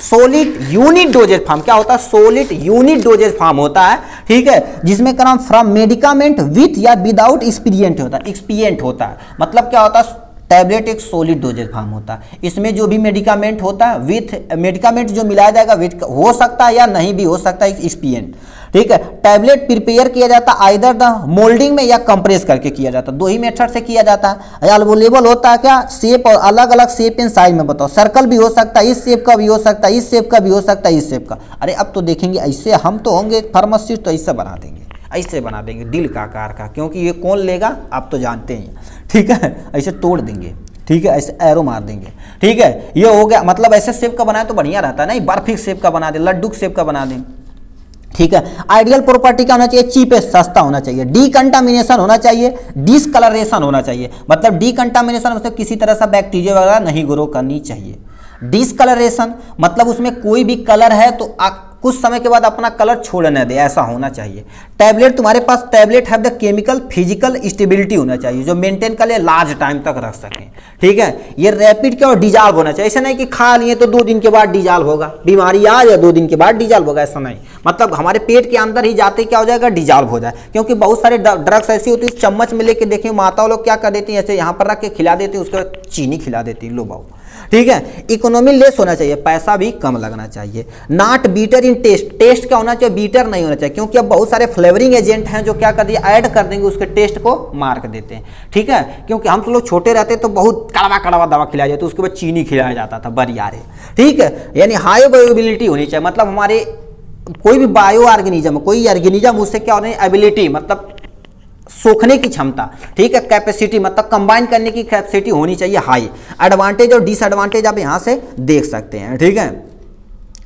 Speaker 1: solid unit doses form. क्या होता है, सोलिड यूनिट डोजेज फॉर्म होता है। ठीक है, जिसमें का नाम फ्रॉम मेडिकामेंट विथ या विदाउट एक्सपीरियंट होता है, एक्सपीरियंट होता है। मतलब क्या होता है, टैबलेट एक सॉलिड डोजेज फॉर्म होता है, इसमें जो भी मेडिकामेंट होता है विथ मेडिकामेंट जो मिलाया जाएगा विथ हो सकता है या नहीं भी हो सकता है, एक्सपीरियंट। ठीक है, टैबलेट प्रिपेयर किया जाता है आइदर द मोल्डिंग में या कंप्रेस करके किया जाता है, 2 ही मेथड से किया जाता है। अवेलेबल होता है क्या, शेप और अलग अलग शेप एंड साइज में। बताओ, सर्कल भी हो सकता है, इस शेप का भी हो सकता है, इस शेप का भी हो सकता है, इस शेप का। अरे अब तो देखेंगे ऐसे, हम तो होंगे फार्मासिस्ट तो ऐसे बना देंगे, ऐसे बना देंगे दिल का आकार का, क्योंकि ये कौन लेगा आप तो जानते हैं। ठीक है, ऐसे तोड़ देंगे। ठीक है, ऐसे एरो मार देंगे। ठीक है, ये हो गया, मतलब ऐसे शेप का बनाए तो बढ़िया रहता है, नहीं बर्फी शेप का बना दे, लड्डू शेप का बना दें। ठीक है, आइडियल प्रॉपर्टी क्या होना चाहिए, चीपेस्ट, सस्ता होना चाहिए, डीकंटामिनेशन होना चाहिए, डिसकलरेशन होना चाहिए। मतलब डीकंटामिनेशन मतलब किसी तरह से बैक्टीरिया वगैरह नहीं ग्रो करनी चाहिए। डिसकलरेशन मतलब उसमें कोई भी कलर है तो कुछ समय के बाद अपना कलर छोड़ न दे, ऐसा होना चाहिए। टैबलेट तुम्हारे पास, tablet have the chemical physical stability होना चाहिए, जो मेंटेन कर ले, लार्ज टाइम तक रख सकें। ठीक है, ये रैपिड क्या और डिजॉल्व होना चाहिए, ऐसा नहीं कि खा लिए तो 2 दिन के बाद डिजॉल्व होगा, बीमारी आ जाए 2 दिन के बाद डिजॉल्व होगा, ऐसा नहीं। मतलब हमारे पेट के अंदर ही जाते क्या हो जाएगा, डिजॉल्व हो जाए। क्योंकि बहुत सारे ड्रग्स ऐसी होती है, चम्मच में लेके देखें माता लोग क्या कर देती हैं, ऐसे यहाँ पर रख के खिला देती है, उसके बाद चीनी खिला देती है, लो बाऊ। ठीक है, इकोनॉमी लेस होना चाहिए, पैसा भी कम लगना चाहिए। Not bitter in taste, taste क्या होना चाहिए, बीटर नहीं होना चाहिए, क्योंकि अब बहुत सारे फ्लेवरिंग एजेंट हैं जो क्या कर दिए, ऐड कर देंगे, उसके टेस्ट को मार्क देते हैं। ठीक है, क्योंकि हम तो लोग छोटे रहते तो बहुत कड़वा कड़वा दवा खिलाया जाता, उसके बाद चीनी खिलाया जाता था बरियारे। ठीक है, यानी हाई बायोबिलिटी होनी चाहिए, मतलब हमारे कोई भी बायो ऑर्गेनिज्म, कोई ऑर्गेनिज्म उससे क्या होना है, एबिलिटी मतलब सोखने की क्षमता। ठीक है, कैपेसिटी मतलब कंबाइन करने की कैपेसिटी होनी चाहिए हाई। एडवांटेज और डिसएडवांटेज आप यहां से देख सकते हैं। ठीक है,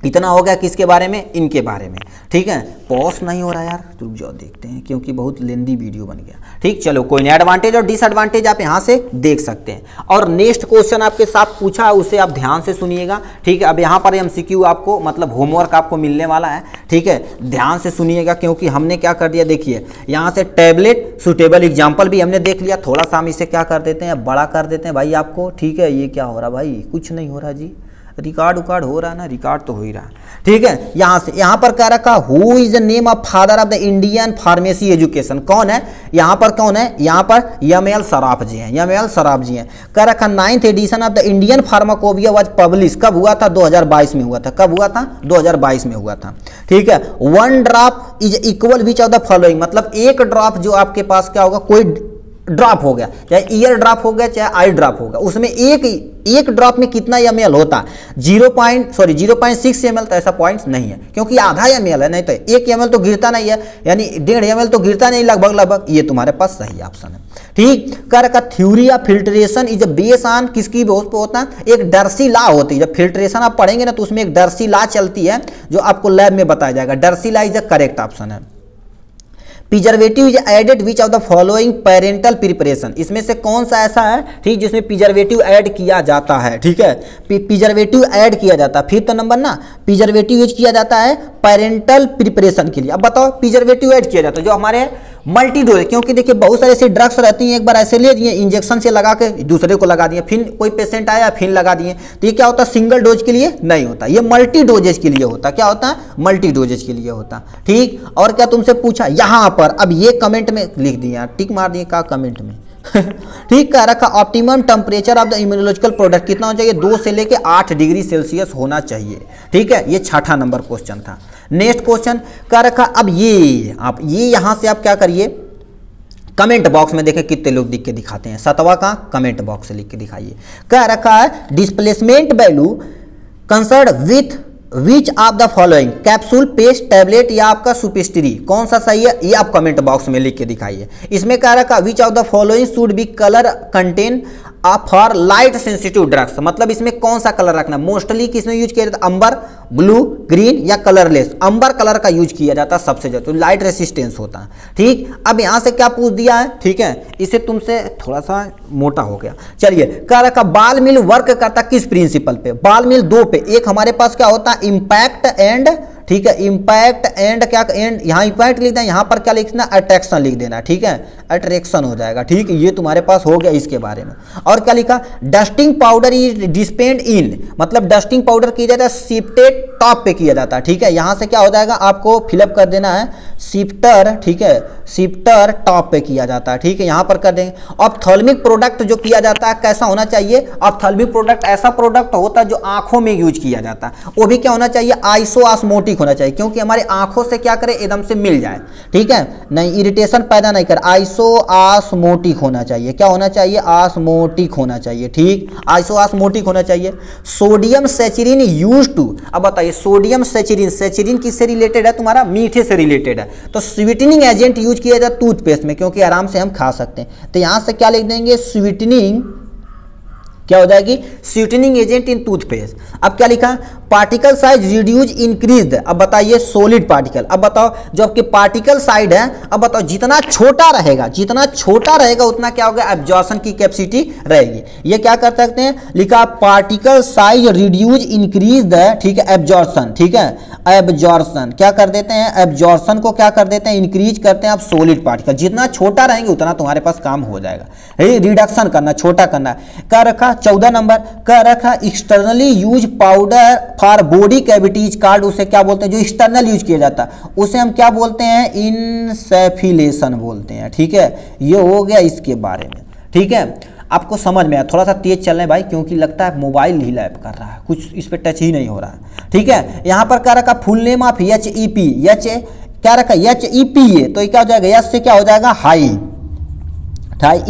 Speaker 1: इतना हो गया किसके बारे में, इनके बारे में। ठीक है, पॉज नहीं हो रहा यार, रुक जाओ देखते हैं, क्योंकि बहुत लेंदी वीडियो बन गया। ठीक, चलो कोई नहीं, एडवांटेज और डिसएडवांटेज आप यहां से देख सकते हैं। और नेक्स्ट क्वेश्चन आपके साथ पूछा है, उसे आप ध्यान से सुनिएगा। ठीक है, अब यहां पर एमसीक्यू आपको मतलब होमवर्क आपको मिलने वाला है। ठीक है, ध्यान से सुनिएगा, क्योंकि हमने क्या कर दिया, देखिए यहां से टैबलेट सुटेबल एग्जाम्पल भी हमने देख लिया, थोड़ा सा हम इसे क्या कर देते हैं, बड़ा कर देते हैं भाई आपको। ठीक है, ये क्या हो रहा भाई, कुछ नहीं हो रहा जी, रिकॉर्ड उकार्ड हो रहा है ना, रिकॉर्ड तो हो ही रहा। ठीक है, यहां से यहां पर क्या रखा, who is the name of father of the Indian pharmacy education, कौन है यहां पर, कौन है यहां पर, एम.एल. सराफ जी हैं, एम.एल. सराफ जी हैं। क्या रखा, 9th edition of the Indian pharmacopoeia was publish, कब हुआ था, 2022 में हुआ था। कब हुआ था, 2022 में हुआ था। ठीक है, 1 drop is equal which of the following, मतलब 1 ड्रॉप जो आपके पास क्या होगा, कोई ड्रॉप हो गया, चाहे ईयर ड्रॉप हो गया चाहे आई ड्रॉप होगा, उसमें एक ड्रॉप में कितना ml होता है, 0.6 ml, तो ऐसा पॉइंट्स नहीं है, क्योंकि आधा ml है, नहीं तो 1 ml तो गिरता नहीं है, यानी 1.5 ml तो गिरता नहीं लगभग। ये तुम्हारे पास सही ऑप्शन है। ठीक, कर का theory of filtration is base on, किसकी बेस पे होता है, एक डर्सी लॉ होती है। जब फिल्ट्रेशन आप पढ़ेंगे ना तो उसमें एक डर्सी लॉ चलती है, जो आपको लैब में बताया जाएगा। Darcy law is the correct option है। Preservative is added which of the following parenteral preparation, इसमें से कौन सा ऐसा है ठीक जिसमें प्रिजर्वेटिव ऐड किया जाता है, ठीक है, प्रिजर्वेटिव ऐड किया जाता है। फिर तो नंबर ना, प्रिजर्वेटिव यूज किया जाता है पेरेंटल प्रिपरेशन के लिए। अब बताओ प्रिजर्वेटिव ऐड किया जाता है जो हमारे मल्टी डोज, क्योंकि देखिए बहुत सारे ऐसे ड्रग्स रहती हैं, एक बार ऐसे ले दिए इंजेक्शन से लगा के दूसरे को लगा दिए, फिर कोई पेशेंट आया फिर लगा दिए, तो ये क्या होता है सिंगल डोज के लिए नहीं होता, ये मल्टी डोजेज के लिए होता। क्या होता है? मल्टी डोजेज के लिए होता। ठीक, और क्या तुमसे पूछा यहाँ पर, अब ये कमेंट में लिख दिया, टिक मार दिए का कमेंट में ठीक, कह रखा optimum temperature of the immunological product कितना होना चाहिए? 2 से लेके 8 डिग्री सेल्सियस होना चाहिए। ठीक है, ये 6ठा नंबर क्वेश्चन था। नेक्स्ट क्वेश्चन कह रखा, अब ये आप ये यहां से आप क्या करिए, कमेंट बॉक्स में देखें कितने लोग लिख के दिखाते हैं। 7वां का कमेंट बॉक्स से लिख के दिखाइए। कह रखा है displacement value concern with which of the following, capsule, paste, tablet या आपका सुपेस्ट्री, कौन सा सही है ये आप कमेंट बॉक्स में लिख के दिखाइए। इसमें कह रखा विच of the following should be colour contain for light sensitive drugs, मतलब इसमें कौन सा कलर रखना। मोस्टली किसमें यूज किया जाता है? अंबर, ब्लू, ग्रीन या कलरलेस। अंबर कलर का यूज किया जाता है सबसे ज्यादा, तो लाइट रेसिस्टेंस होता है। ठीक, अब यहां से क्या पूछ दिया है, ठीक है, इसे तुमसे थोड़ा सा मोटा हो गया। चलिए, कह रखा बाल मिल वर्क करता किस प्रिंसिपल पे? बाल मिल 2 पे, एक हमारे पास क्या होता है इंपैक्ट एंड, ठीक है, इंपैक्ट एंड क्या एंड, यहाँ इंपैक्ट लिख देना, यहाँ पर क्या लिखना अट्रैक्शन लिख देना। ठीक है, अट्रैक्शन हो जाएगा। ठीक, ये तुम्हारे पास हो गया इसके बारे में। और क्या लिखा, डस्टिंग पाउडर इज डिस्पेंड इन, मतलब डस्टिंग पाउडर किया जाता है शिफ्टेड टॉप पे किया जाता है। ठीक है, यहाँ से क्या हो जाएगा आपको फिलअप कर देना है शिफ्टर, ठीक है, शिफ्टर टॉप पे किया जाता है। ठीक है, यहाँ पर कर देंगे। ऑप्थेल्मिक प्रोडक्ट जो किया जाता है कैसा होना चाहिए? ऑप्थेल्मिक प्रोडक्ट ऐसा प्रोडक्ट होता है जो आंखों में यूज किया जाता है, वो भी क्या होना चाहिए? आइसोऑस्मोटिक होना चाहिए, क्योंकि हमारे आंखों से क्या करे एकदम से मिल जाए। ठीक है, नहीं इरिटेशन पैदा नहीं कर, आइसोऑस्मोटिक होना चाहिए। क्या होना चाहिए? ऑस्मोटिक होना चाहिए। ठीक, आइसोऑस्मोटिक होना चाहिए। सोडियम सेचुरिन यूज टू, अब बताइए सोडियम सेचुरिन, सेचुरिन किससे रिलेटेड है? तुम्हारा मीठे से रिलेटेड है, तो स्वीटनिंग एजेंट यूज किया जाता है टूथपेस्ट में, क्योंकि आराम से हम खा सकते हैं। तो यहां से क्या लिख देंगे? स्वीटनिंग, क्या हो जाएगी? Sweetening agent in toothpaste. अब क्या लिखा? पार्टिकल साइज रिड्यूज इंक्रीज, अब बताइए सॉलिड पार्टिकल। अब बताओ जो आपके पार्टिकल साइज है, अब बताओ जितना छोटा रहेगा, जितना छोटा रहेगा उतना क्या होगा? एब्जॉर्प्शन की कैपेसिटी रहेगी। ये क्या कर सकते हैं? लिखा particle size reduce increase the, ठीक है, एब्जॉर्प्शन। ठीक है, एब्जॉर्प्शन क्या कर देते हैं? एब्जॉर्प्शन को क्या कर देते हैं? इंक्रीज करते हैं आप सॉलिड पार्टिकल, जितना छोटा रहेंगे उतना तुम्हारे पास काम हो जाएगा। रिडक्शन करना, छोटा करना। क्या रखा? 14 नंबर क्या रखा? Externally use powder for body cavities card, उसे क्या बोलते हैं? जो एक्सटर्नल यूज किया जाता है उसे हम क्या बोलते हैं? इनसेफिलेशन बोलते हैं। ठीक है, ये हो गया इसके बारे में। ठीक है, आपको समझ में आया? थोड़ा सा तेज चल रहे भाई, क्योंकि लगता है मोबाइल ही लैप कर रहा है, कुछ इस पर टच ही नहीं हो रहा है। ठीक है, यहाँ पर क्या रखा? Full name of HEP, H क्या रखा? HEPA, तो ये क्या हो जाएगा? एच से क्या हो जाएगा? हाई,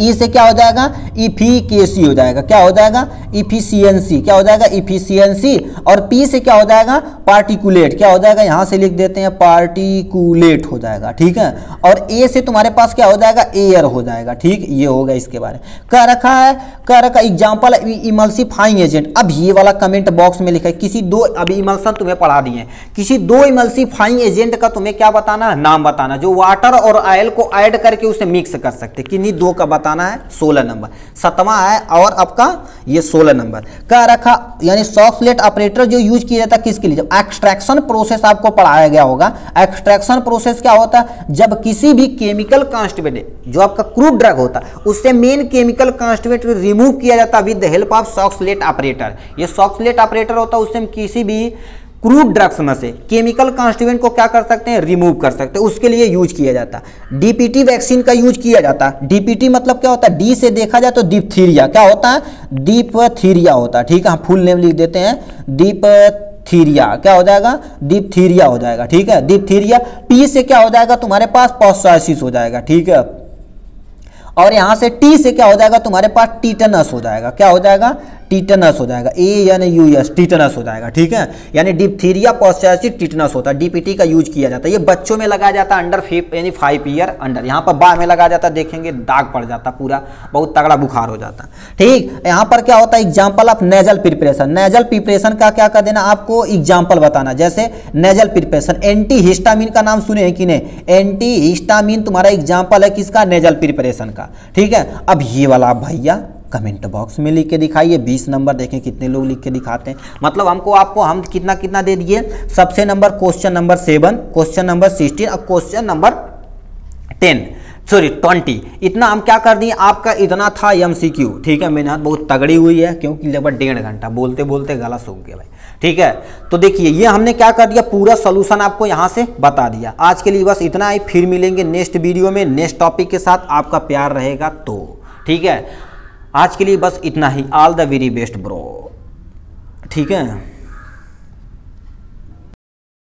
Speaker 1: ई से क्या हो जाएगा? इफिकेसी हो जाएगा। क्या हो जाएगा? इफिशियंसी। क्या हो जाएगा? इफिशियंसी। और पी से क्या हो जाएगा? पार्टिकुलेट। क्या हो जाएगा? यहां से लिख देते हैं पार्टिकुलेट हो जाएगा। ठीक है, और ए से तुम्हारे पास क्या हो जाएगा? एयर हो जाएगा। ठीक, ये होगा इसके बारे में। क्या रखा है? क्या रखा? Example emulsifying agent. अब ये वाला कमेंट बॉक्स में लिखा है किसी दो, अभी इमल्सन तुम्हें पढ़ा दिए, किसी 2 इमल्सिफाइंग एजेंट का तुम्हें क्या बताना? नाम बताना, जो वाटर और ऑयल को ऐड करके उसे मिक्स कर सकते। किन्हीं 2 का बताना है। 16 नंबर 7वां है, और आपका ये 16 नंबर क्या रखा? यानी सॉफ्टलेट ऑपरेटर जो यूज किया जाता है किसके लिए? जब एक्सट्रैक्शन प्रोसेस आपको पढ़ाया गया होगा। एक्सट्रैक्शन प्रोसेस क्या होता है? जब किसी भी केमिकल कॉन्स्टिट्यूएंट जो आपका क्रूड ड्रग होता है उससे मेन केमिकल कॉन्स्टिट्यूएंट रिमूव किया जाता है with the help of Soxhlet operator. ये सॉफ्टलेट ऑपरेटर होता है, उससे हम किसी भी क्रूड ड्रग्स में से केमिकल कॉन्स्टिट्यूएंट को क्या कर सकते हैं? रिमूव कर सकते हैं, उसके लिए यूज किया जाता है। डीपीटी वैक्सीन का यूज किया जाता है। डीपीटी मतलब क्या होता है? डी से देखा जाए तो डिप्थीरिया। क्या होता है? डिप्थीरिया होता है। ठीक है, हम फुल नेम लिख देते हैं डिप्थीरिया। क्या हो जाएगा? डिप्थीरिया हो जाएगा। ठीक है, डिप्थीरिया। पी से क्या हो जाएगा? तुम्हारे पास पॉक्साइसिस हो जाएगा। ठीक है, और यहां से टी से क्या हो जाएगा? तुम्हारे पास टीटनस हो जाएगा। क्या हो जाएगा? टीटनस हो जाएगा, ANUS टीटनस हो जाएगा, ठीक है। यानी डिप्थीरिया पॉस्चरेटिस टीटनस होता है, DPT का यूज किया जाता है। ये बच्चों में लगाया जाता है अंडर 5 ईयर अंडर। यहाँ पर बा में लगाया जाता है, देखेंगे दाग पड़ जाता पूरा, बहुत तगड़ा बुखार हो जाता, ठीक। यहाँ पर क्या होता है, example of nasal preparation. Nasal preparation का क्या कर देना, आपको एग्जाम्पल बताना। जैसे नेजल प्रिपरेशन, एंटी हिस्टामिन का नाम सुने हैं कि नहीं, एंटी हिस्टामिन तुम्हारा एग्जाम्पल है किसका, नेजल प्रिपरेशन का, ठीक है। अब ये वाला आप भैया कमेंट बॉक्स में लिख के दिखाइए। 20 नंबर देखें कितने लोग लिख के दिखाते हैं। मतलब आपको हम कितना दे दिए। सबसे number question number 7, question number 16 और क्वेश्चन नंबर 20। इतना हम क्या कर दिए, आपका इतना था MCQ, ठीक है। मेहनत बहुत तगड़ी हुई है, क्योंकि लगभग 1.5 घंटा बोलते बोलते गला सूख गया भाई, ठीक है। तो देखिए ये हमने क्या कर दिया, पूरा सोल्यूशन आपको यहाँ से बता दिया। आज के लिए बस इतना ही, फिर मिलेंगे नेक्स्ट वीडियो में नेक्स्ट टॉपिक के साथ। आपका प्यार रहेगा तो, ठीक है। आज के लिए बस इतना ही। All the very best bro, ठीक है।